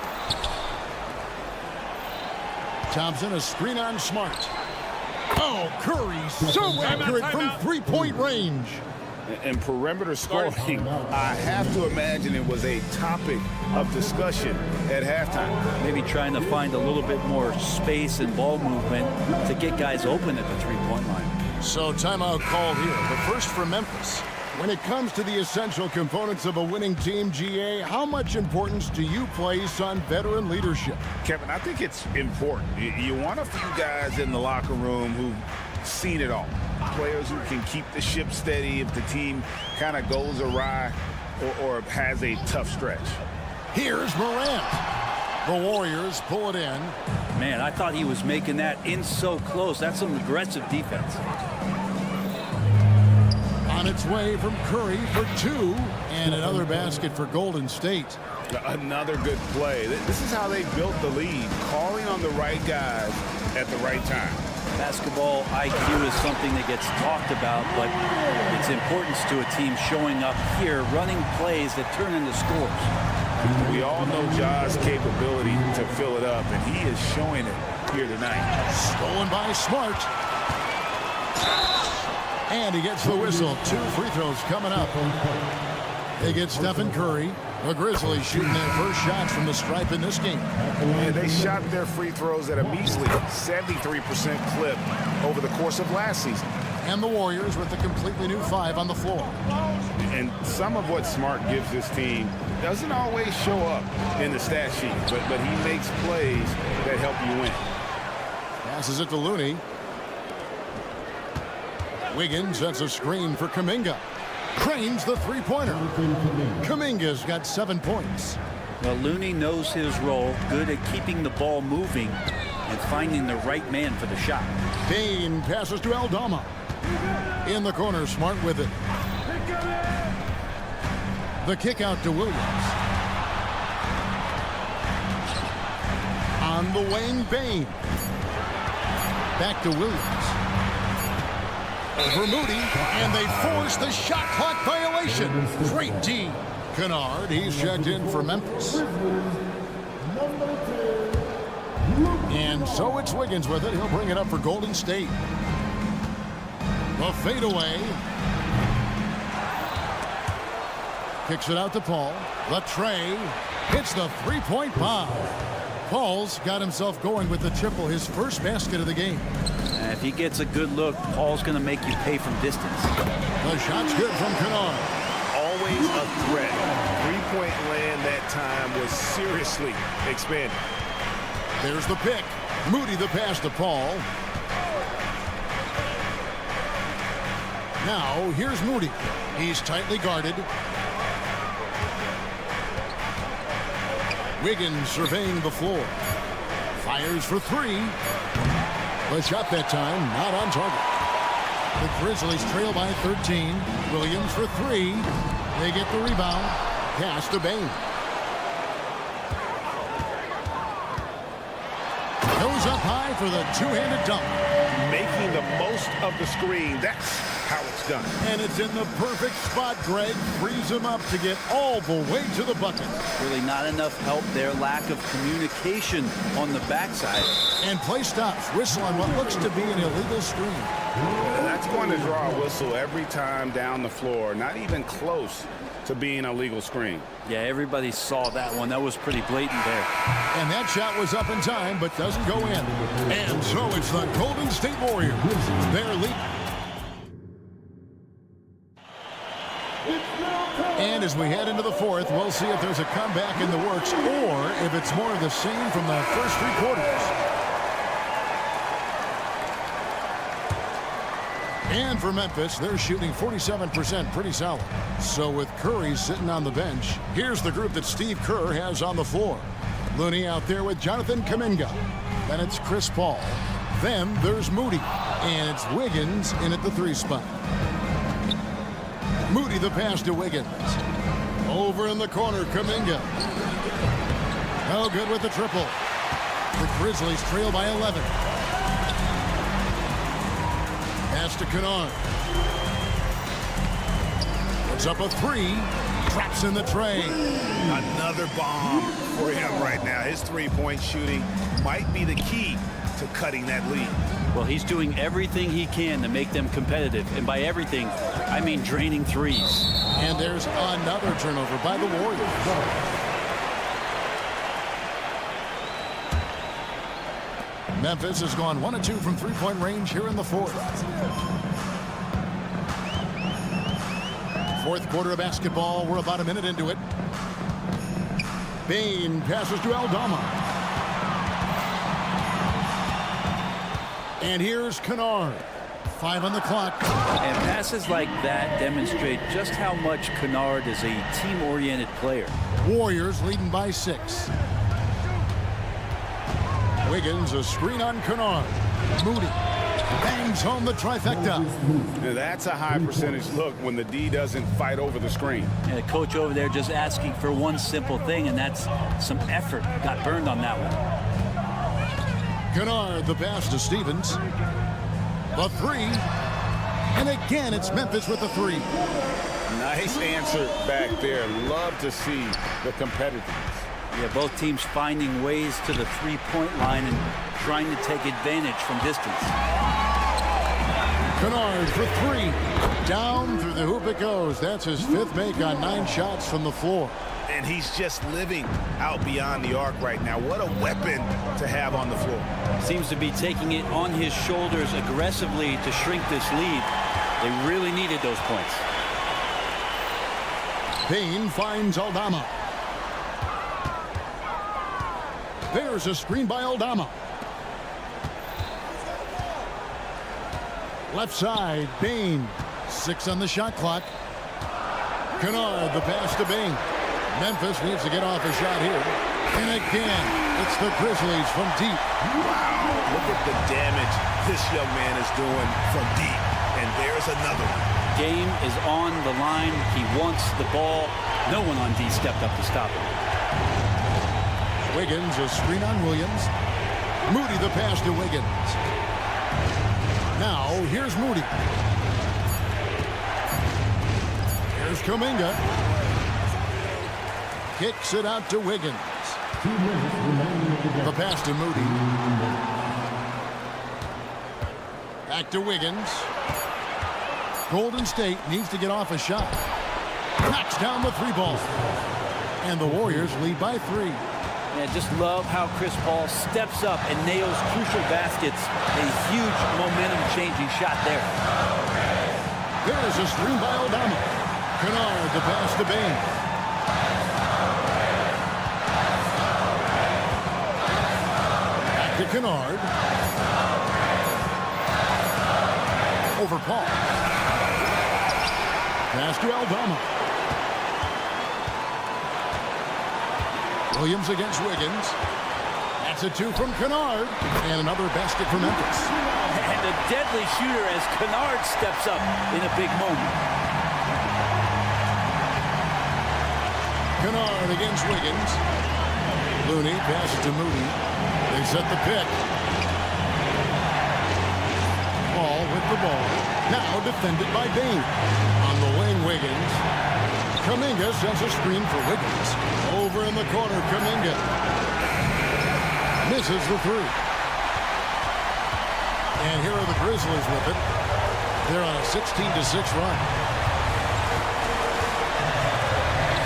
Thompson, a screen on Smart. Oh, Curry, so accurate from three-point range. And perimeter scoring, I have to imagine it was a topic of discussion at halftime. Maybe trying to find a little bit more space and ball movement to get guys open at the three-point line. So timeout called here, the first for Memphis. When it comes to the essential components of a winning team, GA, how much importance do you place on veteran leadership? Kevin, I think it's important. You want a few guys in the locker room who've seen it all. Players who can keep the ship steady if the team kind of goes awry or has a tough stretch. Here's Morant. The Warriors pull it in. Man, I thought he was making that in so close. That's some aggressive defense. On its way from Curry for two, and another basket for Golden State. Another good play. This is how they built the lead, calling on the right guys at the right time. Basketball IQ is something that gets talked about, but its importance to a team showing up here, running plays that turn into scores. We all know Ja's capability to fill it up, and he is showing it here tonight. Stolen by Smart. And he gets the whistle. 2 free throws coming up. They get Stephen Curry. The Grizzlies shooting their first shots from the stripe in this game. And they shot their free throws at a measly 73% clip over the course of last season. And the Warriors with a completely new 5 on the floor. And some of what Smart gives this team doesn't always show up in the stat sheet, but he makes plays that help you win. Passes it to Looney. Wiggins sets a screen for Kuminga. Cranes the three-pointer. Kuminga's got 7 points. Well, Looney knows his role, good at keeping the ball moving and finding the right man for the shot. Dane passes to Aldama. In the corner, Smart with it. The kick out to Williams. On the wing, Bane. Back to Williams. Over Moody, and they force the shot clock violation. Great D. Kennard, he's checked in for Memphis. And so it's Wiggins with it. He'll bring it up for Golden State. The fadeaway. Kicks it out to Paul. The tray. Hits the three-point bomb. Paul's got himself going with the triple, his first basket of the game. And if he gets a good look, Paul's going to make you pay from distance. The shot's good from Kennard. Always a threat. Three-point land that time was seriously expanded. There's the pick. Moody the pass to Paul. Now, here's Moody. He's tightly guarded. Wiggins surveying the floor. Fires for 3. The shot that time, not on target. The Grizzlies trail by 13. Williams for 3. They get the rebound. Pass to Bane. Goes up high for the two-handed dunk. Making the most of the screen. That's how it's done. And it's in the perfect spot. Greg frees him up to get all the way to the bucket. Really not enough help there. Lack of communication on the backside. And play stops. Whistle on what looks to be an illegal screen. That's going to draw a whistle every time down the floor. Not even close to being a legal screen. Yeah, everybody saw that one. That was pretty blatant there. And that shot was up in time, but doesn't go in. And so it's the Golden State Warriors. Their lead. And as we head into the fourth, we'll see if there's a comeback in the works or if it's more of the same from the first 3 quarters. And for Memphis, they're shooting 47%, pretty solid. So with Curry sitting on the bench, here's the group that Steve Kerr has on the floor. Looney out there with Jonathan Kuminga. Then it's Chris Paul. Then there's Moody. And it's Wiggins in at the 3 spot. Moody the pass to Wiggins. Over in the corner, Kuminga. No good with the triple. The Grizzlies trail by 11. Pass to Kennard. Puts up a 3. Traps in the tray. Another bomb for him right now. His three-point shooting might be the key to cutting that lead. Well, he's doing everything he can to make them competitive. And by everything, I mean draining threes. And there's another turnover by the Warriors. Memphis has gone 1 of 2 from three-point range here in the fourth. Fourth quarter of basketball. We're about a minute into it. Bain passes to Aldama. And here's Kennard. 5 on the clock. And passes like that demonstrate just how much Kennard is a team-oriented player. Warriors leading by 6. Wiggins, a screen on Kennard. Moody bangs home the trifecta. Now that's a high percentage look when the D doesn't fight over the screen. And the coach over there just asking for one simple thing, and that's some effort. Got burned on that one. Kennard, the pass to Stevens. The three. And again, it's Memphis with the three. Nice answer back there. Love to see the competitiveness. Yeah, both teams finding ways to the three-point line and trying to take advantage from distance. Kennard for three. Down through the hoop it goes. That's his 5th make on 9 shots from the floor. And he's just living out beyond the arc right now. What a weapon to have on the floor. Seems to be taking it on his shoulders aggressively to shrink this lead. They really needed those points. Bain finds Aldama. There's a screen by Aldama. Left side, Bain. 6 on the shot clock. Kennard, the pass to Bain. Memphis needs to get off a shot here. And again, it's the Grizzlies from deep. Wow, look at the damage this young man is doing from deep. And there's another one. Game is on the line. He wants the ball. No one on D stepped up to stop him. Wiggins, a screen on Williams. Moody, the pass to Wiggins. Now, here's Moody. Here's Kuminga. Kicks it out to Wiggins. The pass to Moody. Back to Wiggins. Golden State needs to get off a shot. Knocks down the 3-ball. And the Warriors lead by 3. Yeah, just love how Chris Paul steps up and nails crucial baskets. A huge momentum-changing shot there. There is a screen by Aldama. Kennard, the pass to Bain. Back to Kennard. Over Paul. Pass to Aldama. Williams against Wiggins. That's a 2 from Kennard. And another basket for Memphis. And a deadly shooter as Kennard steps up in a big moment. Kennard against Wiggins. Looney passes to Moody. They set the pick. Paul with the ball. Now defended by Bain. On the wing, Wiggins. Kuminga sends a screen for Wiggins. Over in the corner, Kuminga. Misses the 3. And here are the Grizzlies with it. They're on a 16-6 run.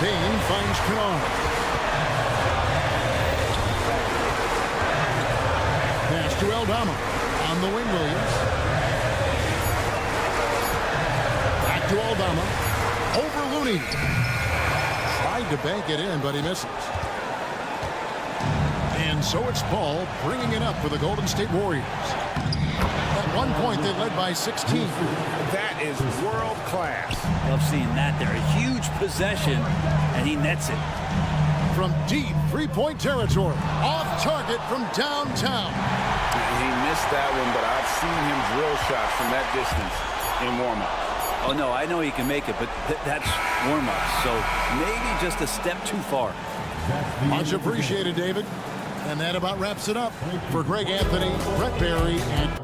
Bain finds Kennard. Pass to Aldama. On the wing, Williams. Back to Aldama. Over Looney. Tried to bank it in, but he misses. And so it's Paul bringing it up for the Golden State Warriors. At one point, they led by 16. That is world class. Love seeing that there. A huge possession, and he nets it. From deep three-point territory. Off target from downtown. He missed that one, but I've seen him drill shots from that distance in warm-up. Oh, no, I know he can make it, but that's warm-up. So maybe just a step too far. Much appreciated, David. And that about wraps it up. For Greg Anthony, Brett Barry, and...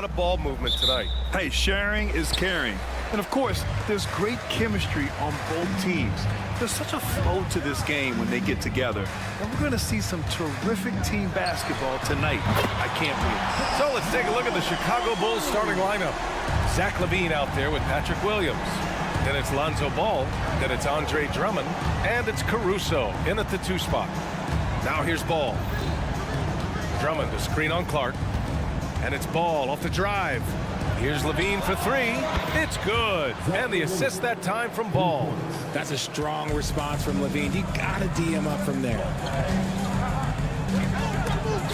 of ball movement tonight. Hey, sharing is caring. And of course, there's great chemistry on both teams. There's such a flow to this game when they get together. And we're going to see some terrific team basketball tonight. I can't wait. So let's take a look at the Chicago Bulls starting lineup. Zach LaVine out there with Patrick Williams. Then it's Lonzo Ball. Then it's Andre Drummond. And it's Caruso in at the 2 spot. Now here's Ball. Drummond to screen on Clark. And it's Ball off the drive. Here's LaVine for 3. It's good. And the assist that time from Ball. That's a strong response from LaVine. You got to D him up from there.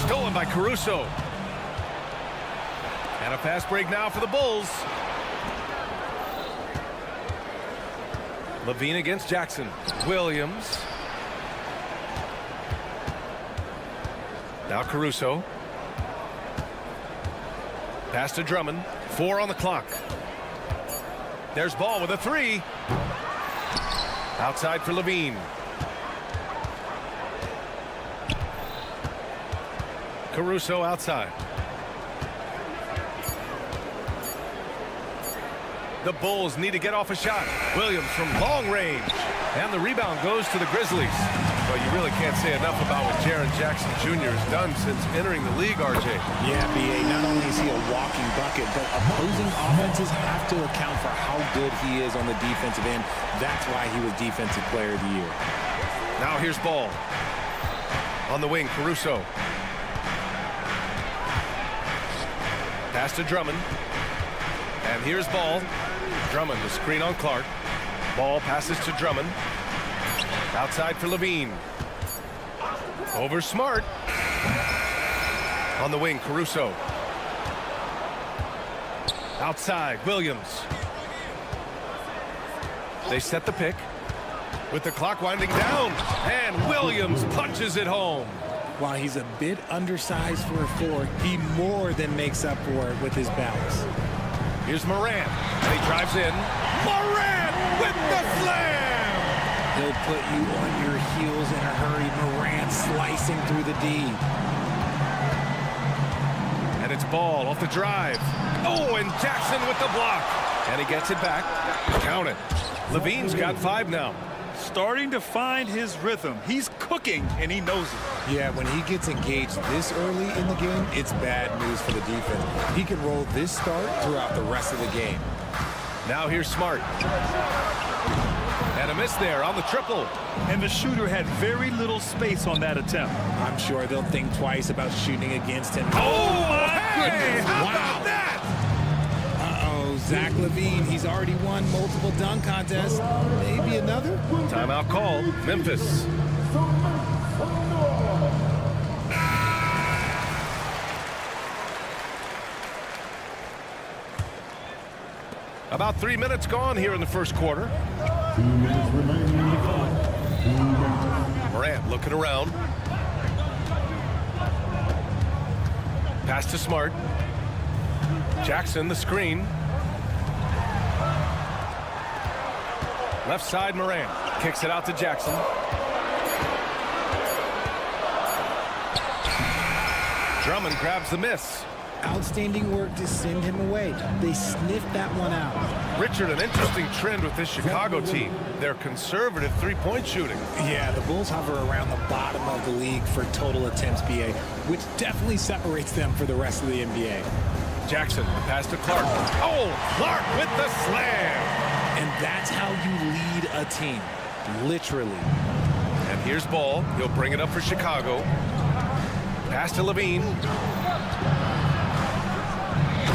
Stolen by Caruso. And a fast break now for the Bulls. LaVine against Jackson. Williams. Now Caruso. Pass to Drummond. 4 on the clock. There's Ball with a 3. Outside for LaVine. Caruso outside. The Bulls need to get off a shot. Williams from long range. And the rebound goes to the Grizzlies. Well, you really can't say enough about what Jaren Jackson Jr. has done since entering the league, RJ. Yeah, B.A., not only is he a walking bucket, but opposing offenses have to account for how good he is on the defensive end. That's why he was Defensive Player of the Year. Now here's Ball. On the wing, Caruso. Pass to Drummond. And here's Ball. Drummond, the screen on Clark. Ball passes to Drummond. Outside for Levine. Over Smart. On the wing, Caruso. Outside, Williams. They set the pick. With the clock winding down. And Williams punches it home. While he's a bit undersized for a 4, he more than makes up for it with his balance. Here's Morant. And he drives in. Morant with the slam! He'll put you on your heels in a hurry. Morant slicing through the D. And it's Ball off the drive. Oh, and Jackson with the block. And he gets it back. Count it. Levine's got 5 now. Starting to find his rhythm. He's cooking, and he knows it. Yeah, when he gets engaged this early in the game, it's bad news for the defense. He can roll this start throughout the rest of the game. Now here's Smart. And a miss there on the triple. And the shooter had very little space on that attempt. I'm sure they'll think twice about shooting against him. Oh, my goodness! How about that? Zach LaVine, he's already won multiple dunk contests. Maybe another? Timeout call, Memphis. About 3 minutes gone here in the first quarter. 2 minutes remaining in the clock. Morant looking around. Pass to Smart. Jackson, the screen. Left side, Morant. Kicks it out to Jackson. Drummond grabs the miss. Outstanding work to send him away. They sniffed that one out. Richard, an interesting trend with this Chicago team. They're conservative three-point shooting. Yeah, the Bulls hover around the bottom of the league for total attempts, BA, which definitely separates them for the rest of the NBA. Jackson, the pass to Clark. Oh, Clark with the slam. And that's how you lead a team, literally. And here's Ball. He'll bring it up for Chicago. Pass to Levine.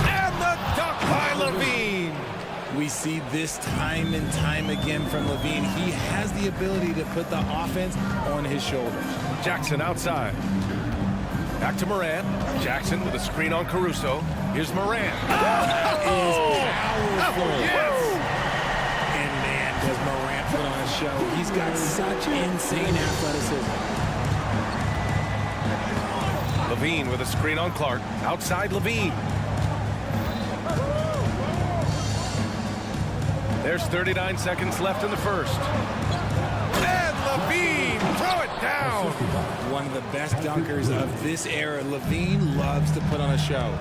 And the dunk by Levine. We see this time and time again from Levine. He has the ability to put the offense on his shoulders. Jackson outside. Back to Morant. Jackson with a screen on Caruso. Here's Morant. That is powerful. Yes. And man, does Morant put on a show. He's got such insane athleticism. Levine with a screen on Clark. Outside Levine. There's 39 seconds left in the first. And Levine, throw it down. One of the best dunkers of this era. Levine loves to put on a show.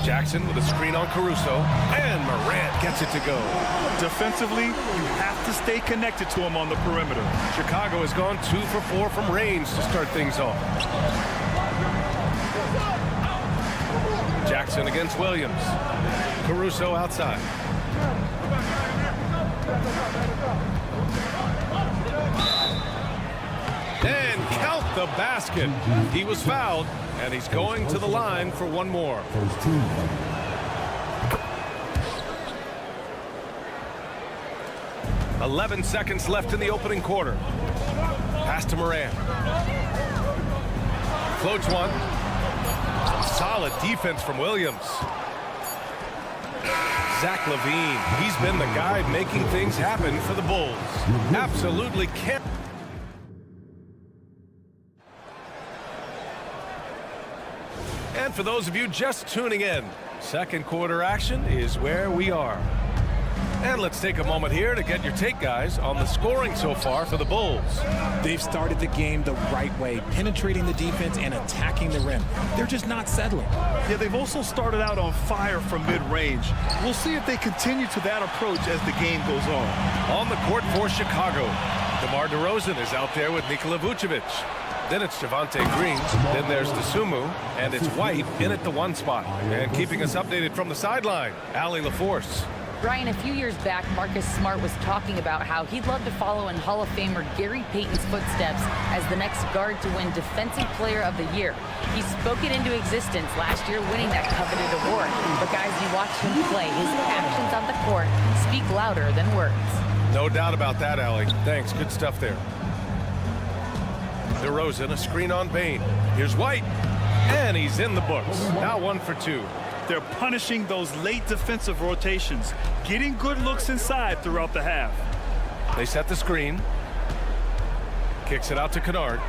Jackson with a screen on Caruso. And Morant gets it to go. Defensively, you have to stay connected to him on the perimeter. Chicago has gone 2 for 4 from range to start things off. Jackson against Williams. Caruso outside. And count the basket. He was fouled, and he's going to the line for one more. 11 seconds left in the opening quarter. Pass to Morant. Floats one. Solid defense from Williams. Zach LaVine, he's been the guy making things happen for the Bulls. Absolutely can't. And for those of you just tuning in, second quarter action is where we are. And let's take a moment here to get your take, guys, on the scoring so far for the Bulls. They've started the game the right way, penetrating the defense and attacking the rim. They're just not settling. Yeah, they've also started out on fire from mid-range. We'll see if they continue to that approach as the game goes on. On the court for Chicago, DeMar DeRozan is out there with Nikola Vucevic. Then it's Javonte Green. Then there's DeSumo. And it's White in at the 1 spot. And keeping us updated from the sideline, Allie LaForce. Brian, a few years back, Marcus Smart was talking about how he'd love to follow in Hall of Famer Gary Payton's footsteps as the next guard to win Defensive Player of the Year. He spoke it into existence last year, winning that coveted award. But guys, you watch him play. His actions on the court speak louder than words. No doubt about that, Allie. Thanks. Good stuff there. DeRozan, a screen on Bane. Here's White. And he's in the books. Now 1 for 2. They're punishing those late defensive rotations, getting good looks inside throughout the half. They set the screen. Kicks it out to Kennard.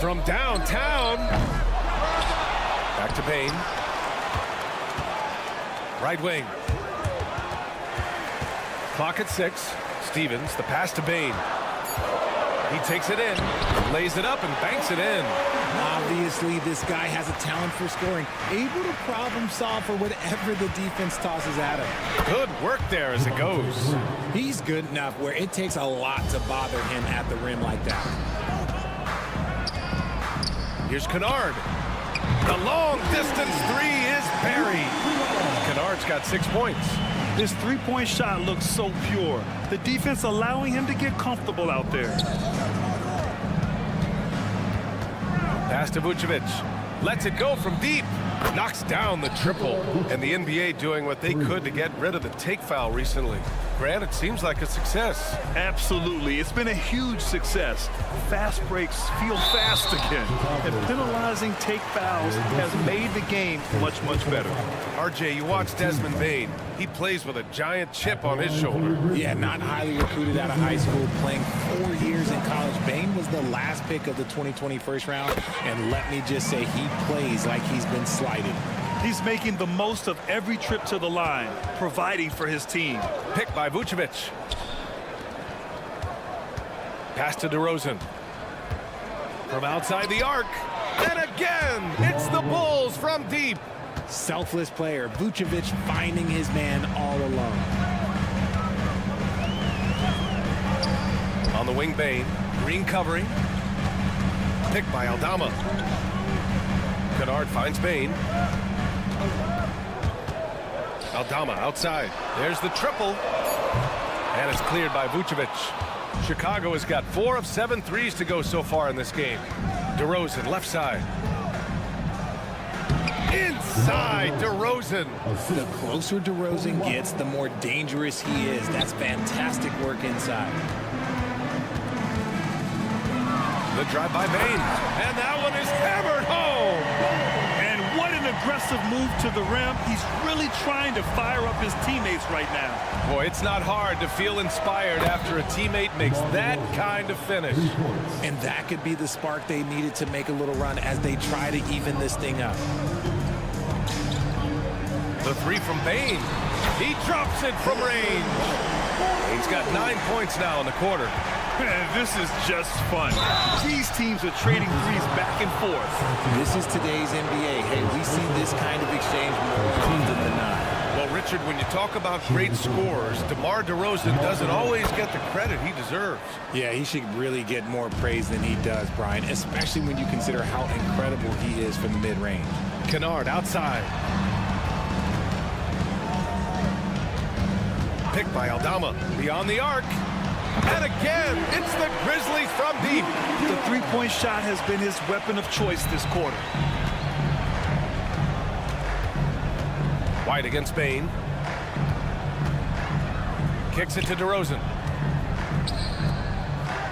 From downtown. Back to Bane. Right wing. Clock at 6. Stevens, the pass to Bane. He takes it in, lays it up, and banks it in. Obviously, this guy has a talent for scoring, able to problem solve for whatever the defense tosses at him. Good work there as it goes. He's good enough where it takes a lot to bother him at the rim like that. Here's Kennard. The long distance 3 is buried. Kennard's got 6 points. His three-point shot looks so pure. The defense allowing him to get comfortable out there. Pass to Vucevic. Lets it go from deep. Knocks down the triple. And the NBA doing what they could to get rid of the take foul recently. Grant, it seems like a success. Absolutely. It's been a huge success. Fast breaks feel fast again. And penalizing take fouls has made the game much, much better. RJ, you watch Desmond Bane. He plays with a giant chip on his shoulder. Yeah, not highly recruited out of high school, playing 4 years in college. Bane was the last pick of the 2020 first round, and let me just say he plays like he's been slighted. He's making the most of every trip to the line, providing for his team. Pick by Vucevic. Pass to DeRozan. From outside the arc. And again, it's the Bulls from deep. Selfless player, Vucevic finding his man all alone. On the wing, Bane. Green covering. Pick by Aldama. Kennard finds Bane. Aldama outside. There's the triple. And it's cleared by Vucevic. Chicago has got 4 of 7 threes to go so far in this game. DeRozan, left side. Inside, DeRozan. The closer DeRozan gets, the more dangerous he is. That's fantastic work inside. The drive by Bane. And that one is hammered home. And what an aggressive move to the rim. He's really trying to fire up his teammates right now. Boy, it's not hard to feel inspired after a teammate makes that kind of finish. And that could be the spark they needed to make a little run as they try to even this thing up. The 3 from Bane. He drops it from range. He's got 9 points now in the quarter. Man, this is just fun. These teams are trading threes back and forth. This is today's NBA. Hey, we see this kind of exchange more often than not. Well, Richard, when you talk about great scorers, DeMar DeRozan doesn't always get the credit he deserves. Yeah, he should really get more praise than he does, Brian, especially when you consider how incredible he is from mid-range. Kennard outside. Pick by Aldama. Beyond the arc. And again, it's the Grizzlies from deep. The three-point shot has been his weapon of choice this quarter. White against Bane. Kicks it to DeRozan.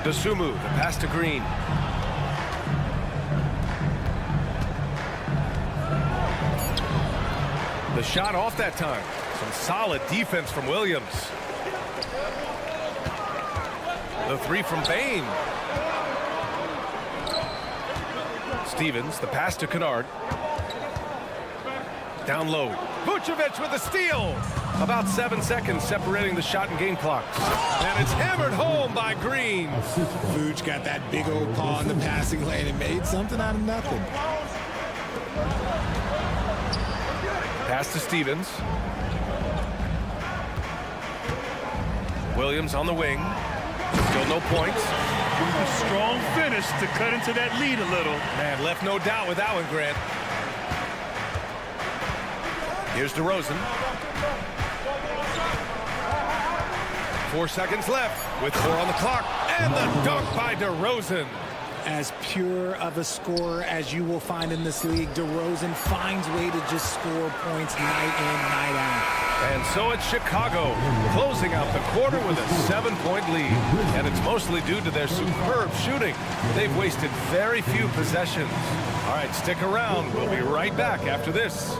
DeSumo, the pass to Green. The shot off that time. Some solid defense from Williams. The 3 from Bane. Stevens, the pass to Kennard. Down low. Vucevic with a steal. About 7 seconds separating the shot and game clocks. And it's hammered home by Green. Vooch got that big old paw in the passing lane and made something out of nothing. Pass to Stevens. Williams on the wing. Still no points. A strong finish to cut into that lead a little. Man, left no doubt with that one, Grant. Here's DeRozan. 4 seconds left with 4 on the clock. And the dunk by DeRozan. As pure of a scorer as you will find in this league, DeRozan finds way to just score points night in, night out. And so it's Chicago closing out the quarter with a 7-point lead. And it's mostly due to their superb shooting. They've wasted very few possessions. All right, stick around. We'll be right back after this.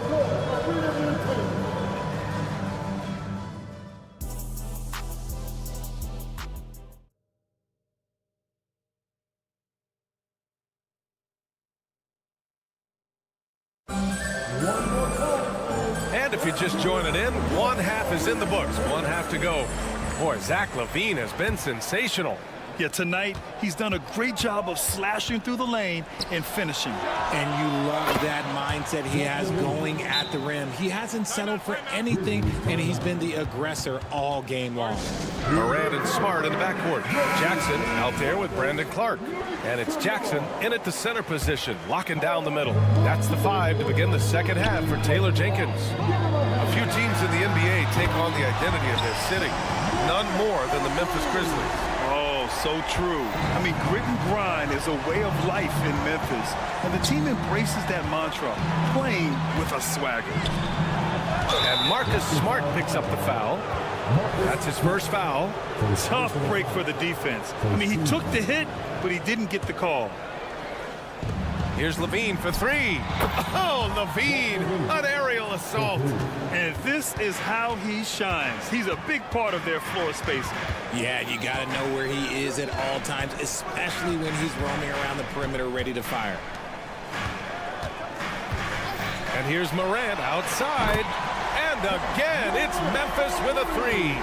If you're just joining in, one half is in the books. One half to go. Boy, Zach LaVine has been sensational. Yeah, tonight he's done a great job of slashing through the lane and finishing. And you love that mindset he has going at the rim. He hasn't settled for anything, and he's been the aggressor all game long. Morant and Smart in the backcourt. Jackson out there with Brandon Clark. And it's Jackson in at the center position, locking down the middle. That's the 5 to begin the second half for Taylor Jenkins. A few teams in the NBA take on the identity of their city. None more than the Memphis Grizzlies. Oh, so true. I mean, grit and grind is a way of life in Memphis. And the team embraces that mantra, playing with a swagger. And Marcus Smart picks up the foul. That's his first foul. Tough break for the defense. I mean, he took the hit, but he didn't get the call. Here's LaVine for 3. Oh, LaVine, an aerial assault. And this is how he shines. He's a big part of their floor spacing. Yeah, you got to know where he is at all times, especially when he's roaming around the perimeter ready to fire. And here's Morant outside. And again, it's Memphis with a 3.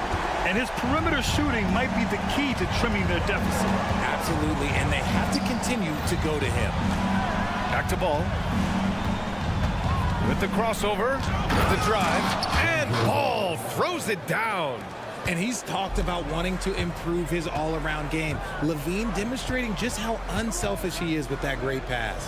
And his perimeter shooting might be the key to trimming their deficit. Absolutely, and they have to continue to go to him. Back to Ball. With the crossover, with the drive, and Ball throws it down. And he's talked about wanting to improve his all-around game. LaVine demonstrating just how unselfish he is with that great pass.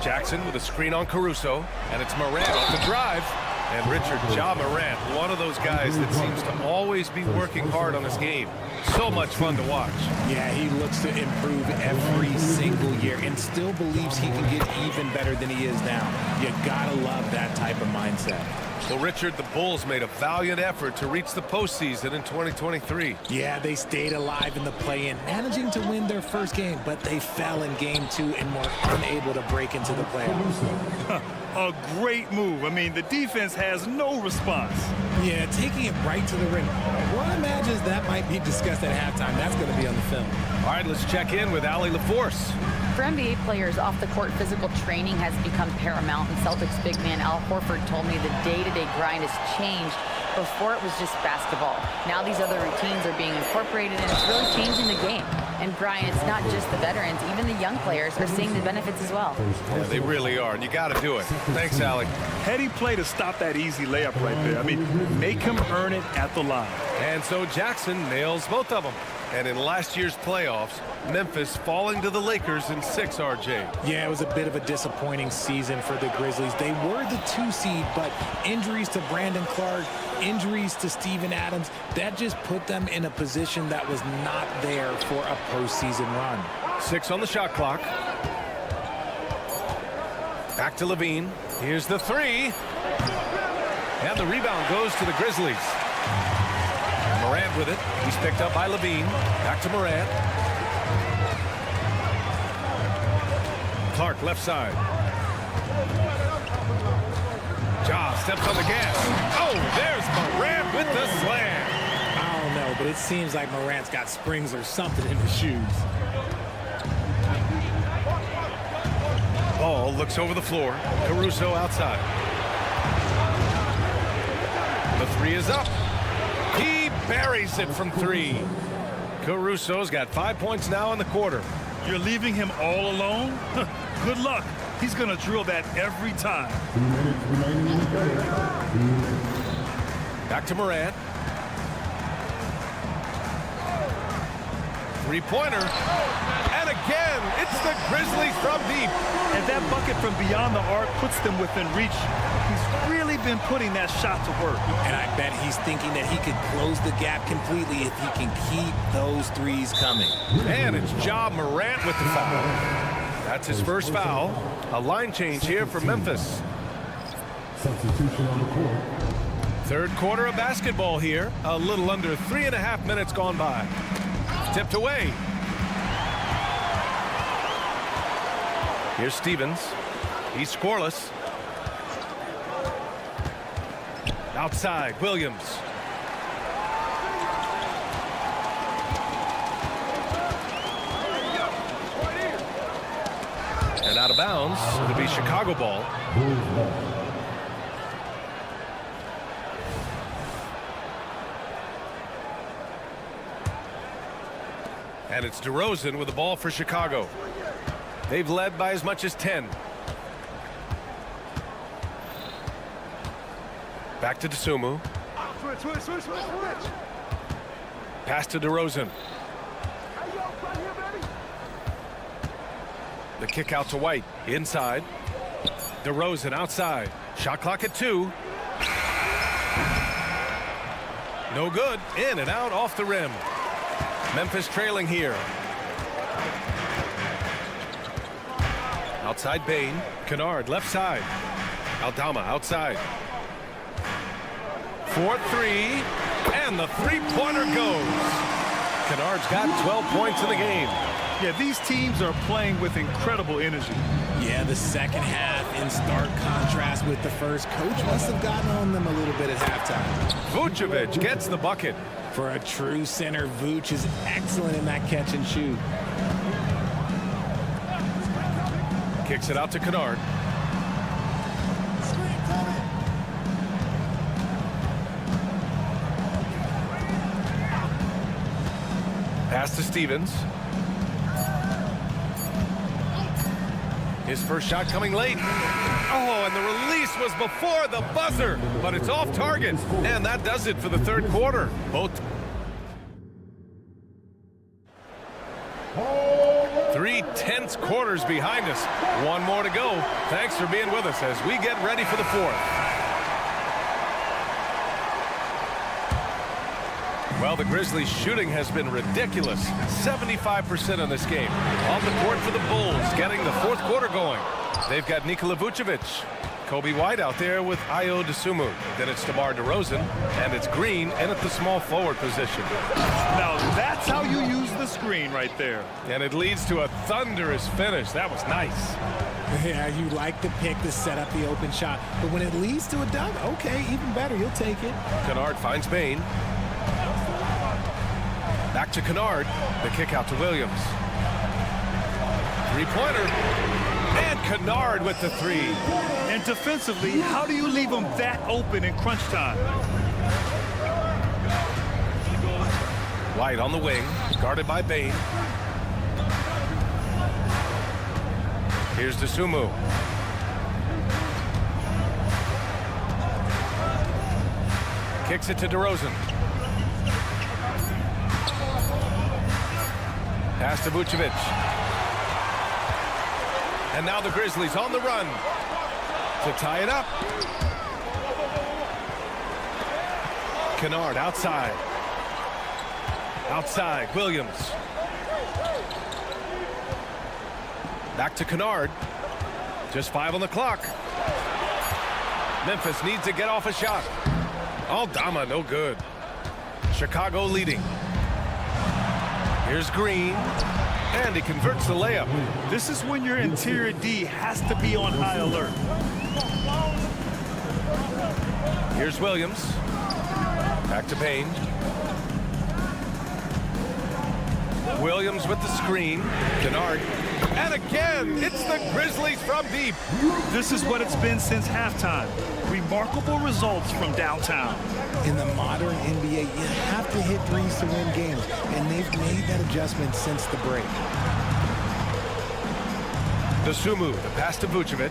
Jackson with a screen on Caruso, and it's Morant off the drive. And Richard Ja Morant, one of those guys that seems to always be working hard on his game. So much fun to watch. Yeah, he looks to improve every single year and still believes he can get even better than he is now. You gotta love that type of mindset. Well, Richard, the Bulls made a valiant effort to reach the postseason in 2023. Yeah, they stayed alive in the play-in, managing to win their first game, but they fell in game 2 and were unable to break into the playoffs. A great move. I mean, the defense has no response. Yeah, taking it right to the rim. One imagines that might be discussed at halftime. That's going to be on the film. All right, let's check in with Allie LaForce. For NBA players, off-the-court physical training has become paramount, and Celtics big man Al Horford told me the day-to-day grind has changed. Before it was just basketball. Now these other routines are being incorporated, and it's really changing the game. And Brian, it's not just the veterans, even the young players are seeing the benefits as well. Yeah, they really are, and you got to do it. Thanks, Allie. Heady play to stop that easy layup right there. I mean, make him earn it at the line. And so Jackson nails both of them. And in last year's playoffs, Memphis falling to the Lakers in 6, RJ. Yeah, it was a bit of a disappointing season for the Grizzlies. They were the 2 seed, but injuries to Brandon Clark, injuries to Steven Adams, that just put them in a position that was not there for a postseason run. 6 on the shot clock. Back to LaVine. Here's the 3. And the rebound goes to the Grizzlies. Morant with it. He's picked up by LaVine. Back to Morant. Clark left side. Ja steps on the gas. Oh, there's Morant with the slam. I don't know, but it seems like Morant's got springs or something in his shoes. Hall looks over the floor. Caruso outside. The three is up. He buries it from three. Caruso's got 5 points now in the quarter. You're leaving him all alone? Good luck. He's going to drill that every time. Back to Morant. Three-pointer. And again, it's the Grizzlies from deep. And that bucket from beyond the arc puts them within reach. He's really been putting that shot to work. And I bet he's thinking that he could close the gap completely if he can keep those threes coming. And it's Ja Morant with the foul. That's his first foul. A line change here for Memphis. Substitution on the court. Third quarter of basketball here. A little under 3.5 minutes gone by. Tipped away. Here's Stevens. He's scoreless. Outside, Williams. And out of bounds. It'll be Chicago ball. And it's DeRozan with the ball for Chicago. They've led by as much as 10. Back to Dosunmu. Switch. Pass to DeRozan. The kick out to White. Inside. DeRozan outside. Shot clock at 2. No good. In and out off the rim. Memphis trailing here. Outside Bain. Kennard left side. Aldama outside. 4-3. And the three-pointer goes. Kennard's got 12 points in the game. Yeah, these teams are playing with incredible energy. Yeah, the second half in stark contrast with the first. Coach must have gotten on them a little bit at halftime. Vucevic gets the bucket. For a true center, Vooch is excellent in that catch and shoot. Kicks it out to Kennard. Pass to Stevens. His first shot coming late. Oh, and the release was before the buzzer, but it's off target. And that does it for the third quarter. Both 3 tense quarters behind us. One more to go. Thanks for being with us as we get ready for the fourth. Well, the Grizzlies' shooting has been ridiculous. 75% in this game. On the court for the Bulls, getting the fourth quarter going. They've got Nikola Vucevic. Kobe White out there with Ayo Dosunmu. Then it's DeMar DeRozan, and it's Green in at the small forward position. Now that's how you use the screen right there. And it leads to a thunderous finish. That was nice. Yeah, you like the pick to set up the open shot, but when it leads to a dunk, okay, even better, you'll take it. Kennard finds Bain. Back to Kennard. The kick out to Williams. Three-pointer. And Kennard with the three. And defensively, how do you leave them that open in crunch time? White on the wing, guarded by Bain. Here's Dosunmu. Kicks it to DeRozan. Pass to Vucevic. And now the Grizzlies on the run to tie it up. Kennard outside. Outside, Williams. Back to Kennard. Just 5 on the clock. Memphis needs to get off a shot. Aldama, no good. Chicago leading. Here's Green. And he converts the layup. This is when your interior D has to be on high alert. Here's Williams. Back to Payne. Williams with the screen. Kennard. And again, it's the Grizzlies from deep. This is what it's been since halftime. Remarkable results from downtown. In the modern NBA, you have to hit threes to win games, and they've made that adjustment since the break. Dosunmu, the pass to Vucevic.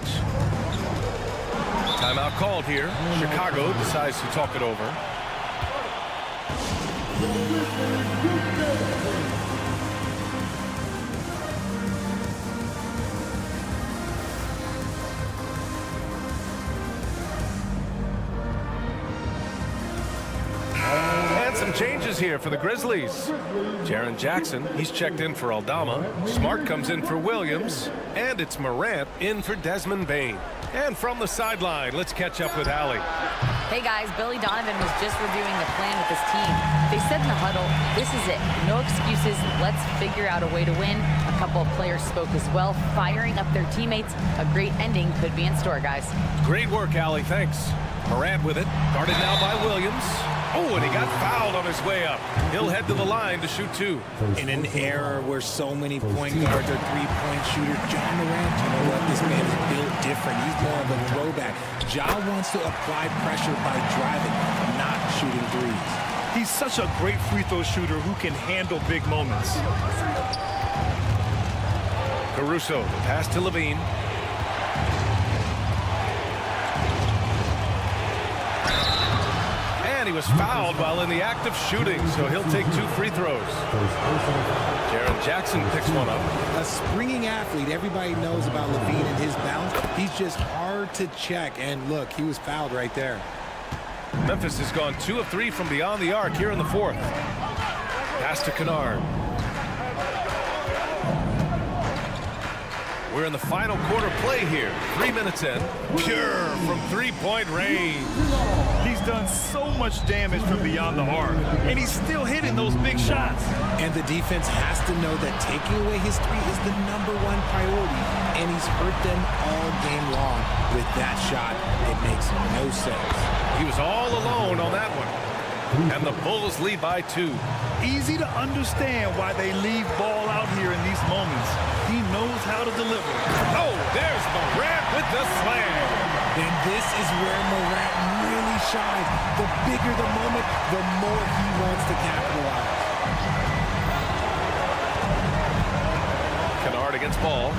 Timeout called here. Chicago decides to talk it over. Some changes here for the Grizzlies. Jaren Jackson, he's checked in for Aldama. Smart comes in for Williams. And it's Morant in for Desmond Bane. And from the sideline, let's catch up with Allie. Hey guys, Billy Donovan was just reviewing the plan with his team. They said in the huddle, this is it. No excuses. Let's figure out a way to win. A couple of players spoke as well, firing up their teammates. A great ending could be in store, guys. Great work, Allie. Thanks. Morant with it. Guarded now by Williams. Oh, and he got fouled on his way up. He'll head to the line to shoot two. In an era where so many point guards are three-point shooters, Ja Morant, you know what? This man is built different. He's more of a throwback. Ja wants to apply pressure by driving, not shooting threes. He's such a great free throw shooter who can handle big moments. Caruso, the pass to Levine. He was fouled while in the act of shooting, so he'll take two free throws. Jaren Jackson picks one up. A springing athlete, everybody knows about Levine and his balance. He's just hard to check, and look, he was fouled right there. Memphis has gone 2 of 3 from beyond the arc here in the fourth. Pass to Kennard. We're in the final quarter play here. 3 minutes in. Pure from three-point range. He's done so much damage from beyond the arc, and he's still hitting those big shots. And the defense has to know that taking away his three is the #1 priority, and he's hurt them all game long. With that shot, it makes no sense. He was all alone on that one. And the Bulls lead by 2. Easy to understand why they leave ball out here in these moments. He knows how to deliver. Oh, there's Morant with the slam. And this is where Morant really shines. The bigger the moment, the more he wants to capitalize. Kennard against Ball.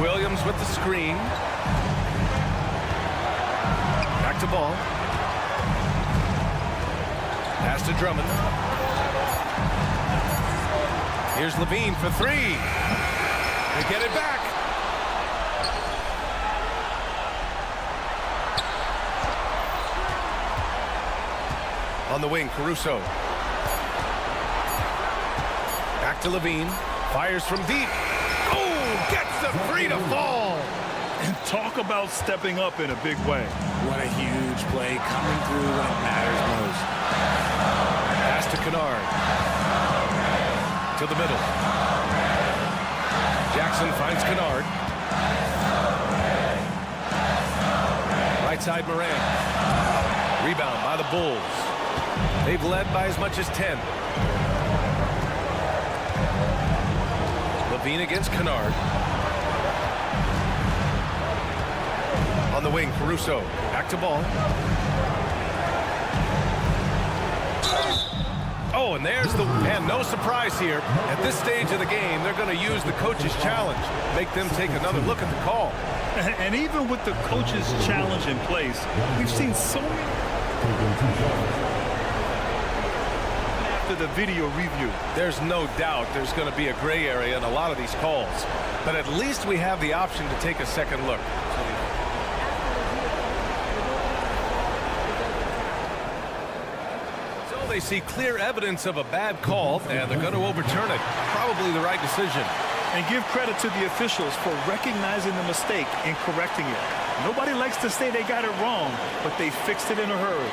Williams with the screen. Back to Ball. Pass to Drummond. Here's Levine for 3. They get it back. On the wing, Caruso. Back to Levine. Fires from deep. Oh, gets the 3 to fall. And talk about stepping up in a big way. What a huge play coming through when it matters most. Pass to Kennard. To the middle. Jackson finds Kennard. Right side Morant. Rebound by the Bulls. They've led by as much as 10. Levine against Kennard. On the wing, Caruso. Back to Ball. Oh, and there's the... And no surprise here. At this stage of the game, they're going to use the coach's challenge. Make them take another look at the call. And even with the coach's challenge in place, we've seen so many... After the video review. There's no doubt there's going to be a gray area in a lot of these calls. But at least we have the option to take a second look. They see clear evidence of a bad call, and they're going to overturn it. Probably the right decision. And give credit to the officials for recognizing the mistake and correcting it. Nobody likes to say they got it wrong, but they fixed it in a hurry.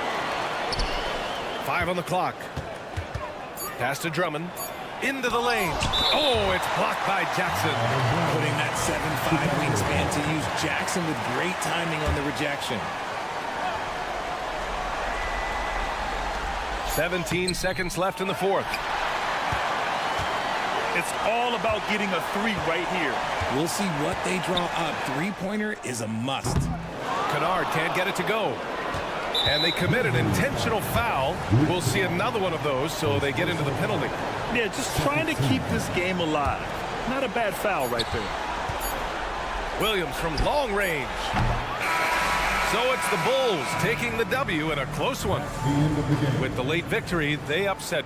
5 on the clock. Pass to Drummond. Into the lane. Oh, it's blocked by Jackson. Putting that 7'5" wingspan to use. Jackson with great timing on the rejection. 17 seconds left in the fourth. It's all about getting a three right here. We'll see what they draw up. Three-pointer is a must. Kennard can't get it to go. And they commit an intentional foul. We'll see another one of those, so they get into the penalty. Yeah, just trying to keep this game alive. Not a bad foul right there. Williams from long range. So it's the Bulls taking the W in a close one. With the late victory, they upset